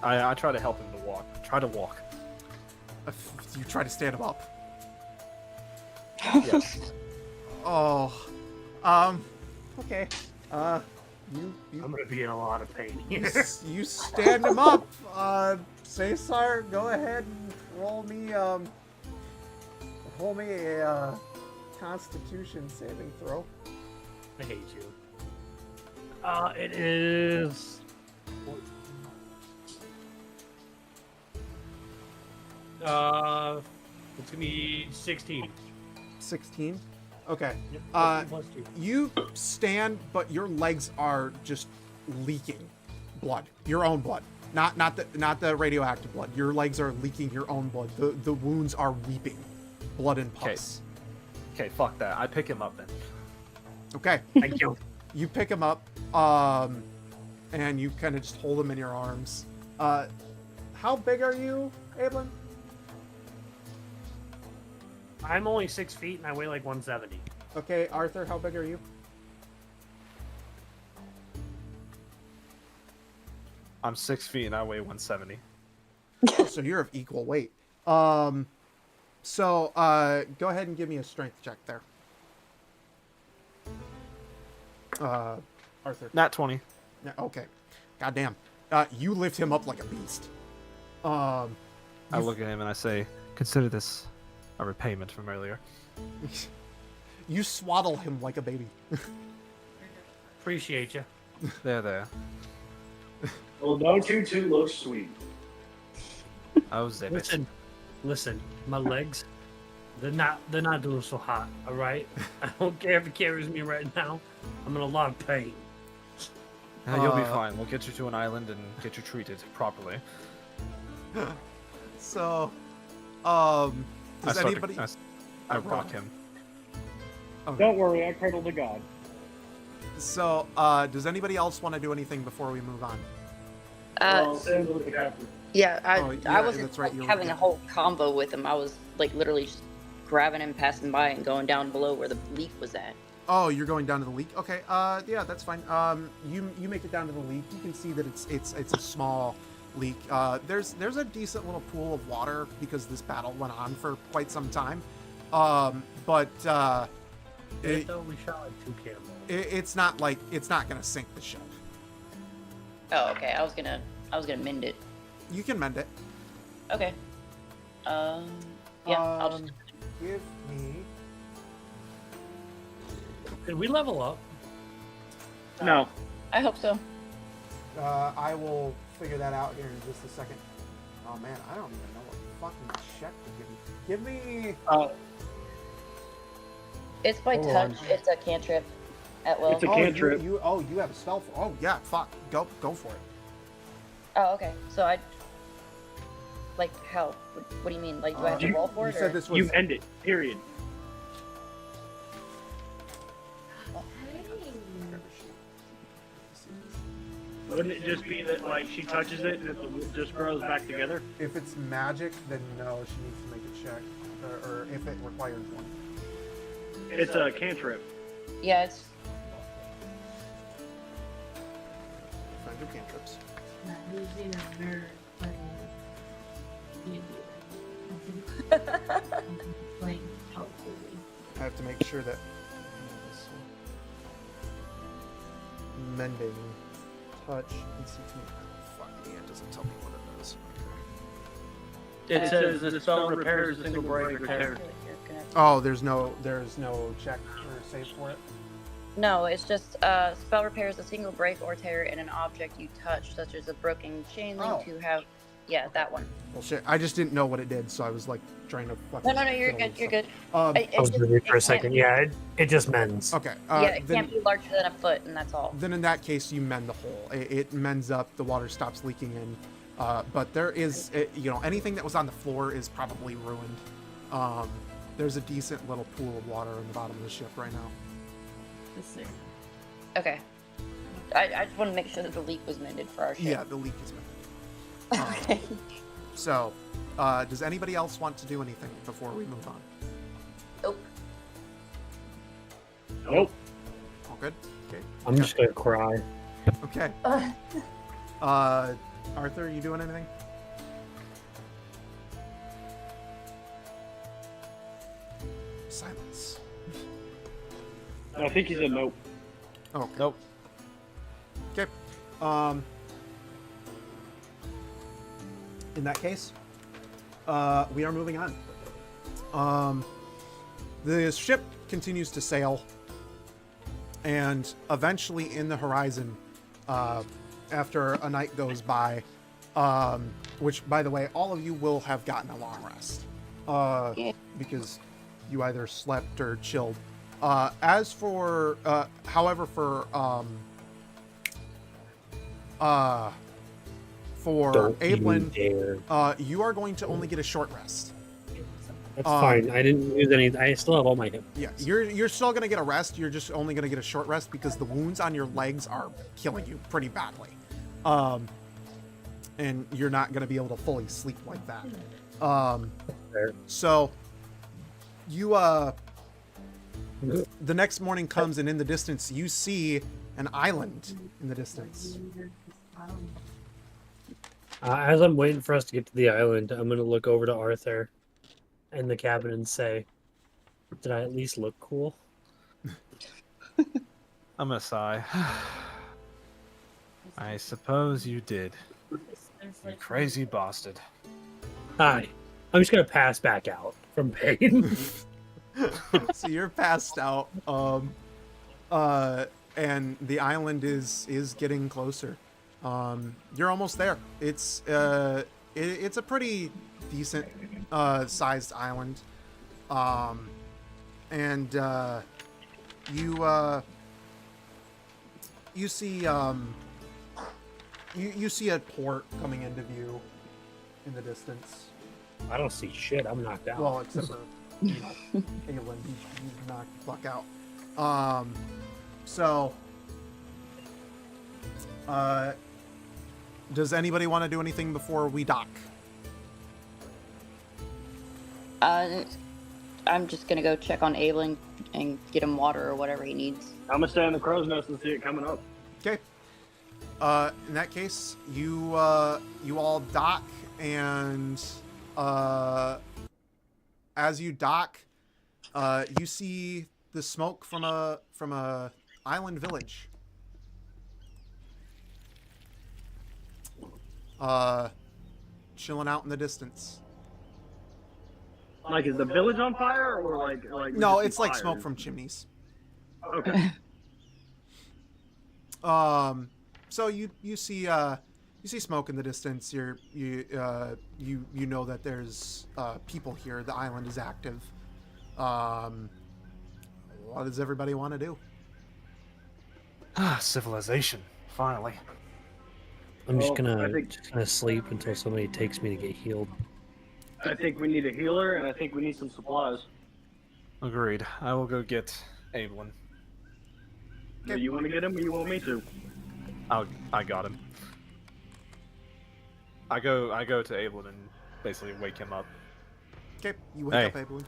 I try to help him to walk. Try to walk. You try to stand him up. Yes. Oh, okay. You I'm gonna be in a lot of pain you, here. you stand him up. Cesar, go ahead and roll me a Constitution saving throw. I hate you. It is. It's gonna be 16. 16. Okay. Yep, plus 2. You stand, but your legs are just leaking blood, your own blood, not the radioactive blood. Your legs are leaking your own blood. The wounds are weeping blood and pus. Okay, fuck that. I pick him up then. Okay. Thank you. You pick him up, and you kind of just hold him in your arms. How big are you, Ablin? I'm only 6 feet and I weigh like 170. Okay, Arthur, how big are you? I'm 6 feet and I weigh 170. So you're of equal weight. Go ahead and give me a strength check there. Arthur. Nat 20. Yeah, okay. Goddamn. You lift him up like a beast. I look at him and I say, consider this a repayment from earlier. You swaddle him like a baby. Appreciate you. There. Well, no tutu looks sweet. Oh, zip it. Listen, my legs, they're not doing so hot, alright? I don't care if it carries me right now. I'm in a lot of pain. You'll be fine. We'll get you to an island and get you treated properly. So, does anybody... I rock him. Okay. Don't worry, I cradle the god. So, does anybody else want to do anything before we move on? Same with the captain. Yeah, I wasn't that's right, you were having with a whole combo with him. I was like literally just grabbing him, passing by, and going down below where the leak was at. Oh, you're going down to the leak. Okay. Yeah, that's fine. You make it down to the leak. You can see that it's a small leak. There's a decent little pool of water because this battle went on for quite some time. But We shot like 2 cannons. it's not gonna sink the ship. Oh, okay. I was gonna mend it. You can mend it. Okay. Yeah, I'll just. Give me. Did we level up? No. I hope so. I will figure that out here in just a second. Oh man, I don't even know what fucking check to give you. Give me. It's by Hold touch. on. It's a cantrip at will. It's a cantrip. You have a spell for. Oh yeah, fuck. Go for it. Oh, okay. So I. Like how? What do you mean? Like, do I have to roll for You it? said Or? this was. You end it. Period. Wouldn't it just be that like she touches it and it just grows back together? If it's magic, then no, she needs to make a check, or if it requires one. It's a cantrip. Yeah, it's. Find your cantrips. Not using a nerd playing helpfully. I have to make sure that. Mending, touch, and see. Fuck me, it doesn't tell me what it does. It says the spell repairs a single break or tear. Oh, there's no check or save for it. No, it's just spell repairs a single break or tear in an object you touch, such as a broken chain link Oh. to have Yeah, that one. Well, shit. I just didn't know what it did, so I was like trying to fucking. No, you're fiddle good. with You're stuff. good. I was busy for a second. Be, Yeah, it just mends. Okay. yeah, it then, can't be larger than a foot, and that's all. Then in that case, you mend the hole. It mends up. The water stops leaking in. But there is, anything that was on the floor is probably ruined. There's a decent little pool of water in the bottom of the ship right now. Okay. I just want to make sure that the leak was mended for our ship. Yeah, the leak is mended. Okay. So, does anybody else want to do anything before we move on? Nope. Nope. All good? Okay. I'm just gonna cry. Okay. Arthur, you doing anything? Silence. I think he said nope. Oh, Nope. okay. In that case, we are moving on. The ship continues to sail, and eventually in the horizon, after a night goes by, which, by the way, all of you will have gotten a long rest, because you either slept or chilled. As for, however, for Don't even Ablin, dare. you are going to only get a short rest. That's fine. I didn't use any. I still have all my hit. Yeah, you're still gonna get a rest. You're just only gonna get a short rest because the wounds on your legs are killing you pretty badly, and you're not gonna be able to fully sleep like that. So you the next morning comes, and in the distance you see an island in the distance. As I'm waiting for us to get to the island, I'm gonna look over to Arthur and the cabin and say, "Did I at least look cool?" I'm gonna sigh. I suppose you did. You crazy bastard. Hi. I'm just gonna pass back out from pain. So you're passed out, and the island is getting closer. You're almost there. It's a pretty decent sized island, and you see you see a port coming into view in the distance. I don't see shit. I'm knocked out. Well, except for Aelin, he's knocked the fuck out. Does anybody want to do anything before we dock? I'm just gonna go check on Ablin and get him water or whatever he needs. I'm gonna stay in the crow's nest and see it coming up. Okay. In that case, you all dock, and as you dock, you see the smoke from a island village. Chilling out in the distance. Like, is the village on fire, or like? we No, just see it's like fires? smoke from chimneys. Okay. So you see smoke in the distance. You know that there's people here. The island is active. What does everybody want to do? Civilization. Finally. I'm just Well, I gonna think- just gonna sleep until somebody takes me to get healed. I think we need a healer, and I think we need some supplies. Agreed. I will go get Ablin. Do you want to get him, or you want me to? I got him. I go to Ablin and basically wake him up. Okay, you wake Hey. up, Ablin.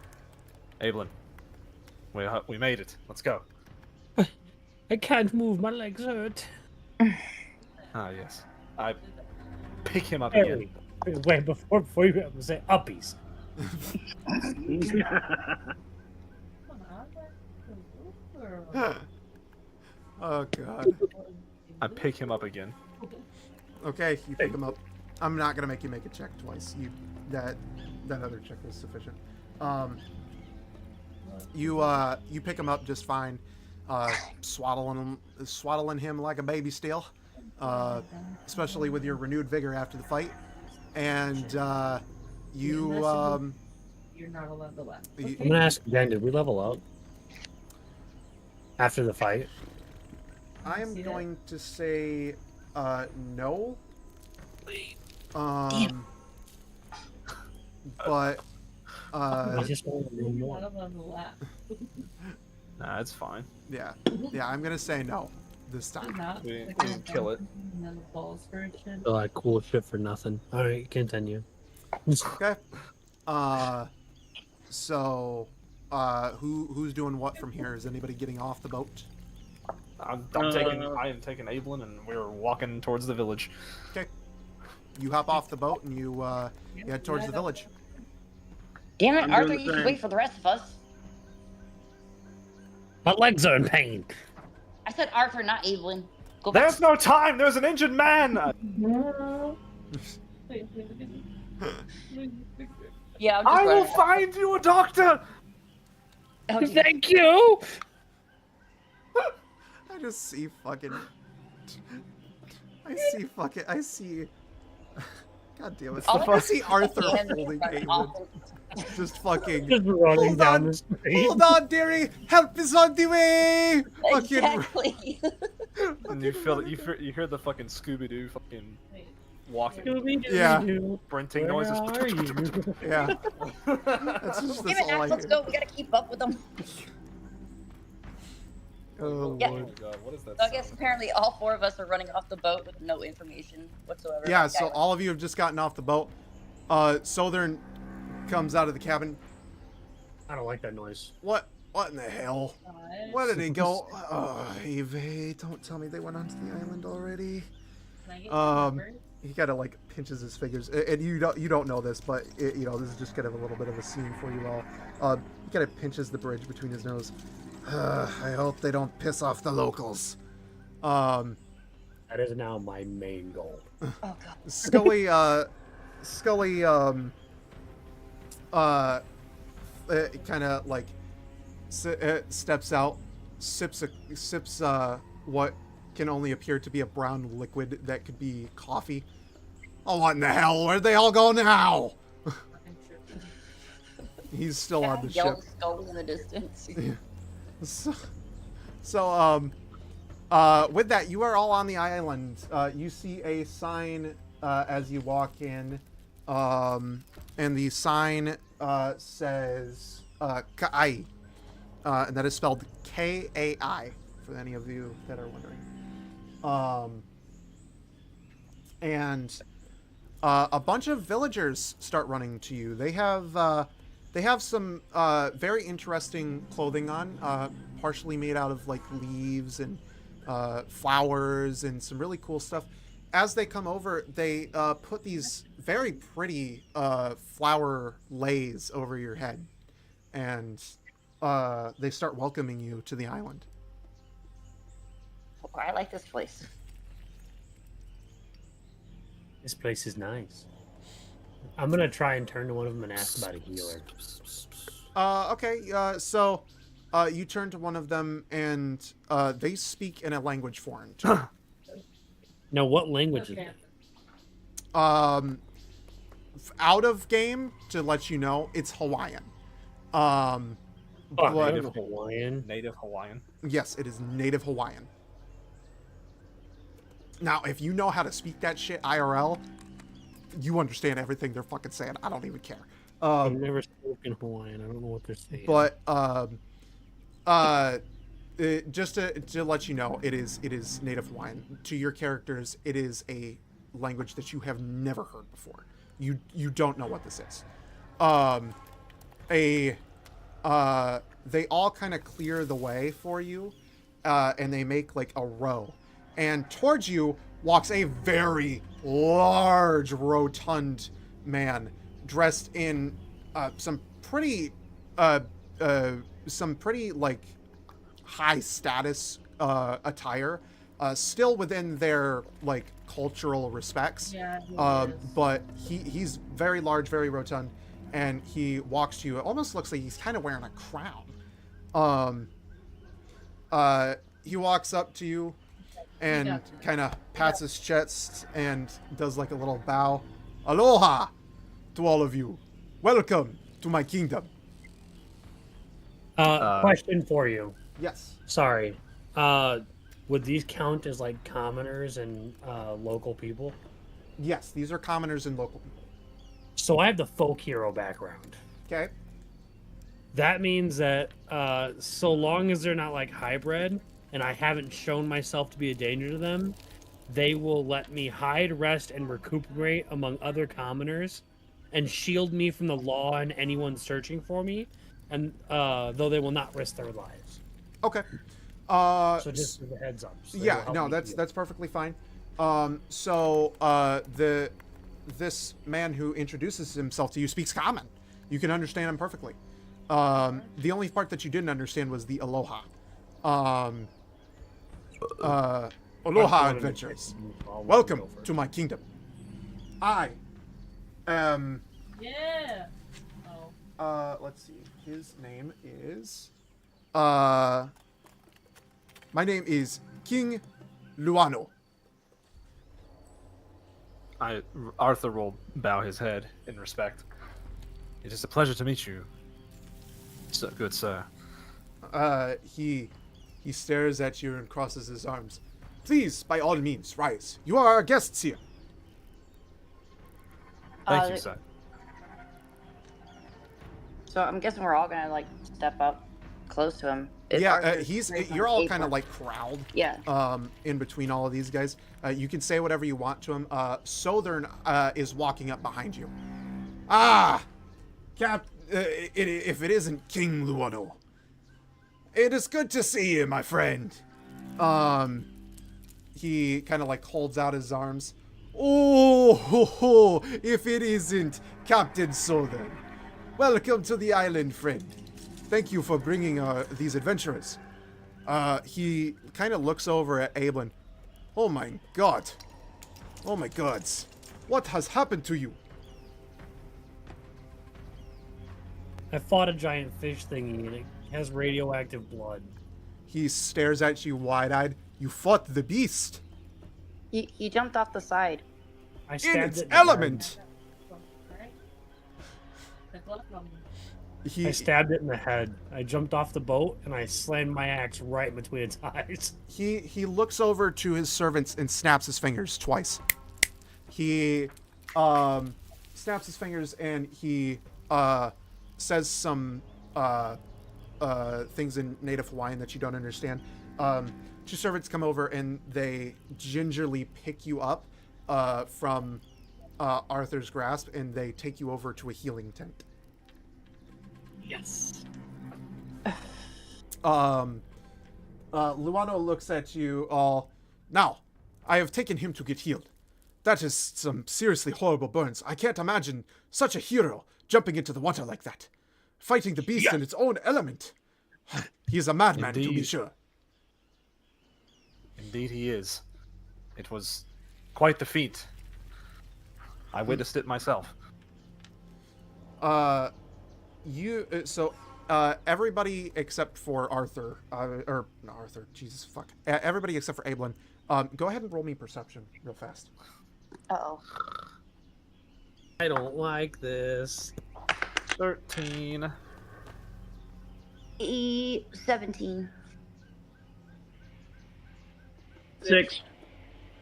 Ablin, we made it. Let's go. I can't move. My legs hurt. Ah, yes. I pick him up Hey, again. wait, before you have to say uppies. Oh god. I pick him up again. Okay, you pick him up. I'm not gonna make you make a check twice. That other check was sufficient. You pick him up just fine. Swaddling him like a baby still. Especially with your renewed vigor after the fight. and you You're not allowed to laugh. you- I'm gonna ask again. Did we level up after the fight? I am See that? going to say no. But I just want to know You're more. not allowed to laugh. Nah, it's fine. yeah, I'm gonna say no this You're time. not. We Like, didn't kill it. And then the balls for a shit. All that cool shit for nothing. All right, continue. Okay. So, who's doing what from here? Is anybody getting off the boat? I am taking Ablin, and we're walking towards the village. Okay. You hop off the boat and you head towards the village. Damn it, I'm Arthur, doing the you should same. wait for the rest of us. My legs are in pain. I said Arthur, not Evelyn. Go back. There's no time. There's an injured man. Yeah, I'm just I will running. find you a doctor. Oh, geez. Thank you. I just see fucking. I see. God damn it! All I see Arthur And- holding Caitlin. Just fucking. Just running Hold down on. the street. Hold on, dearie. Help is on the way. Fucking. Exactly. And you feel you hear the fucking Scooby Doo fucking walking, Yeah. sprinting Where noises. are you? Yeah. That's just Damn that's it, all I Max, let's hear. go. We gotta keep up with them. Oh Yeah. Oh lord. god, what is that? So I guess sound? apparently all four of us are running off the boat with no information whatsoever. Yeah. about So Skylar. all of you have just gotten off the boat. Southern comes out of the cabin. I don't like that noise. What in the hell? Where did he go? Oh, Eve, don't tell me they went onto the island already. He kind of like pinches his fingers, and you don't know this, but this is just kind of a little bit of a scene for you all. He kind of pinches the bridge between his nose. I hope they don't piss off the locals. That is now my main goal. Oh god. Scully kind of like steps out, sips what can only appear to be a brown liquid that could be coffee. Oh, what in the hell? Where'd they all go now? He's still on the ship. Yells Scully in the distance. So, with that, you are all on the island. You see a sign as you walk in, and the sign says Kai, and that is spelled Kai, for any of you that are wondering. And a bunch of villagers start running to you. They have some very interesting clothing on, partially made out of like leaves and flowers and some really cool stuff. As they come over, they put these very pretty flower leis over your head, and they start welcoming you to the island. Oh, I like this place. This place is nice. I'm gonna try and turn to one of them and ask about a healer. Okay, so you turn to one of them, and they speak in a language foreign to you. Now, what language is Okay. it? Out of game, to let you know, it's Hawaiian. Oh, But- native Hawaiian. Native Hawaiian. Yes, it is native Hawaiian. Now, if you know how to speak that shit IRL, you understand everything they're fucking saying. I don't even care. I've never spoken Hawaiian. I don't know what they're saying. But just to let you know, it is native Hawaiian. To your characters, it is a language that you have never heard before. You don't know what this is. They all kind of clear the way for you, and they make like a row. And towards you walks a very large, rotund man dressed in some pretty like high status attire, still within their like cultural respects. Yeah. But he's very large, very rotund, and he walks to you. It almost looks like he's kind of wearing a crown. He walks up to you and kind of pats his chest and does like a little bow. Aloha to all of you. Welcome to my kingdom. Question for you. Yes. Sorry. Would these count as like commoners and local people? Yes, these are commoners and local people. So I have the folk hero background. Okay. That means that so long as they're not like hybrid and I haven't shown myself to be a danger to them, they will let me hide, rest, and recuperate among other commoners and shield me from the law and anyone searching for me, and though they will not risk their lives. Okay. So just as a heads up. So Yeah, no, that's perfectly fine. This man who introduces himself to you speaks common. You can understand him perfectly. The only part that you didn't understand was the aloha. Aloha adventurers. Welcome to my kingdom. I am. Yeah. Oh. Let's see. His name is. My name is King Luano. Arthur will bow his head in respect. It is a pleasure to meet you, so good sir. He stares at you and crosses his arms. Please, by all means, rise. You are our guests here. Thank you, sir. So I'm guessing we're all gonna like step up close to him. Is Yeah, Arthur you're all apron? kind of like crowded. Yeah. In between all of these guys. You can say whatever you want to him. Southern is walking up behind you. Ah, if it isn't King Luano, it is good to see you, my friend. He kind of like holds out his arms. Oh, if it isn't Captain Southern. Welcome to the island, friend. Thank you for bringing these adventurers. He kind of looks over at Ablin. Oh my god. Oh my gods. What has happened to you? I fought a giant fish thingy and it has radioactive blood. He stares at you wide-eyed. You fought the beast. He jumped off the side. I In stabbed its it in the element. Right? Like, look, I stabbed it in the head. I jumped off the boat and I slammed my axe right between its eyes. He looks over to his servants and snaps his fingers twice. He snaps his fingers and he says some things in native Hawaiian that you don't understand. Two servants come over and they gingerly pick you up from Arthur's grasp and they take you over to a healing tent. Yes. Luano looks at you all. Now, I have taken him to get healed. That is some seriously horrible burns. I can't imagine such a hero jumping into the water like that. Fighting the beast in its own element. He is a madman, to be Indeed. sure. Indeed he is. It was quite the feat. I witnessed it myself. Everybody except for Arthur, or not Arthur, Jesus fuck. Everybody except for Ablin, go ahead and roll me perception real fast. Uh-oh. I don't like this. 13. 17. 6.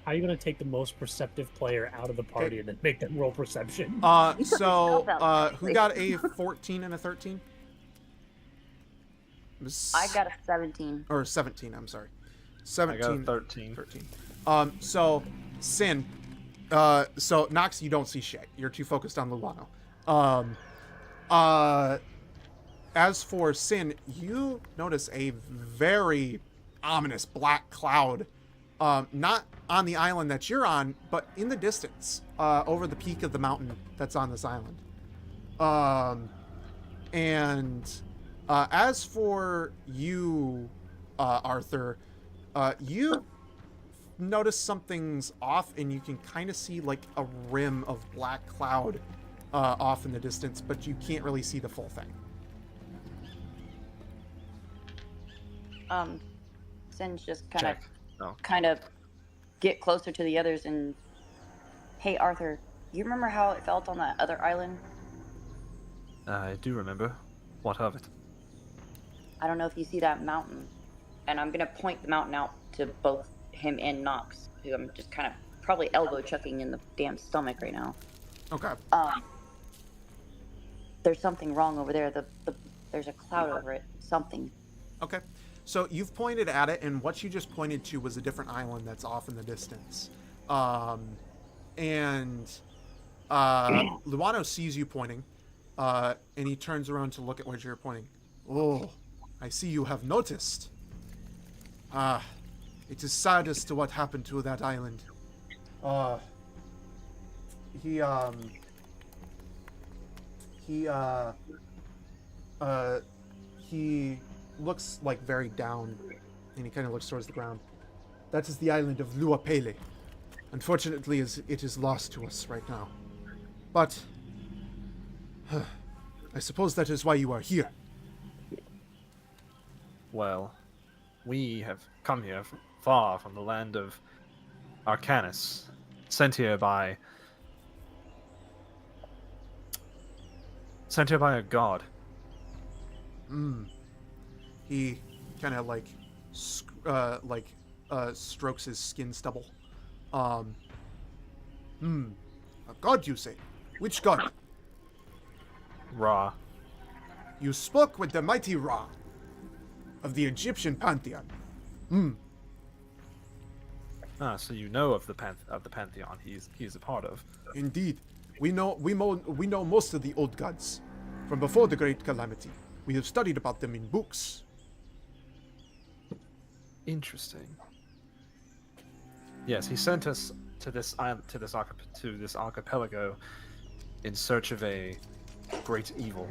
How are you going to take the most perceptive player out of the party and then make them roll perception? Who got a 14 and a 13? I got a 17. Or 17, I'm sorry. I 17. got a 13. 13. So, Sin. So, Nox, you don't see shit. You're too focused on Luano. As for Sin, you notice a very ominous black cloud. Not on the island that you're on, but in the distance, over the peak of the mountain that's on this island. As for you, Arthur, you notice something's off, and you can kind of see like a rim of black cloud off in the distance, but you can't really see the full thing. Sin's just Check. Oh. kind of get closer to the others and, hey Arthur, You remember how it felt on that other island? I do remember. What of it? I don't know if you see that mountain. And I'm gonna point the mountain out to both him and Nox, who I'm just kind of probably elbow chucking in the damn stomach right now. Okay. There's something wrong over there. There's a cloud over it. Something. Okay. So you've pointed at it, and what you just pointed to was a different island that's off in the distance. And Luano sees you pointing, and he turns around to look at where you're pointing. Oh, I see you have noticed. It is sad as to what happened to that island. He looks like very down, and he kind of looks towards the ground. That is the island of Luapele. Unfortunately, it is lost to us right now. But I suppose that is why you are here. Well, we have come here far from the land of Arcanus, sent here by a god. He kind of strokes his skin stubble. A god, you say? Which god? Ra. You spoke with the mighty Ra of the Egyptian pantheon. So you know of the pantheon he's a part of. Indeed, we know most of the old gods from before the Great Calamity. We have studied about them in books. Interesting. Yes, he sent us to this island, to this archipelago, in search of a great evil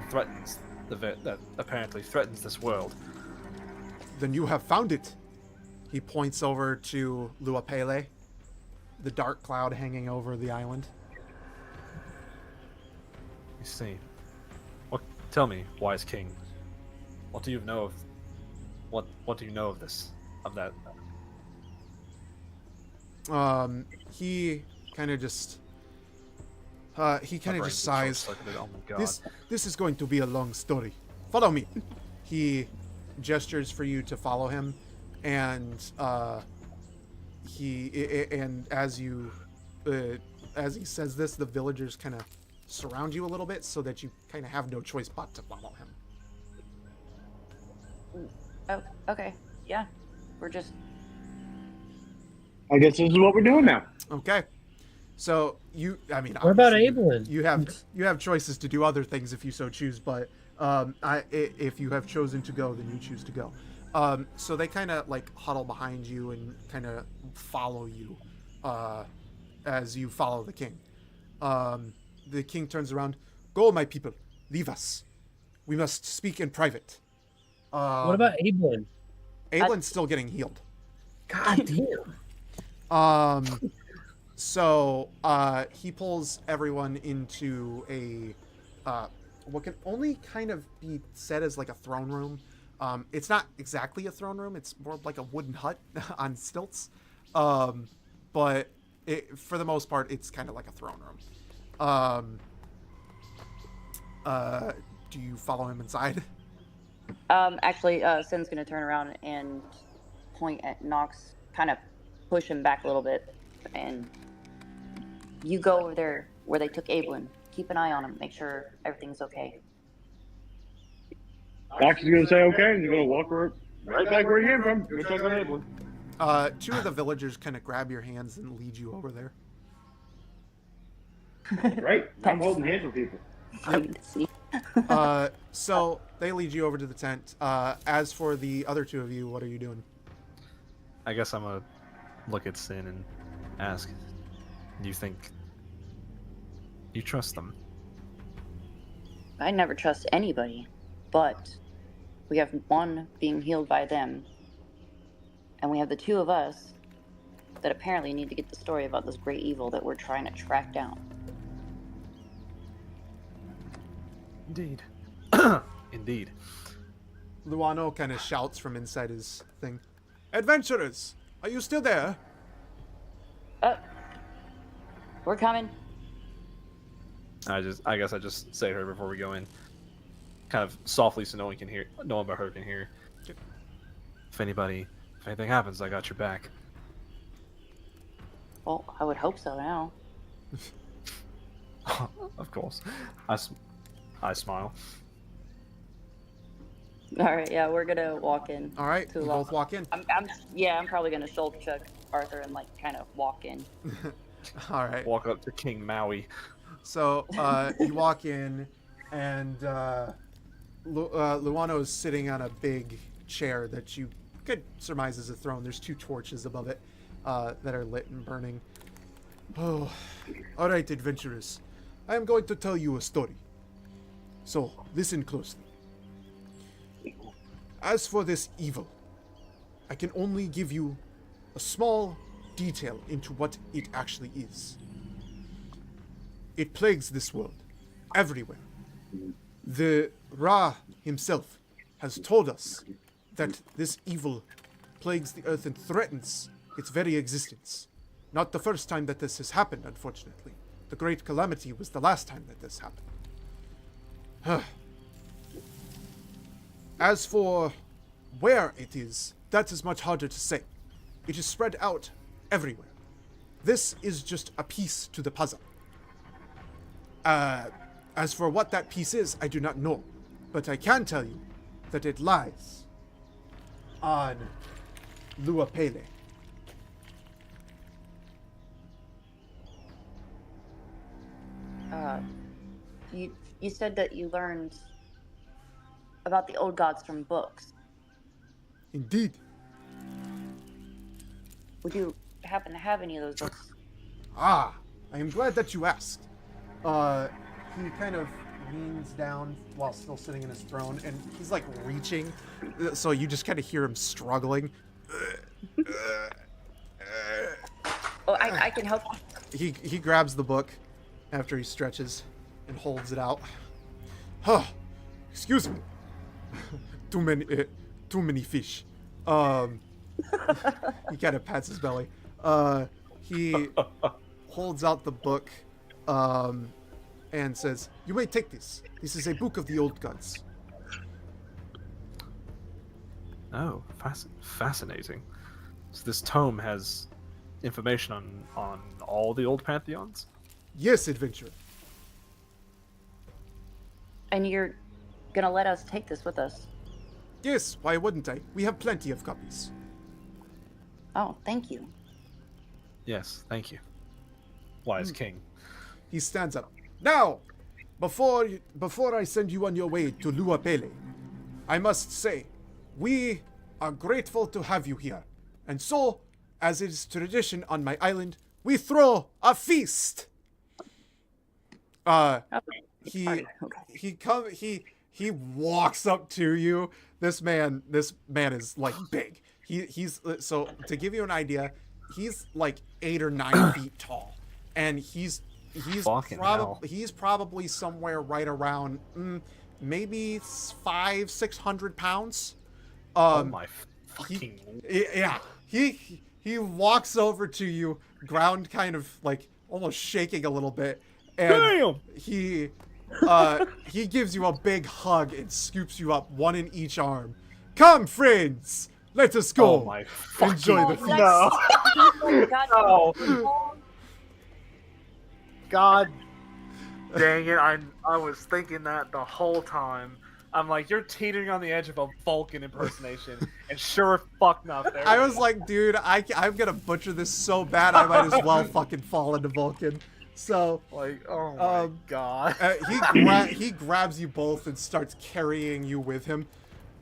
that apparently threatens this world. Then you have found it. He points over to Luapele, the dark cloud hanging over the island. You see. Tell me, wise king, what do you know of what do you know of this? Of that? He kind of just sighs. Oh my god. This is going to be a long story. Follow me. He gestures for you to follow him, and as he says this, the villagers kind of surround you a little bit, so that you kind of have no choice but to follow him. Oh, okay. Yeah. We're just... I guess this is what we're doing now. Okay. So What about Abelin? You have choices to do other things if you so choose, but if you have chosen to go, then you choose to go. So they kind of like huddle behind you and kind of follow you as you follow the king. The king turns around. Go, my people. Leave us. We must speak in private. What about Abelin? Aelin's still getting healed. God damn. So he pulls everyone into a what can only kind of be said as like a throne room. It's not exactly a throne room. It's more like a wooden hut on stilts. But for the most part, it's kind of like a throne room. Do you follow him inside? Actually, Sin's gonna turn around and point at Nox, kind of push him back a little bit, and you go over there where they took Abelin. Keep an eye on him. Make sure everything's okay. Nox is gonna say okay, and he's gonna walk right back where he came from. Go check on Abelin. Two of the villagers kind of grab your hands and lead you over there. Right, I'm holding hands with people. So they lead you over to the tent. As for the other two of you, what are you doing? I guess I'm gonna look at Sin and ask, do you think you trust them? I never trust anybody, but we have one being healed by them, and we have the two of us that apparently need to get the story about this great evil that we're trying to track down. Indeed. Indeed. Luano kind of shouts from inside his thing. Adventurers, are you still there? We're coming. I guess I just say to her before we go in, kind of softly so no one can hear, no one but her can hear. If anything happens, I got your back. Well, I would hope so now. Of course. I smile. All right, yeah, we're gonna walk in. All right, you both walk in. I'm probably gonna shoulder check Arthur and like kind of walk in. All right. Walk up to King Maui. So you walk in, and Luano's sitting on a big chair that you could surmise is a throne. There's 2 torches above it that are lit and burning. Oh, all right, adventurers. I am going to tell you a story. So listen closely. As for this evil, I can only give you a small detail into what it actually is. It plagues this world, everywhere. The Ra himself has told us that this evil plagues the earth and threatens its very existence. Not the first time that this has happened, unfortunately. The Great Calamity was the last time that this happened. As for where it is, that is much harder to say. It is spread out everywhere. This is just a piece to the puzzle. As for what that piece is, I do not know. But I can tell you that it lies on Luapele. You said that you learned about the old gods from books. Indeed. Would you happen to have any of those books? Ah, I am glad that you asked. He kind of leans down while still sitting in his throne, and he's like reaching, so you just kind of hear him struggling. Oh, I can help. He grabs the book after he stretches and holds it out. Huh, excuse me. Too many fish. He kind of pats his belly. He holds out the book and says, "You may take this. This is a book of the old gods." Oh, fascinating. So this tome has information on all the old pantheons? Yes, adventurer. And you're gonna let us take this with us? Yes, why wouldn't I? We have plenty of copies. Oh, thank you. Yes, thank you. Wise king. He stands up. Now, before I send you on your way to Luapele, I must say, we are grateful to have you here. And so, as is tradition on my island, we throw a feast. He walks up to you. This man is like big. He's so to give you an idea, he's like 8 or 9 feet tall, and he's probably somewhere right around maybe 500-600 pounds. Oh my fucking! He walks over to you, ground kind of like almost shaking a little bit, and he gives you a big hug and scoops you up, one in each arm. Come, friends, let us go. Oh my fucking! Enjoy the feast. No. No. God dang it! I was thinking that the whole time. I'm like, you're teetering on the edge of a Vulcan impersonation, and sure fuck not there. I was like, dude, I'm gonna butcher this so bad I might as well fucking fall into Vulcan. So, like, oh my god. He grabs you both and starts carrying you with him.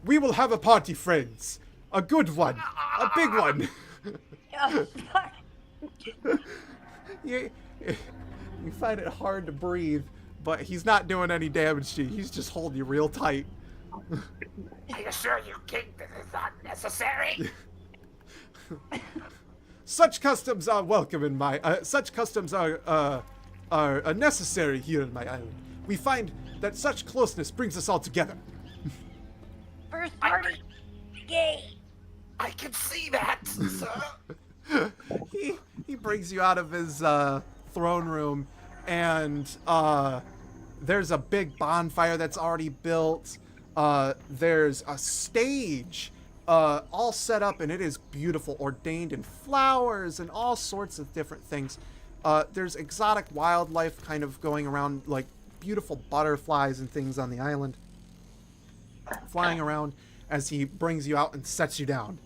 We will have a party, friends. A good one. A big one. you find it hard to breathe, but he's not doing any damage to you. He's just holding you real tight. I assure you, King, this is not necessary. Such customs are welcome in my. Such customs are necessary here in my island. We find that such closeness brings us all together. First party, gay. I can see that, sir. He brings you out of his throne room, and there's a big bonfire that's already built. There's a stage all set up, and it is beautiful, ordained in flowers and all sorts of different things. There's exotic wildlife kind of going around, like beautiful butterflies and things on the island, flying around as he brings you out and sets you down.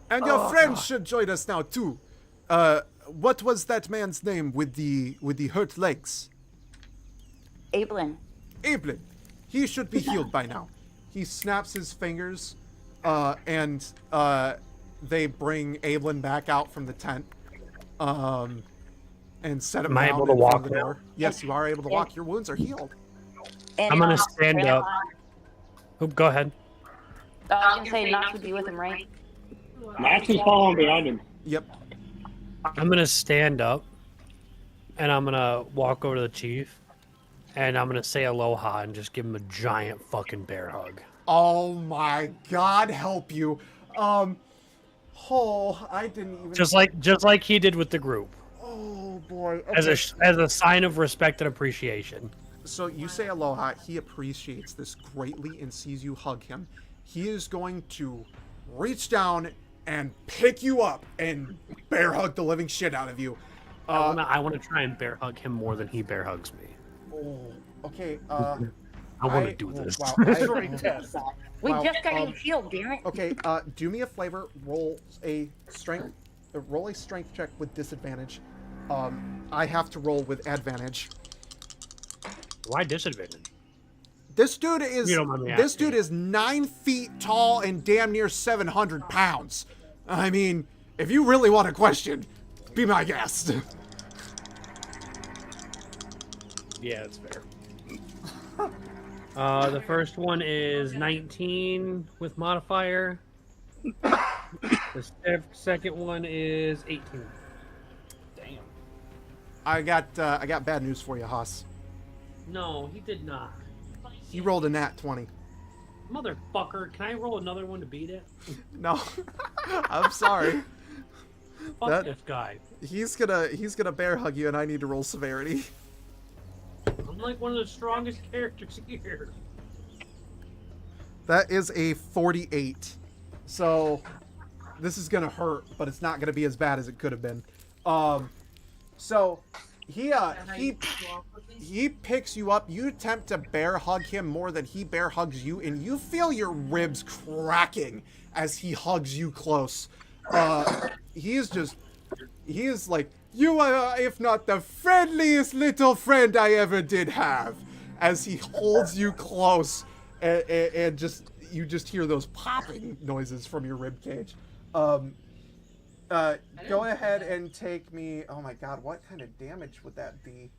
And your friends should join us now too. What was that man's name with the hurt legs? Ablin. Ablin. He should be healed by now. He snaps his fingers, and they bring Ablin back out from the tent, and set him Am I down able to in front walk of the now? door. Yes, you are able to walk. Your wounds are healed. And I'm gonna stand up. Oh, go ahead. I was gonna say not to be with him, right? Max is following behind him. Yep. I'm gonna stand up, and I'm gonna walk over to the chief, and I'm gonna say aloha and just give him a giant fucking bear hug. Oh my God, help you. I didn't even. Just like he did with the group, Oh boy. as Okay. a sign of respect and appreciation. So you say aloha. He appreciates this greatly and sees you hug him. He is going to reach down and pick you up and bear hug the living shit out of you. I wanna try and bear hug him more than he bear hugs me. Oh, okay. I want to do this. Wow, test. We Wow, just got you healed, damn it. okay. Do me a favor. Roll a strength check with disadvantage. I have to roll with advantage. Why disadvantage? This dude is You don't mind me this asking. dude is 9 feet tall and damn near 700 pounds. I mean, if you really want a question, be my guest. Yeah, that's fair. The first one is 19 with modifier. The second one is 18. Damn. I got bad news for you, Haas. No, he did not. He rolled a nat 20. Motherfucker, can I roll another one to beat it? No, I'm sorry. Fuck That- this guy. He's gonna bear hug you, and I need to roll severity. I'm like one of the strongest characters here. That is a 48. So this is gonna hurt, but it's not gonna be as bad as it could have been. So he picks you up. You attempt to bear hug him more than he bear hugs you, and you feel your ribs cracking as he hugs you close. He is like, you are, if not the friendliest little friend I ever did have, as he holds you close, and you just hear those popping noises from your rib cage. Go ahead and take me. Oh my God, what kind of damage would that be?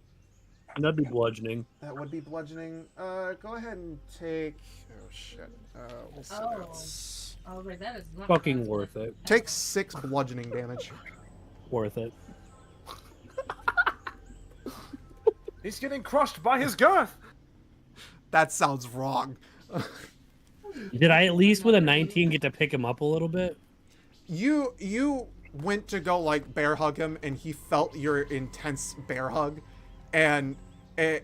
That'd be bludgeoning. That would be bludgeoning. Go ahead and take. Oh shit. We'll see. That's... Oh, wait, that is not Fucking worth it. Take 6 bludgeoning damage. Worth it. He's getting crushed by his girth. That sounds wrong. Did I at least with a 19 get to pick him up a little bit? You went to go like bear hug him, and he felt your intense bear hug, and you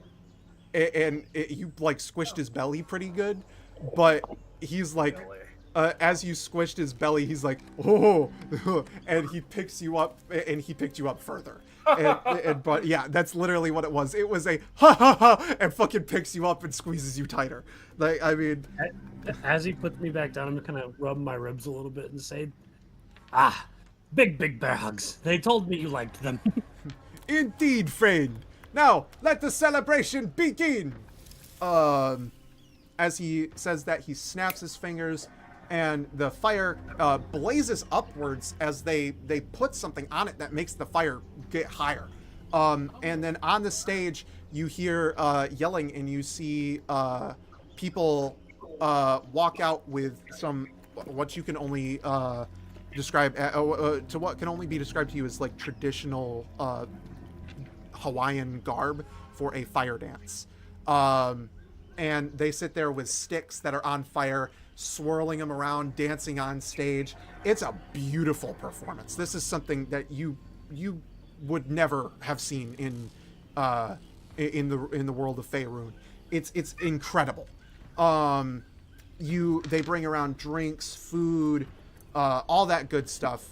like squished his belly pretty good, but he's like, as you squished his belly, he's like, oh, and he picks you up, and he picked you up further. But yeah, that's literally what it was. It was a ha ha ha, and fucking picks you up and squeezes you tighter. Like, I mean, As he puts me back down, I'm kind of rubbing my ribs a little bit and say, big bear hugs. They told me you liked them. indeed, friend. Now let the celebration begin. As he says that, he snaps his fingers, and the fire blazes upwards as they put something on it that makes the fire get higher. And then on the stage, you hear yelling, and you see people walk out with some what you can only describe to what can only be described to you as like traditional Hawaiian garb for a fire dance. And they sit there with sticks that are on fire, swirling them around, dancing on stage. It's a beautiful performance. This is something that you would never have seen in the world of Faerun. It's incredible. They bring around drinks, food, all that good stuff.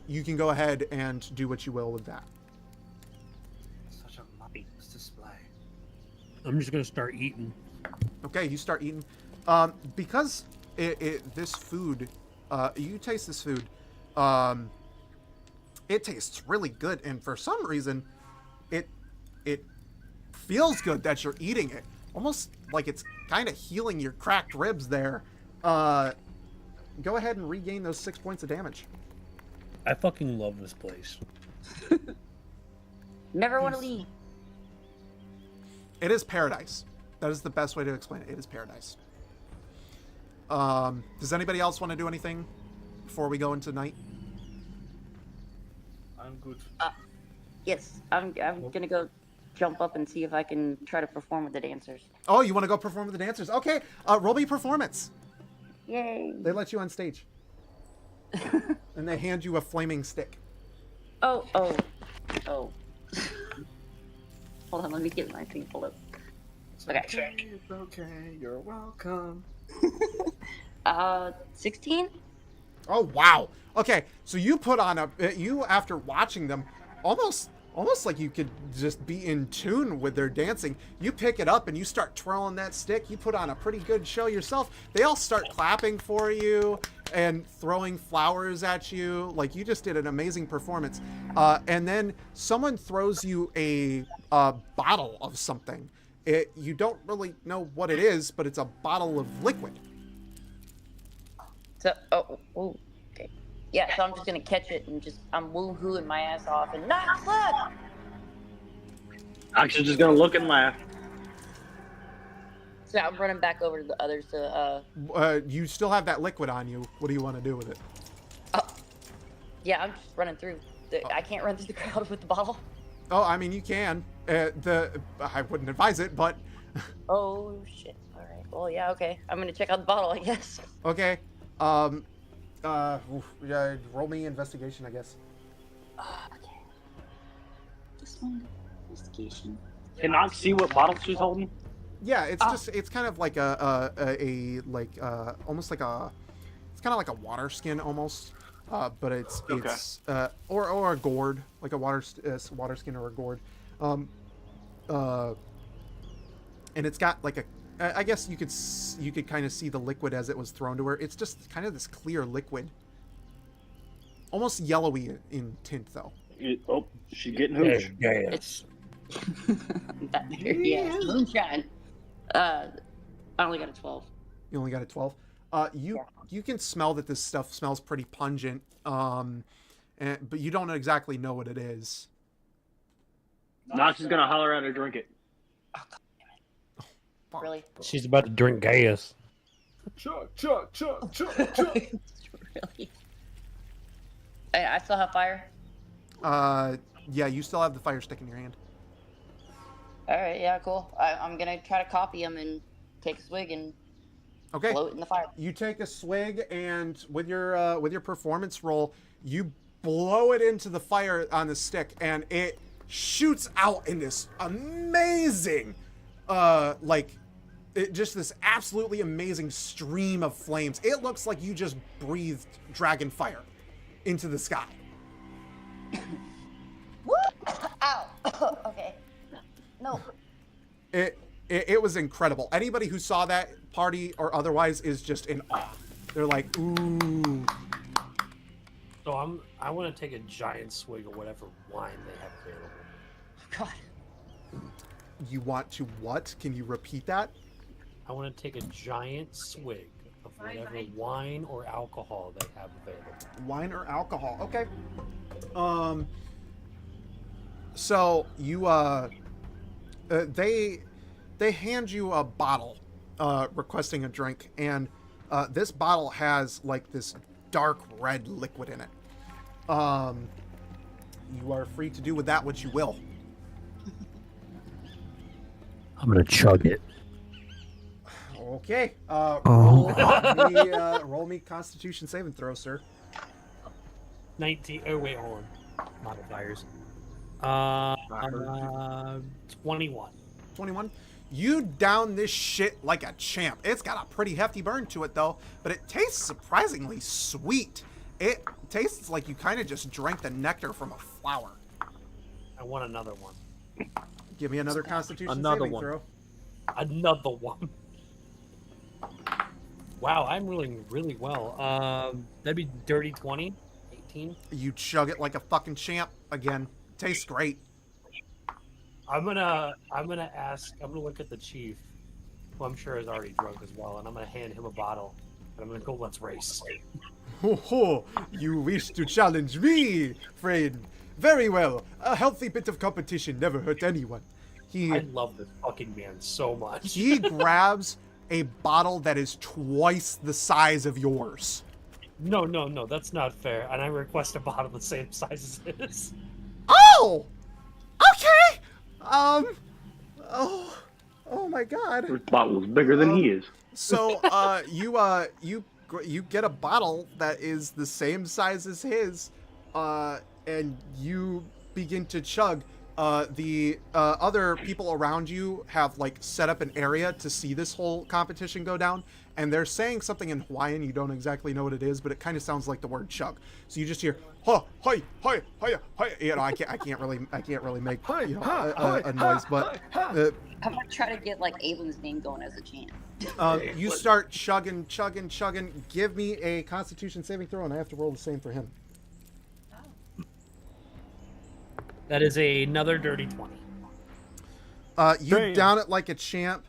You can go ahead and do what you will with that. Such a marvelous display. I'm just gonna start eating. Okay, you start eating. Because this food, you taste this food, it tastes really good, and for some reason, it feels good that you're eating it. Almost like it's kind of healing your cracked ribs there. Go ahead and regain those 6 points of damage. I fucking love this place. Never want to leave. It is paradise. That is the best way to explain it. It is paradise. Does anybody else want to do anything before we go into night? I'm good. Yes, I'm gonna go jump up and see if I can try to perform with the dancers. Oh, you want to go perform with the dancers? Okay, roll me performance. Yay! They let you on stage. And they hand you a flaming stick. Oh. Hold on, let me get my thing pulled up. Okay. It's okay. You're welcome. 16? Oh, wow. Okay, so you put on you, after watching them, almost like you could just be in tune with their dancing. You pick it up and you start twirling that stick. You put on a pretty good show yourself. They all start clapping for you and throwing flowers at you. Like, you just did an amazing performance. And then someone throws you a bottle of something. You don't really know what it is, but it's a bottle of liquid. So, okay. Yeah, so I'm just gonna catch it and I'm woo-hooing my ass off and not look! Actually, just gonna look and laugh. So I'm running back over to the others to, You still have that liquid on you. What do you want to do with it? yeah, I'm just running through. I can't run through the crowd with the bottle. Oh, I mean, you can. I wouldn't advise it, but... Oh, shit. Alright, well, yeah, okay. I'm gonna check out the bottle, I guess. Okay. Yeah, roll me investigation, I guess. Okay. This one, investigation. Can I see what bottle she's holding? Yeah, it's kind of like almost like it's kind of like a water skin almost, but it's or a gourd, like a water skin or a gourd, and it's got like I guess you could kind of see the liquid as it was thrown to her. It's just kind of this clear liquid, almost yellowy in tint though. She's getting hooch. Yes. Yeah, moonshine. I only got a 12. You only got a 12. You can smell that this stuff smells pretty pungent, but you don't exactly know what it is. Nox is gonna holler at her, drink it. Really? She's about to drink gas. Really? I still have fire? Yeah, you still have the fire stick in your hand. Alright, yeah, cool. I'm gonna try to copy him and take a swig and blow it in the fire. You take a swig, and with your performance roll, you blow it into the fire on the stick, and it shoots out in this amazing, just this absolutely amazing stream of flames. It looks like you just breathed dragon fire into the sky. Woo! Ow! Okay. No. It was incredible. Anybody who saw that, party or otherwise, is just in awe. They're like, ooh. So I want to take a giant swig of whatever wine they have available. God. You want to what? Can you repeat that? I want to take a giant swig of whatever wine or alcohol they have available. Wine or alcohol. Okay. So you they hand you a bottle requesting a drink, and this bottle has like this dark red liquid in it. You are free to do with that what you will. I'm gonna chug it. Okay. Roll me Constitution saving throw, sir. 19. Oh wait, hold on. Modifiers. 21. 21. You down this shit like a champ. It's got a pretty hefty burn to it though, but it tastes surprisingly sweet. It tastes like you kind of just drank the nectar from a flower. I want another one. Give me another Constitution Another saving one. throw. Another one. Wow, I'm rolling really well. That'd be dirty 20. 18. You chug it like a fucking champ again. Tastes great. I'm gonna look at the chief, who I'm sure is already drunk as well, and I'm gonna hand him a bottle. And I'm gonna go, let's race. Ho ho! You wish to challenge me, friend. Very well. A healthy bit of competition never hurt anyone. I love this fucking man so much. He grabs a bottle that is twice the size of yours. No, that's not fair. And I request a bottle the same size as his. Oh! Okay! Oh my god. This bottle's bigger than he is. So, you get a bottle that is the same size as his, and you begin to chug. The other people around you have like set up an area to see this whole competition go down, and they're saying something in Hawaiian. You don't exactly know what it is, but it kind of sounds like the word chug. So you just hear ha hi hi hi hi. You know, I can't really make a noise, but I'm gonna try to get like Aelin's name going as a chant. you start chugging. Give me a Constitution saving throw, and I have to roll the same for him. That is another dirty 20. You Damn. down it like a champ.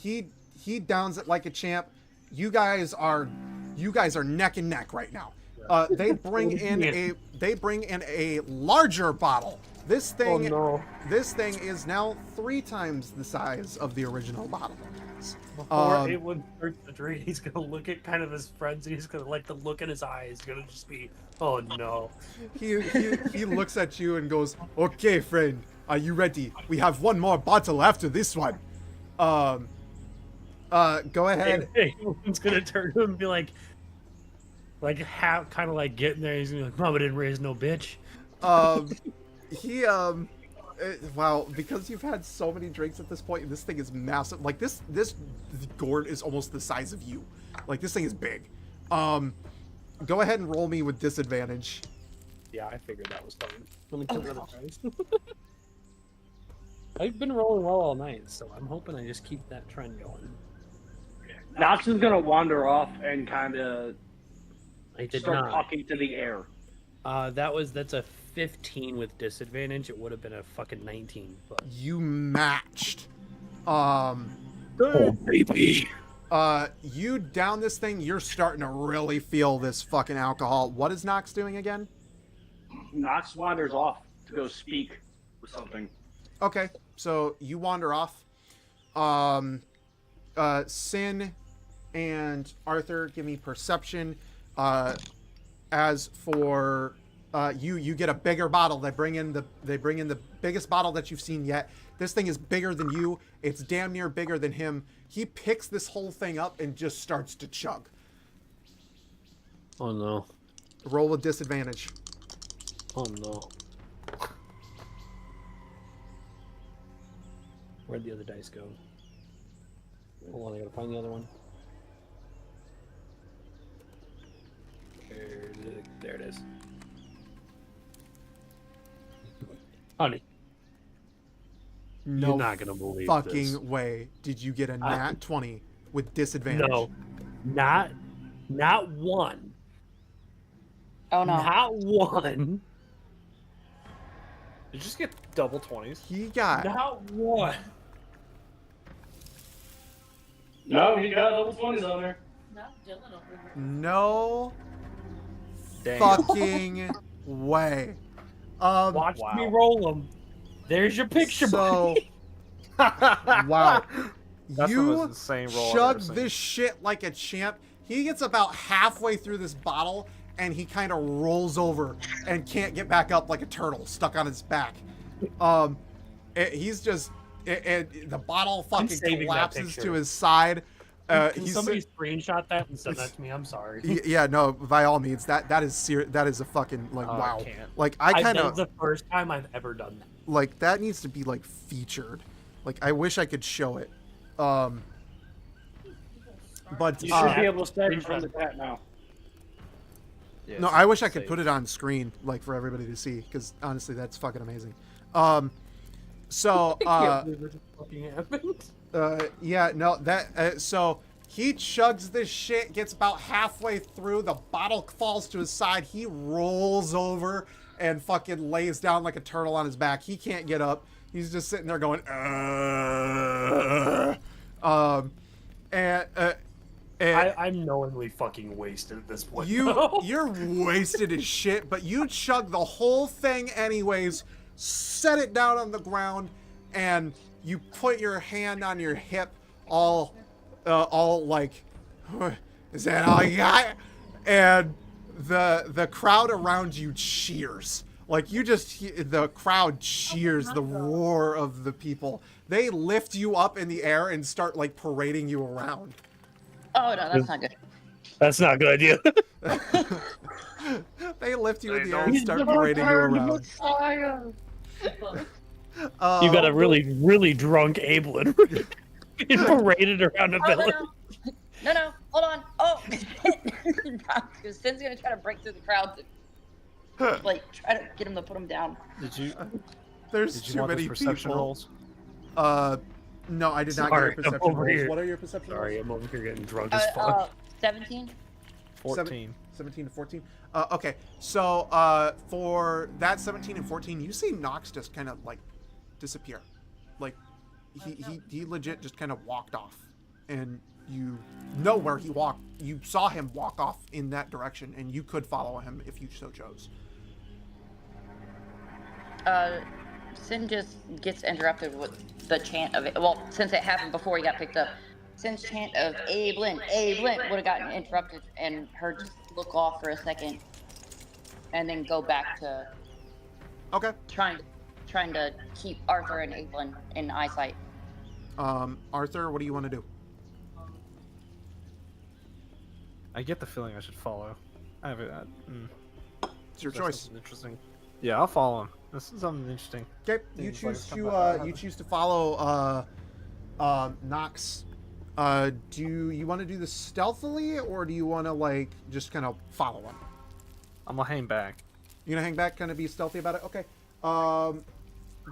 He downs it like a champ. You guys are neck and neck right now. They bring in a larger bottle. This thing is now 3 times the size of the original bottle. Before Aelin starts to drink, he's gonna look at kind of his friends, and he's gonna like the look in his eyes is gonna just be, oh no. He looks at you and goes, "Okay, friend, are you ready? We have one more bottle after this one." Go ahead. Aelin's gonna turn to him and be like kind of like getting there. He's gonna be like, "Mama didn't raise no bitch." Wow, because you've had so many drinks at this point, this thing is massive. Like this gourd is almost the size of you. Like this thing is big. Go ahead and roll me with disadvantage. Yeah, I figured that was coming. Let me kill another dice. I've been rolling well all night, so I'm hoping I just keep that trend going. Knox is gonna wander off and kind of I did start not. talking to the air. That's a 15 with disadvantage. It would have been a fucking 19. But You matched. Oh, baby. You down this thing, you're starting to really feel this fucking alcohol. What is Nox doing again? Knox wanders off to go speak with something. Okay, so you wander off. Sin and Arthur, give me perception. As for you get a bigger bottle. They bring in the biggest bottle that you've seen yet. This thing is bigger than you. It's damn near bigger than him. He picks this whole thing up and just starts to chug. oh no, Roll with disadvantage. oh no. Where'd the other dice go? Hold on, I gotta find the other one. There it is. Honey, No you're not gonna believe fucking this. way did you get a nat 20 with disadvantage. No, not one. Oh no. Not one. Did you just get double 20s? He got Not one. No, he got double 20s on there. Not Dylan over here. no Dang. fucking way. Watch me roll them. There's your picture. So, buddy. wow. That's the You most insane roll I've chug ever seen. this shit like a champ. He gets about halfway through this bottle and he kind of rolls over and can't get back up like a turtle stuck on his back. He's just and the bottle fucking saving that collapses picture. to his side. Can somebody screenshot that and send that to me? I'm sorry. Yeah, no, by all means, that is that is a fucking like wow. I can't. Like I kind That's of the first time I've ever done that. like that needs to be like featured. Like I wish I could show it. But You should be able to start in front of that now. Yeah, no, it's I wish I could safe. put it on screen like for everybody to see because honestly, that's fucking amazing. So I can't believe this fucking happened. yeah, no, that so he chugs this shit, gets about halfway through, the bottle falls to his side, he rolls over and fucking lays down like a turtle on his back. He can't get up. He's just sitting there going, and I'm knowingly fucking wasted at this point. you're wasted as shit, but you chug the whole thing anyways, set it down on the ground, and you put your hand on your hip, all like, is that all you got? And the crowd around you cheers. Like the crowd cheers the roar of the people. They lift you up in the air and start like parading you around. Oh no, that's not good. That's not a good idea. They lift you in the air and start parading you around. You got a really, really drunk Abelin being paraded around a village. No, hold on. Oh, because Sin's gonna try to break through the crowd to, like, try to get him to put him down. Did you There's did you too want many those perception people. rolls? No, I did not Sorry, get your I'm perception over rolls. here. What are your perception Sorry, rolls? I'm over here getting drunk as fuck. 17. 14. 17 to 14. Okay, so for that 17 and 14, you see Nox just kind of like disappear. Like he legit just kind of walked off, and you know where he walked. You saw him walk off in that direction, and you could follow him if you so chose. Sin just gets interrupted with the chant of it. Well, since it happened before he got picked up, Sin's chant of Abelin would have gotten interrupted, and her just look off for a second, and then go back to Okay. trying to keep Arthur and Abelin in eyesight. Arthur, what do you want to do? I get the feeling I should follow. I have it. It's your That's choice. something interesting. Yeah, I'll follow him. This is something interesting. Okay, you Seems like choose something to I you choose to follow Nox. Do you want to do this stealthily, or do you want to like just kind of follow him? I'm gonna hang back. You're gonna hang back, kind of be stealthy about it. Okay.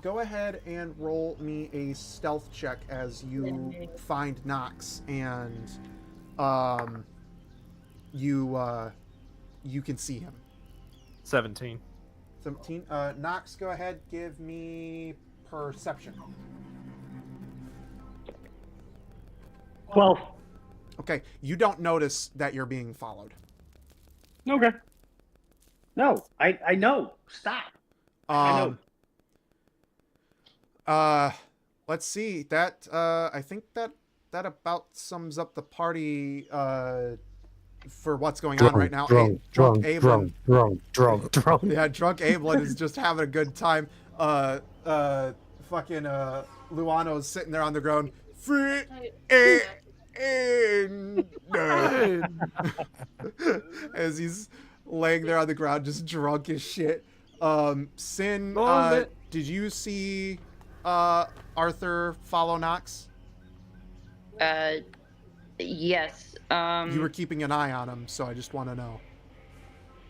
Go ahead and roll me a stealth check as you find Nox, and you can see him. 17. 17. Nox, go ahead, give me perception. 12. Okay, you don't notice that you're being followed. Okay. No, I know. Stop. I know. Let's see. That I think that about sums up the party for what's going on right now. Drunk. Abelin. Yeah, Yeah, drunk Abelin is just having a good time. Fucking Luano's sitting there on the ground. Free as he's laying there on the ground, just drunk as shit. Sin, did you see Arthur follow Nox? Yes. You were keeping an eye on him, so I just want to know.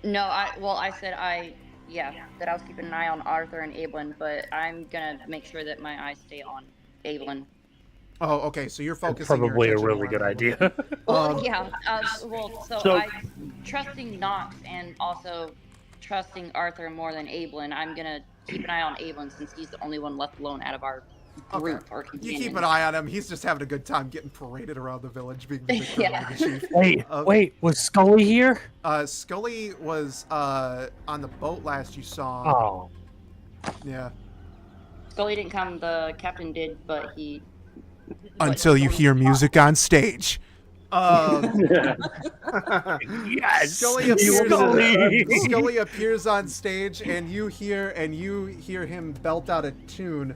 No, I said that I was keeping an eye on Arthur and Abelin, but I'm gonna make sure that my eyes stay on Abelin. Oh, okay. So you're focusing. Probably your a attention really more good on idea. Abelin. Well, yeah. So- I trusting Nox and also trusting Arthur more than Abelin. I'm gonna keep an eye on Abelin since he's the only one left alone out of our group or You companions. keep an eye on him. He's just having a good time getting paraded around the village, being the victim Yeah. of the chief. Wait, was Scully here? Scully was on the boat last you saw. Oh. Yeah. Scully didn't come. The captain did, but he. Until you hear music on stage. Yes! Scully appears on stage, and you hear him belt out a tune.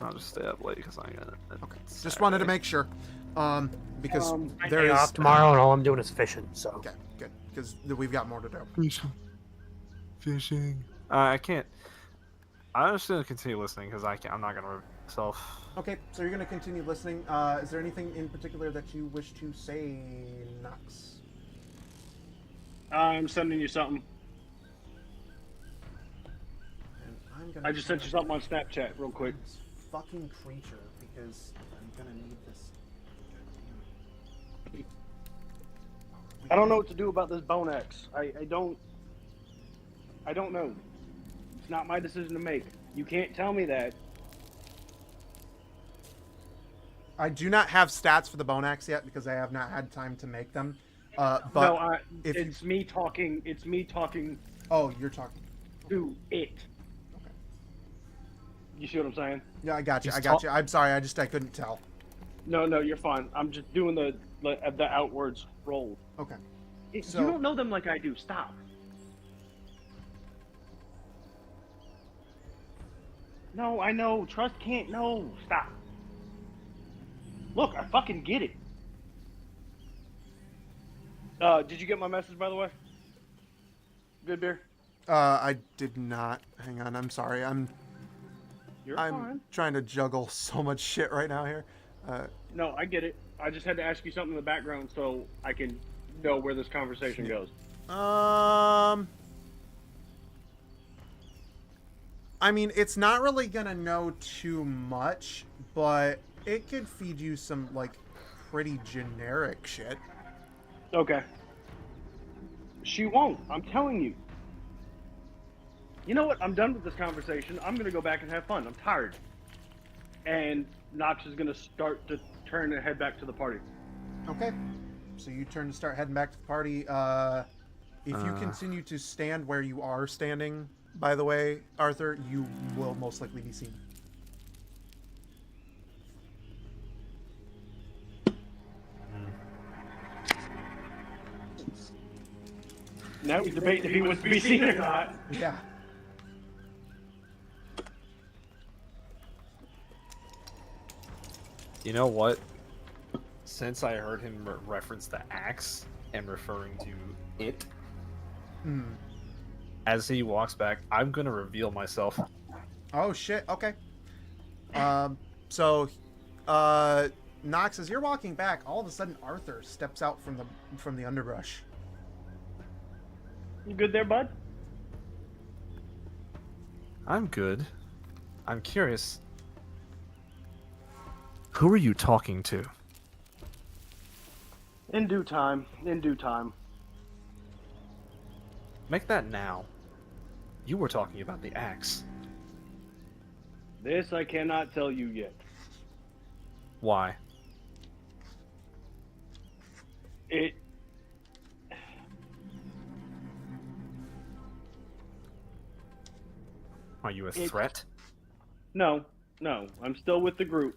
I'll just stay up late because I got it. Okay. Just wanted to make sure. Because My there day is off tomorrow, and all I'm doing is fishing. So Okay, good. Because we've got more to do. Fishing. I can't. I'm just gonna continue listening because I'm not gonna reveal myself. Okay, so you're going to continue listening. Is there anything in particular that you wish to say, Nox? I'm sending you something. And I'm gonna I just sent you something on Snapchat real quick. This fucking creature, because I'm gonna need this. I don't know what to do about this bone axe. I don't know. It's not my decision to make. You can't tell me that. I do not have stats for the bone axe yet because I have not had time to make them. But No, if it's me talking. It's me talking oh, you're talking. to it. Okay. You see what I'm saying? Yeah, I got you. He's I got you. I'm sorry. I couldn't tell. No, you're fine. I'm just doing the outwards roll. Okay. You don't know them like I do. Stop. No, I know. Trust can't. No, stop. Look, I fucking get it. Did you get my message, by the way? Good beer. I did not. Hang on. I'm sorry. I'm You're fine. trying to juggle so much shit right now here. No, I get it. I just had to ask you something in the background so I can know where this conversation goes. I mean, it's not really gonna know too much, but it could feed you some, like, pretty generic shit. Okay. She won't. I'm telling you. You know what? I'm done with this conversation. I'm going to go back and have fun. I'm tired. And Nox is going to start to turn and head back to the party. Okay. So you turn to start heading back to the party. If you continue to stand where you are standing, by the way, Arthur, you will most likely be seen. Now we debate if he wants to be seen or not. Yeah. You know what? Since I heard him reference the axe and referring to it, as he walks back, I'm gonna reveal myself. Oh shit. Okay. So, Nox, as you're walking back, all of a sudden Arthur steps out from the underbrush. You good there, bud? I'm good. I'm curious. Who are you talking to? In due time. In due time. Make that now. You were talking about the axe. This I cannot tell you yet. Why? It... Are you a threat? No. I'm still with the group.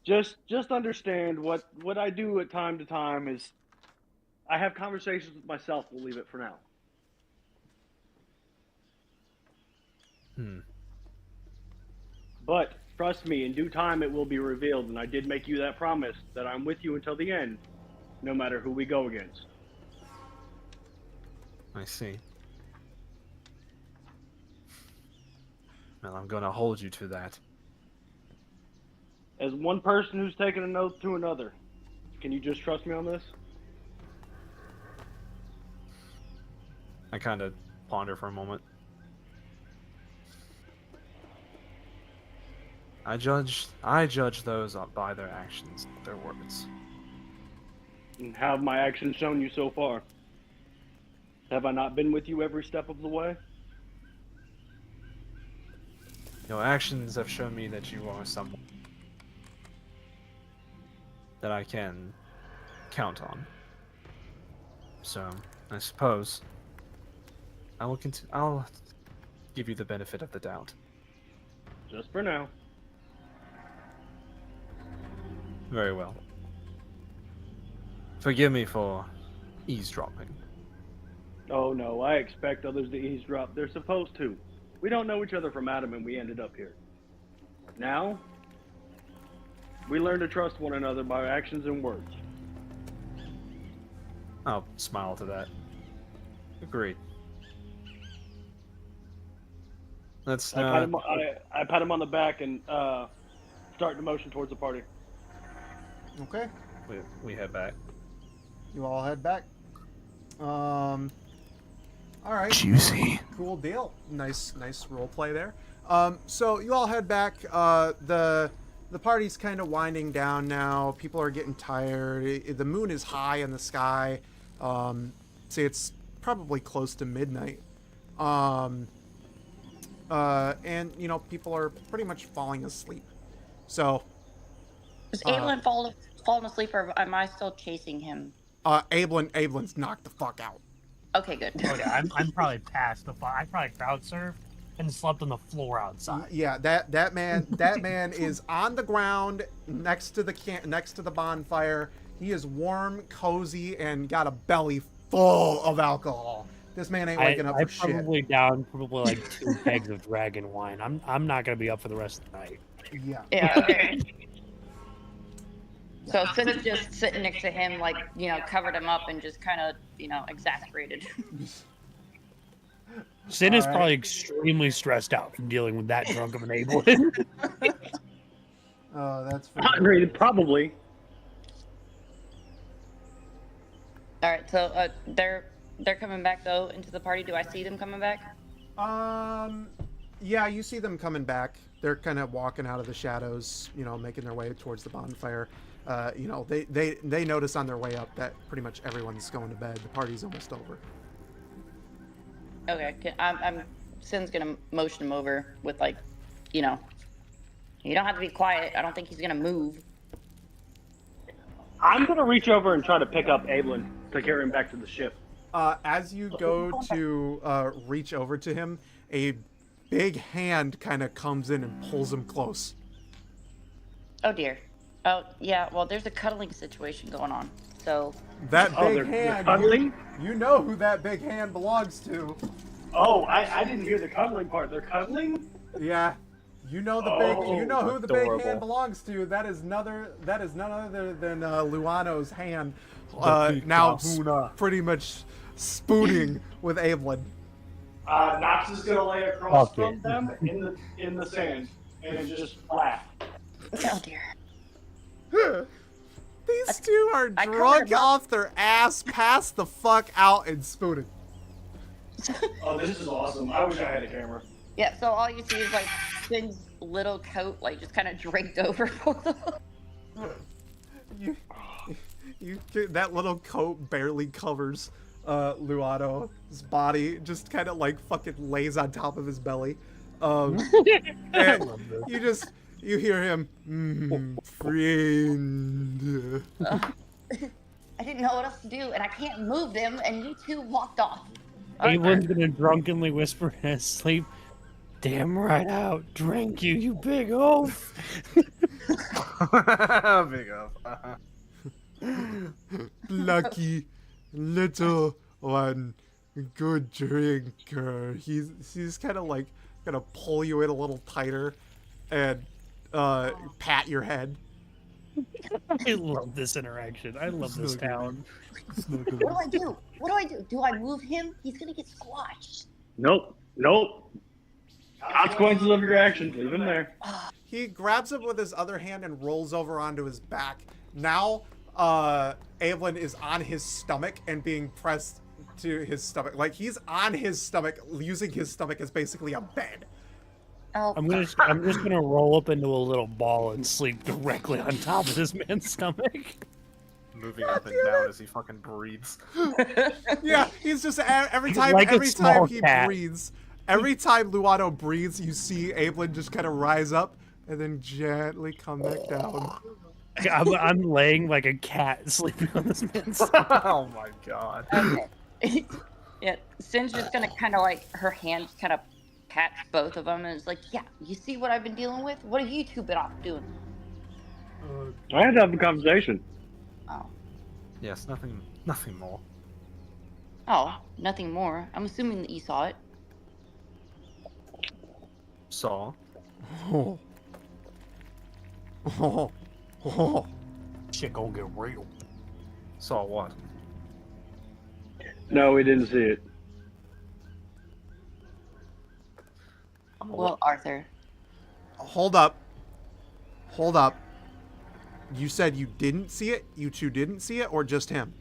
Just understand what I do at time to time is I have conversations with myself. We'll leave it for now. But trust me, in due time it will be revealed, and I did make you that promise that I'm with you until the end, no matter who we go against. I see. Well, I'm gonna hold you to that. As one person who's taken an oath to another, can you just trust me on this? I kind of ponder for a moment. I judge those by their actions, their words. And how have my actions shown you so far? Have I not been with you every step of the way? Your actions have shown me that you are someone that I can count on. So, I suppose I'll give you the benefit of the doubt. Just for now. Very well. Forgive me for eavesdropping. Oh no, I expect others to eavesdrop. They're supposed to. We don't know each other from Adam and we ended up here. Now, we learn to trust one another by actions and words. I'll smile to that. Agreed. Let's I pat him on the back and start to motion towards the party. Okay. we head back. You all head back. All right. Juicy. Cool deal. Nice role play there. So you all head back. The party's kind of winding down now. People are getting tired. The moon is high in the sky. See, it's probably close to midnight. And you know, people are pretty much falling asleep. So Is Ablin falling asleep, or am I still chasing him? Ablin's knocked the fuck out. Okay, good. Oh yeah, I'm probably past the fire. I probably crowd surfed and slept on the floor outside. Yeah, that man is on the ground next to the bonfire. He is warm, cozy, and got a belly full of alcohol. This man ain't waking up for shit. I probably down like 2 kegs of dragon wine. I'm not gonna be up for the rest of the night. Yeah. Yeah. Okay. So Sin's just sitting next to him, like, you know, covered him up and just kind of, you know, exasperated. Sin is All right. probably extremely stressed out from dealing with that drunk of an Ablin. Oh, that's Hydrated, probably. All right, so they're coming back though into the party. Do I see them coming back? Yeah, you see them coming back. They're kind of walking out of the shadows, you know, making their way towards the bonfire. You know, they notice on their way up that pretty much everyone's going to bed. The party's almost over. Okay, Sin's gonna motion him over with, like, you know, you don't have to be quiet. I don't think he's gonna move. I'm gonna reach over and try to pick up Ablin to carry him back to the ship. As you go to reach over to him, a big hand kind of comes in and pulls him close. Oh dear. Oh yeah. Well, there's a cuddling situation going on. So. That big they're hand. cuddling? You know who that big hand belongs to. Oh, I didn't hear the cuddling part. They're cuddling? Yeah. You know the big. You know who the big adorable. hand belongs to. That is none other than Luano's hand. Now pretty much spooning with Ablin. Knox is gonna lay across Okay. from them in the sand and just laugh. Oh dear. These two are I covered drunk him up. off their ass, passed the fuck out, and spooning. Oh, this is awesome. I wish I had a camera. Yeah. So all you see is like Sin's little coat, like just kind of draped over both of them. You that little coat barely covers Luano's body, just kind of like fucking lays on top of his belly. And you hear him, friend. I didn't know what else to do, and I can't move them, and you two walked off. Ablin's gonna drunkenly whisper in his sleep, "Damn right out, drink you big oaf." Big up. Lucky little one, good drinker. He's kind of like gonna pull you in a little tighter and pat your head. I love this interaction. I love this town. What do I do? What do I do? Do I move him? He's gonna get squashed. Nope. Consequences of your actions. Leave him there. He grabs him with his other hand and rolls over onto his back. Now, Ablin is on his stomach and being pressed to his stomach. Like, he's on his stomach, using his stomach as basically a bed. Oh. I'm just gonna roll up into a little ball and sleep directly on top of this man's stomach. Moving up and down as he fucking breathes. Yeah, he's just every He's time like a every time small he cat. breathes, every time Luano breathes, you see Ablin just kind of rise up and then gently come back down. I'm laying like a cat sleeping on this man's stomach. Oh my god. Okay. Yeah, Sin's just gonna kind of like, her hand kind of pats both of them, and it's like, yeah, you see what I've been dealing with? What have you two been off doing? I had to have a conversation. Oh. Yes, nothing more. Oh, nothing more. I'm assuming that you saw it. Saw. Oh, Oh, oh. Shit gonna get real. Saw what? No, we didn't see it. I'm a Well, Arthur, Hold up. Hold up. You said you didn't see it? You two didn't see it, or just him?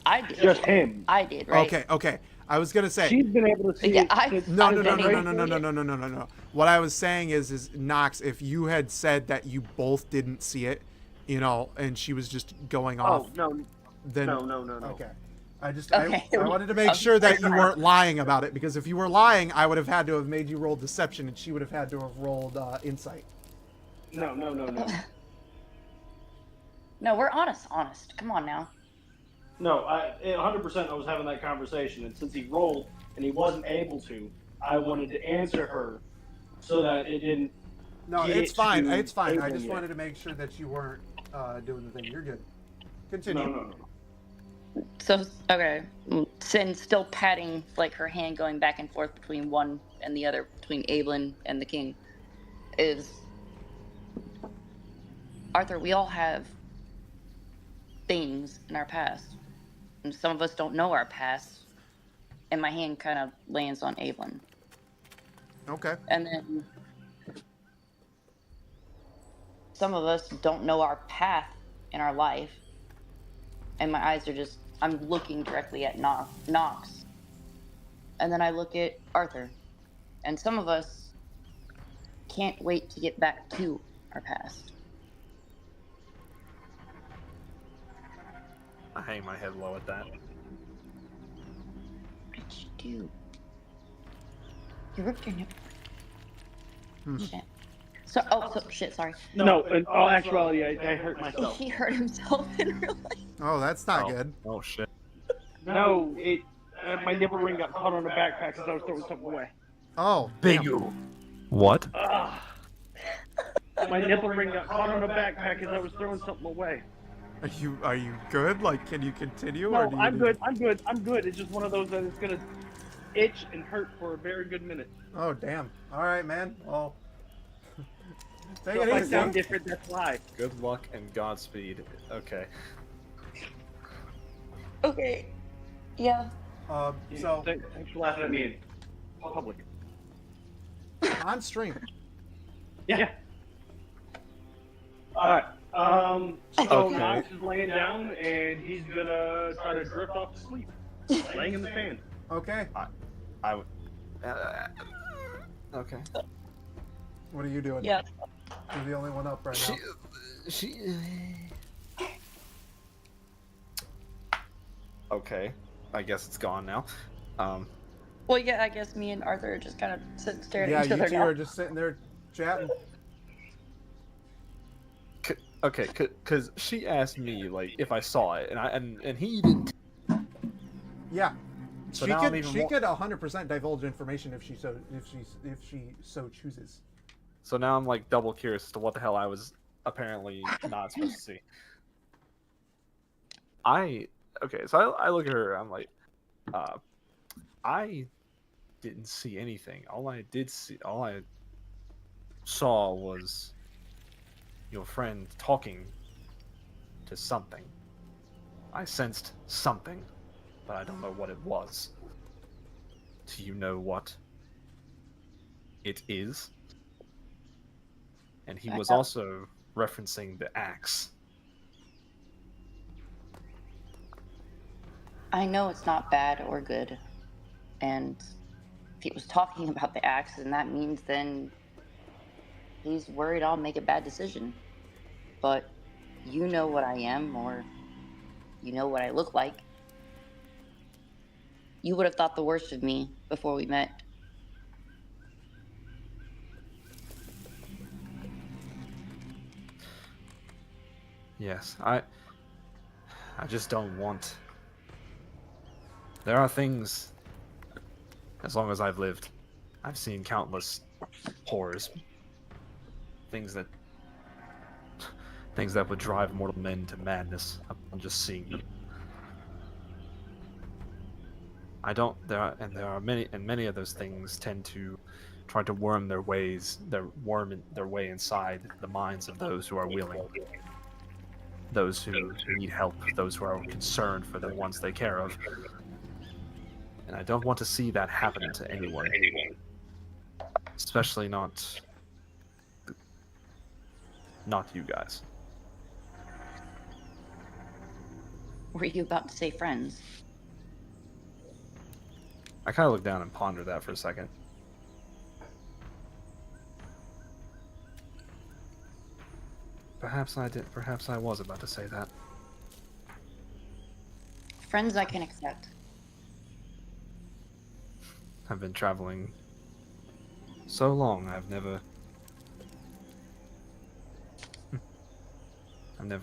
I did. Just him. I did, right? Okay, okay. I was gonna say. She's been able to see Yeah, it. I- since- No, I've no, no, been no, no, able no, to no, see no, it. no, no, no, no. What I was saying is Knox, if you had said that you both didn't see it, you know, and she was just going off, Oh no, then no. okay. I Okay. I wanted to make sure that you weren't lying about it, because if you were lying, I would have had to have made you roll deception, and she would have had to have rolled insight. no. No, we're honest. Honest. Come on now. No, 100% I was having that conversation, and since he rolled and he wasn't able to, I wanted to answer her so that it didn't. No, get it's fine. to It's fine. I Abel just yet. wanted to make sure that you weren't doing the thing. You're good. Continue. No. So okay, Sin still patting like her hand, going back and forth between one and the other, between Ablin and the king. Is Arthur? We all have things in our past, and some of us don't know our past. And my hand kind of lands on Ablin, Okay. and then some of us don't know our path in our life. And my eyes are just, I'm looking directly at Nox. And then I look at Arthur. And some of us can't wait to get back to our past. I hang my head low at that. What did you do? You ripped your nipple. Shit. So, shit, sorry. No, in all actuality, I hurt myself. He hurt himself in real life. Oh, that's not good. Oh shit. No, my nipple ring got caught on the backpack as I was throwing something away. Oh, Big damn. you. What? My nipple ring got caught on the backpack as I was throwing something away. Are you good? Like, can you continue? No, or do you I'm need- good. I'm good. It's just one of those that is gonna itch and hurt for a very good minute. Oh, damn. All right, man. Well, take So it if I easy. sound different, that's why. Good luck and Godspeed. Okay. Okay. Yeah. So Thanks for laughing at me in public. on stream. Yeah. All right. So Okay. Knox is laying down and he's gonna try to drift off to sleep, laying in the fan. Okay. I would. Okay. What are you doing? Yeah. You're the only one up right now. Okay. I guess it's gone now. Well, yeah, I guess me and Arthur are just kind of staring Yeah, at each you other two now. are just sitting there chatting. Okay, because she asked me like if I saw it, and he didn't. Yeah. So she now I'm could even she more- could 100% divulge information if she so chooses. So now I'm like double curious as to what the hell I was apparently not supposed to see. So I look at her. I'm like, I didn't see anything. All I saw was your friend talking to something. I sensed something, but I don't know what it was. Do you know what it is? And he was also referencing the axe. I know it's not bad or good. And if he was talking about the axe, then that means then he's worried I'll make a bad decision. But you know what I am, or you know what I look like. You would have thought the worst of me before we met. Yes, I just don't want. There are things, as long as I've lived, I've seen countless horrors. Things that would drive mortal men to madness upon just seeing you. There are many of those things tend to try to worm their way inside the minds of those who are willing, those who need help, those who are concerned for the ones they care of. And I don't want to see that happen to anyone, especially not you guys. Were you about to say friends? I kind of look down and ponder that for a second. Perhaps I did. Perhaps I was about to say that. Friends I can accept. I've been traveling so long. I've never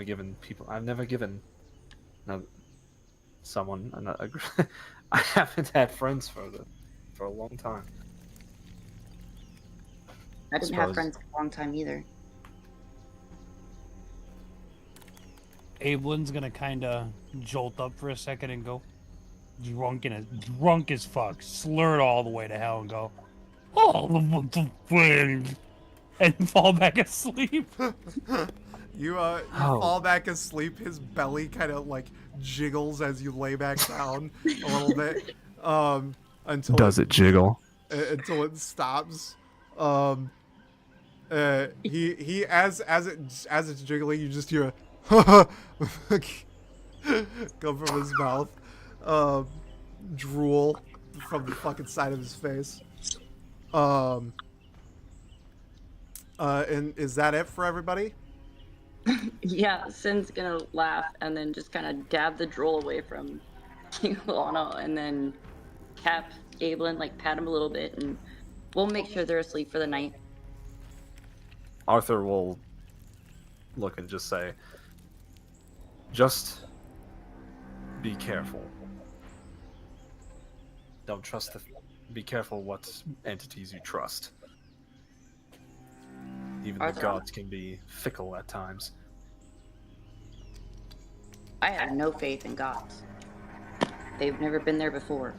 given people. I've never given someone another. I haven't had friends for a long time. I didn't have friends for a long time either. Ablin's gonna kind of jolt up for a second and go drunk as fuck, slurred all the way to hell, and go, "Oh, the wind," and fall back asleep. You fall back asleep. His belly kind of like jiggles as you lay back down a little bit, until Does it jiggle? Until it stops. He as it's jiggling, you just hear a come from his mouth, drool from the fucking side of his face. And is that it for everybody? Yeah, Sin's gonna laugh and then just kind of dab the drool away from Luano, and then tap Ablin, like pat him a little bit, and we'll make sure they're asleep for the night. Arthur will look and just say, "Just be careful. Don't trust be careful what entities you trust. Even Arthur, the gods can be fickle at times." I have no faith in gods. They've never been there before.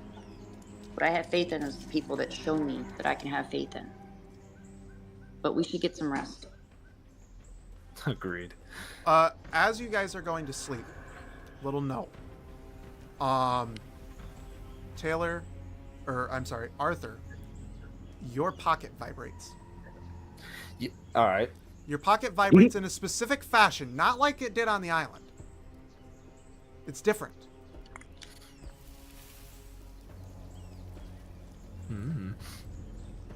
What I have faith in is the people that show me that I can have faith in. But we should get some rest. Agreed. As you guys are going to sleep, little note. Arthur, your pocket vibrates. Yeah, all right. Your pocket vibrates in a specific fashion, not like it did on the island. It's different.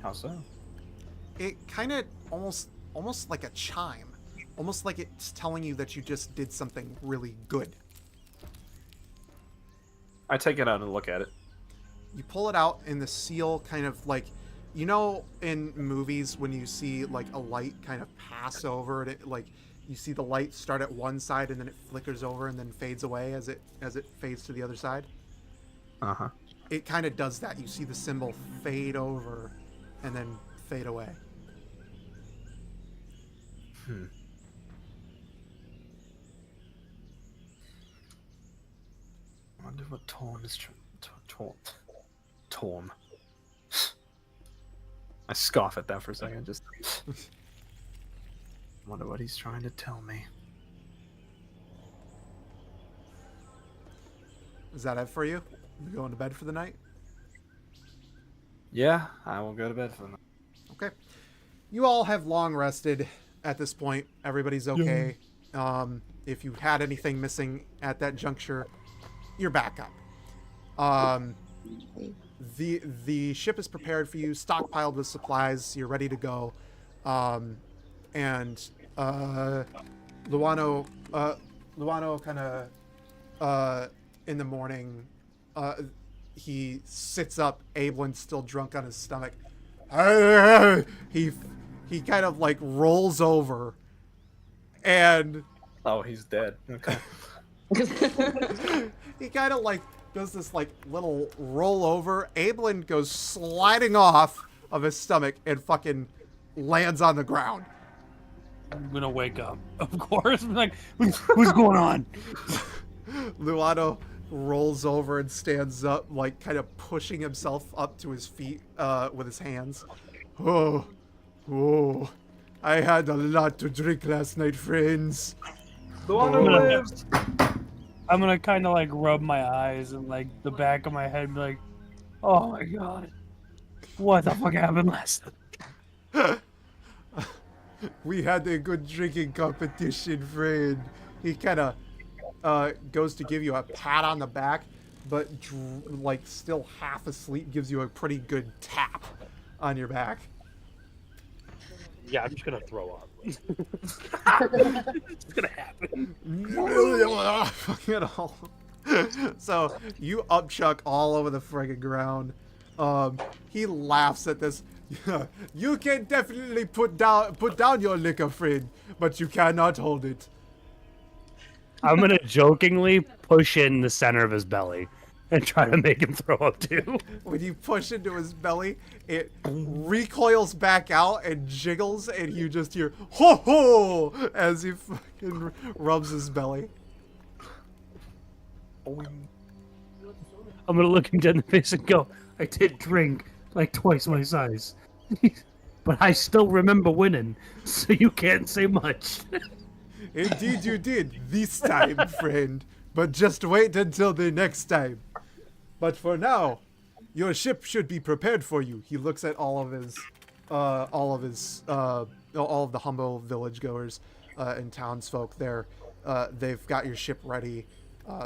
How so? It kind of almost like a chime. Almost like it's telling you that you just did something really good. I take it out and look at it. You pull it out, and the seal kind of like, you know, in movies when you see like a light kind of pass over and it, like, you see the light start at one side and then it flickers over and then fades away as it fades to the other side. Uh-huh. It kind of does that. You see the symbol fade over and then fade away. I wonder what Torm is Torm. I scoff at that for a second. Just wonder what he's trying to tell me. Is that it for you? You going to bed for the night? Yeah, I will go to bed for the night. Okay. You all have long rested at this point. Everybody's okay. If you had anything missing at that juncture, you're back up. The ship is prepared for you, stockpiled with supplies. You're ready to go. And Luano kind of in the morning, he sits up. Ablin's still drunk on his stomach. He kind of like rolls over, and oh, he's dead. Okay. He kind of like does this like little roll over. Ablin goes sliding off of his stomach and fucking lands on the ground. I'm gonna wake up, of course. I'm like, what's going on? Luano rolls over and stands up, like kind of pushing himself up to his feet with his hands. Oh, oh, I had a lot to drink last night, friends. The one who lives. I'm gonna kind of like rub my eyes and like the back of my head, and be like, "Oh my god, what the fuck happened last night?" We had a good drinking competition, friend. He kind of goes to give you a pat on the back, but like still half asleep, gives you a pretty good tap on your back. Yeah, I'm just gonna throw up. It's gonna happen. Fucking hell. So you upchuck all over the friggin' ground. He laughs at this. You can definitely put down your liquor, friend, but you cannot hold it. I'm gonna jokingly push in the center of his belly and try to make him throw up too. When you push into his belly, it recoils back out and jiggles, and you just hear "ho ho" as he fucking rubs his belly. I'm gonna look him dead in the face and go, "I did drink like twice my size, but I still remember winning, so you can't say much." Indeed you did, this time, friend. But just wait until the next time. But for now, your ship should be prepared for you. He looks at all of the humble village goers and townsfolk there. They've got your ship ready.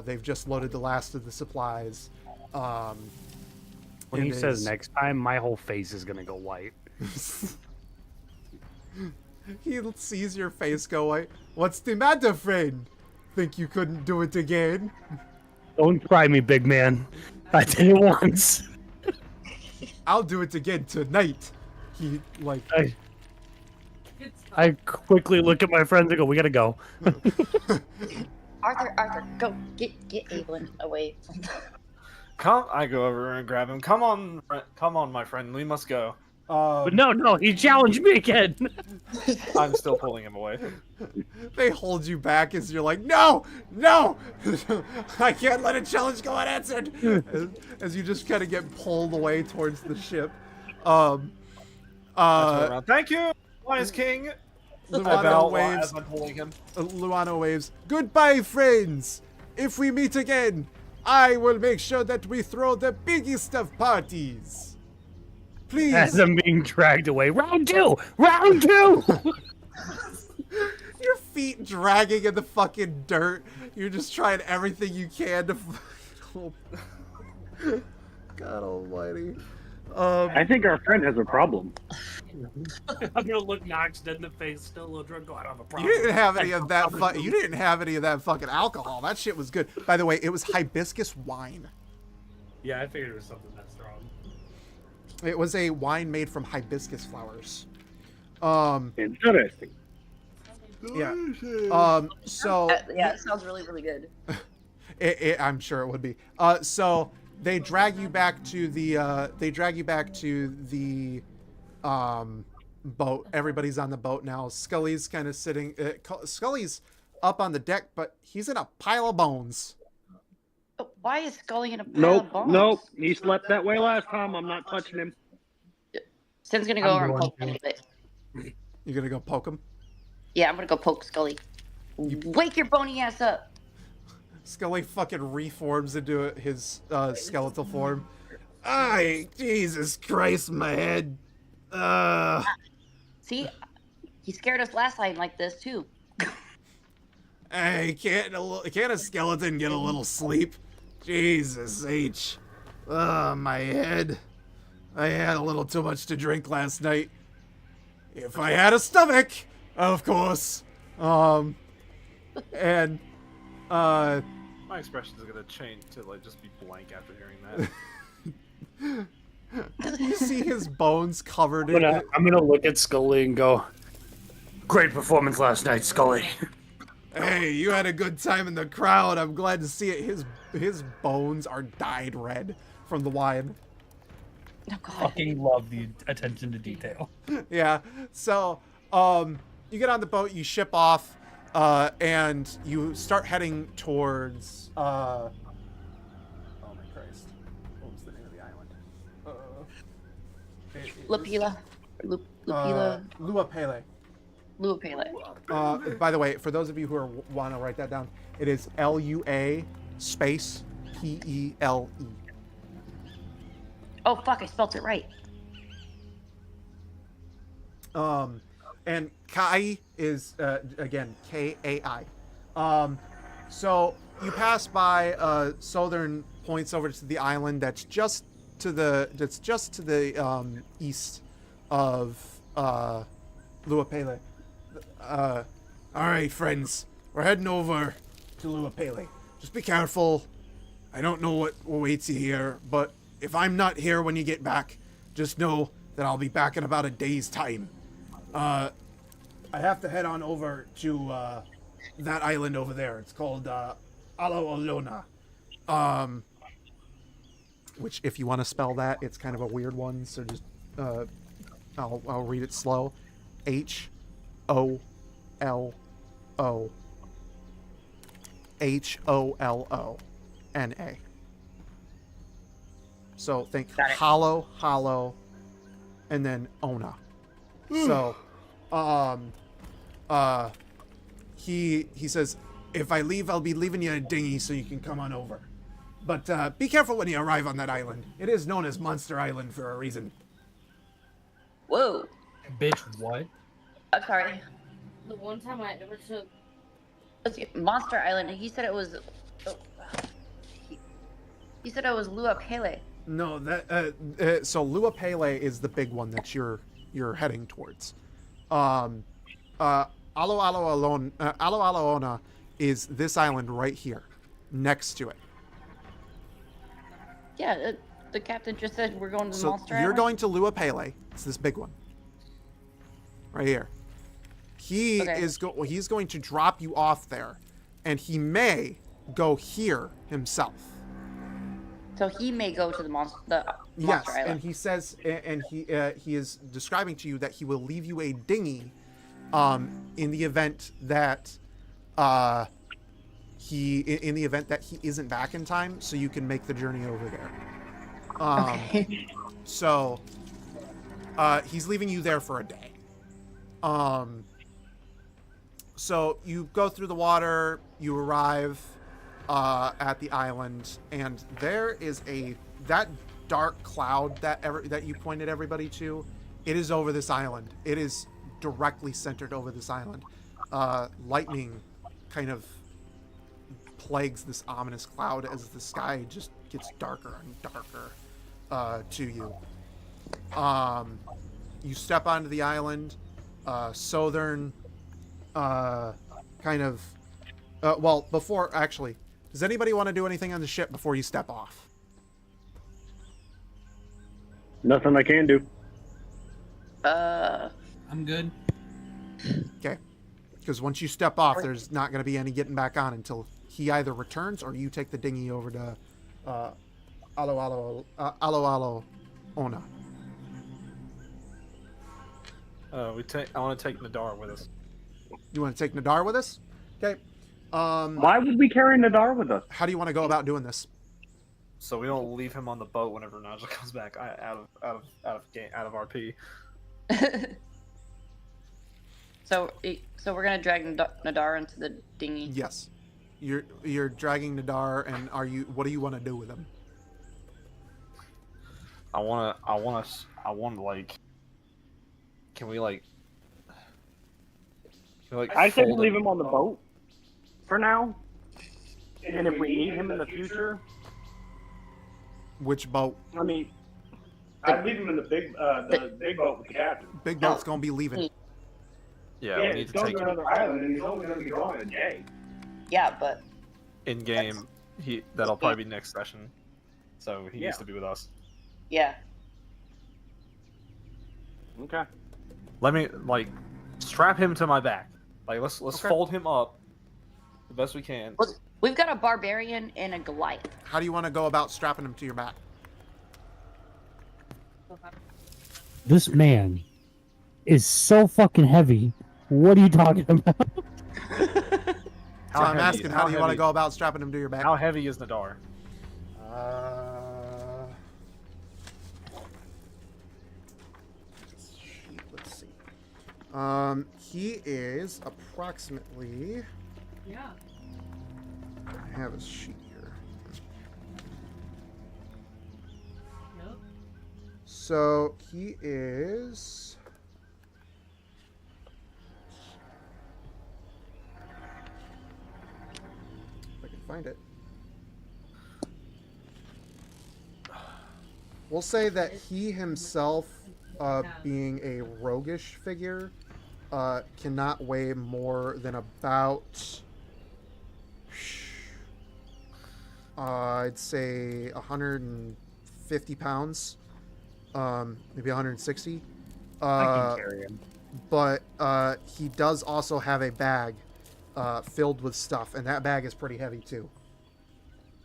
They've just loaded the last of the supplies. When he says next time, my whole face is gonna go white. He sees your face go white. What's the matter, friend? Think you couldn't do it again? Don't try me, big man. I did it once. I'll do it again tonight. He like. I quickly look at my friends and go, "We gotta go." Arthur, go get Evelyn away. Come, I go over and grab him. Come on, my friend. We must go. But no, he challenged me again. I'm still pulling him away. They hold you back as you're like, no, I can't let a challenge go unanswered. As you just kind of get pulled away towards the ship. Thank you, Wise King. Luano waves. As I'm pulling him. Luano waves. Goodbye, friends. If we meet again, I will make sure that we throw the biggest of parties. Please. As I'm being dragged away. Round two! Round two! Your feet dragging in the fucking dirt. You're just trying everything you can to. God almighty. I think our friend has a problem. I'm gonna look Knox dead in the face, still a little drunk, go, "I don't have a problem." You didn't have any of that. You didn't have any of that fucking alcohol. That shit was good. By the way, it was hibiscus wine. Yeah, I figured it was something that strong. It was a wine made from hibiscus flowers. Interesting. Yeah. So. Yeah, it sounds really, really good. I'm sure it would be. So they drag you back to the. Boat. Everybody's on the boat now. Scully's kind of sitting. Scully's up on the deck, but he's in a pile of bones. Why is Scully in a pile of bones? Nope. He slept that way last time. I'm not touching him. Sin's gonna go over and poke him. You're gonna go poke him? Yeah, I'm gonna go poke Scully. Wake your bony ass up. Scully fucking reforms into his skeletal form. Jesus Christ, my head. See, he scared us last time like this too. Hey, can't a skeleton get a little sleep? Jesus H. My head. I had a little too much to drink last night. If I had a stomach, of course. My expression is gonna change to like just be blank after hearing that. You see his bones covered I'm gonna look at Scully and go, "Great performance last night, Scully." Hey, you had a good time in the crowd. I'm glad to see it. His bones are dyed red from the wine. Oh, God. Fucking love the attention to detail. Yeah. So, you get on the boat, you ship off, and you start heading towards. Oh my Christ! What was the name of the island? Lapila. Lupila. Lua Pele. Luapele. By the way, for those of you who want to write that down, it is Lua space Pele. Oh fuck! I spelled it right. And Kai is again Kai. So you pass by southern points over to the island that's just to the east of Luapele. All right, friends, we're heading over to Luapele. Just be careful. I don't know what awaits you here, but if I'm not here when you get back, just know that I'll be back in about a day's time. I have to head on over to that island over there. It's called aaaaaand. Which, if you want to spell that, it's kind of a weird one. So just I'll read it slow. HOLO HOLONA. So think hollow, and then Ona. So, he says, if I leave, I'll be leaving you a dinghy so you can come on over. But be careful when you arrive on that island. It is known as Monster Island for a reason. Whoa. Bitch, what? I'm sorry. The one time I ever took. Monster Island. He said it was. He said it was Luapele. No, that so Luapele is the big one that you're heading towards. Aaaaaand is this island right here, next to it. Yeah, the captain just said we're going to the So Monster you're Island. going to Luapele. It's this big one, right here. He is he's going to drop you off there, and he may go here himself. So he may go to the Monster Yes, Island. and he says, and he is describing to you that he will leave you a dinghy, in the event that he isn't back in time, so you can make the journey over there. Okay. So he's leaving you there for a day. So you go through the water, you arrive at the island, and there is that dark cloud that you pointed everybody to. It is over this island. It is directly centered over this island. Lightning kind of plagues this ominous cloud as the sky just gets darker and darker to you. You step onto the island. Southern kind of well, before actually, does anybody want to do anything on the ship before you step off? Nothing I can do. I'm good. Okay. Because once you step off, there's not going to be any getting back on until he either returns or you take the dinghy over to aaaaaand. I want to take Nadar with us. You want to take Nadar with us? Okay. Why would we carry Nadar with us? How do you want to go about doing this? So we don't leave him on the boat whenever Nigel comes back out of RP. So we're gonna drag Nadar into the dinghy. Yes. You're dragging Nadar, and what do you want to do with him? I want like. Can we like? I say we leave him on the boat for now, and if we need him in the future. Which boat? I mean, I'd leave him in the big boat with the captain. Big boat's gonna be leaving. Yeah, we need to take him. another island, and he's only going to be gone a day. Yeah, but In game. That'll probably be next session. So he needs to be with us. yeah. Okay. Let me strap him to my back. Let's fold him up the best we can. We've got a barbarian and a Goliath. How do you want to go about strapping him to your back? This man is so fucking heavy. What are you talking about? So I'm asking, how do you want to go about strapping him to your back? How heavy is Nadar? He is approximately. Yeah. I have his sheet here. Yep. So he is. If I can find it. We'll say that he himself, being a roguish figure, cannot weigh more than about, I'd say 150 pounds, maybe 160. I can carry him. But he does also have a bag filled with stuff, and that bag is pretty heavy too.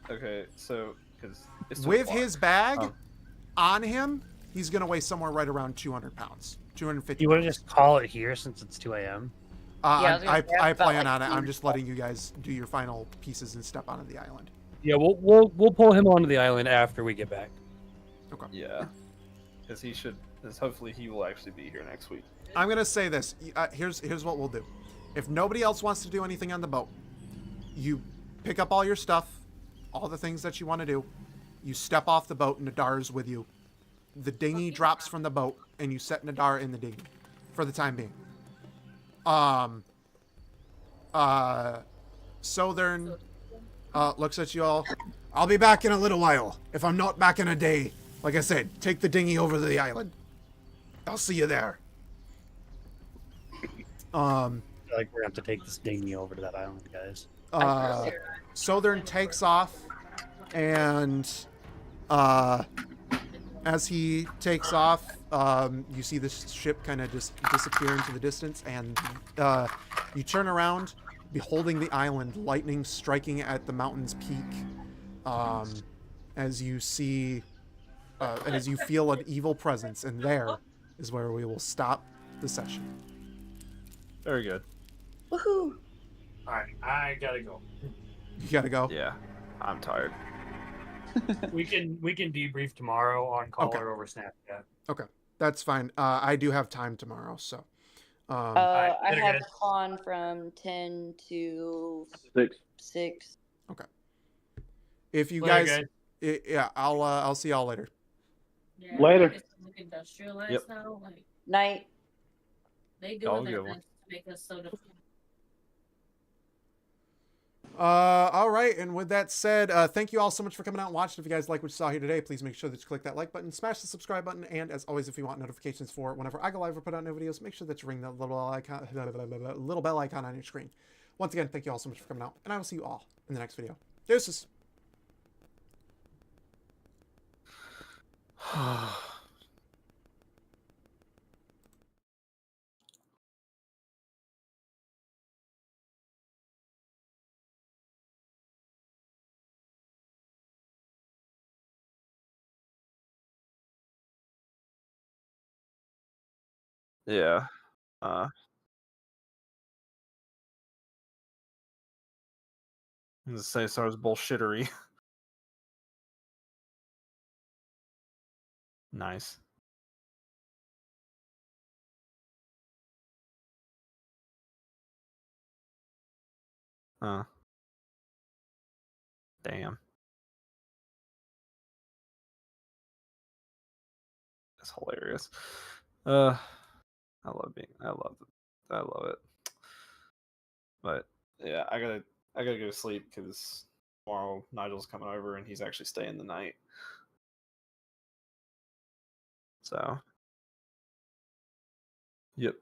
Okay, so because With his bag on him, he's gonna weigh somewhere right around 200 pounds, 250. You want to pounds. just call it here since it's 2 a.m.? I was gonna say, I that's about, plan like, on it. I'm 200 just letting you guys do your final pieces and step onto the island. Yeah, we'll pull him onto the island after we get back. Okay. Yeah, because he should. Because hopefully he will actually be here next week. I'm gonna say this. Here's what we'll do. If nobody else wants to do anything on the boat, you pick up all your stuff, all the things that you want to do. You step off the boat, and Nadar's with you. The dinghy drops from the boat, and you set Nadar in the dinghy, for the time being. Southern looks at you all. I'll be back in a little while. If I'm not back in a day, like I said, take the dinghy over to the island. I'll see you there. I feel like we're gonna have to take this dinghy over to that island, guys. Southern takes off, and as he takes off, you see this ship kind of just disappear into the distance, and you turn around, beholding the island, lightning striking at the mountain's peak, as you see, as you feel an evil presence, and there is where we will stop the session. Very good. Woohoo! Alright, I gotta go. You gotta go. Yeah, I'm tired. We can debrief tomorrow on call Okay. or over Snapchat. Okay, that's fine. I do have time tomorrow, so. I later, have guys. con from 10 to 6. Okay. If you Later, guys, yeah, I'll see y'all later. Yeah, Later. It's like industrialized Yep. now. Like Night. they Y'all doing good their one. best to make us so different. All right, and with that said, thank you all so much for coming out and watching. If you guys like what you saw here today, please make sure that you click that like button, smash the subscribe button, and as always, if you want notifications for whenever I go live or put out new videos, make sure that you ring the little bell icon on your screen. Once again, thank you all so much for coming out, and I will see you all in the next video. Deuces. Yeah. The Cesar's bullshittery. Nice. Damn. That's hilarious. I love it. But yeah, I gotta go to sleep because tomorrow Nigel's coming over and he's actually staying the night. So, yep.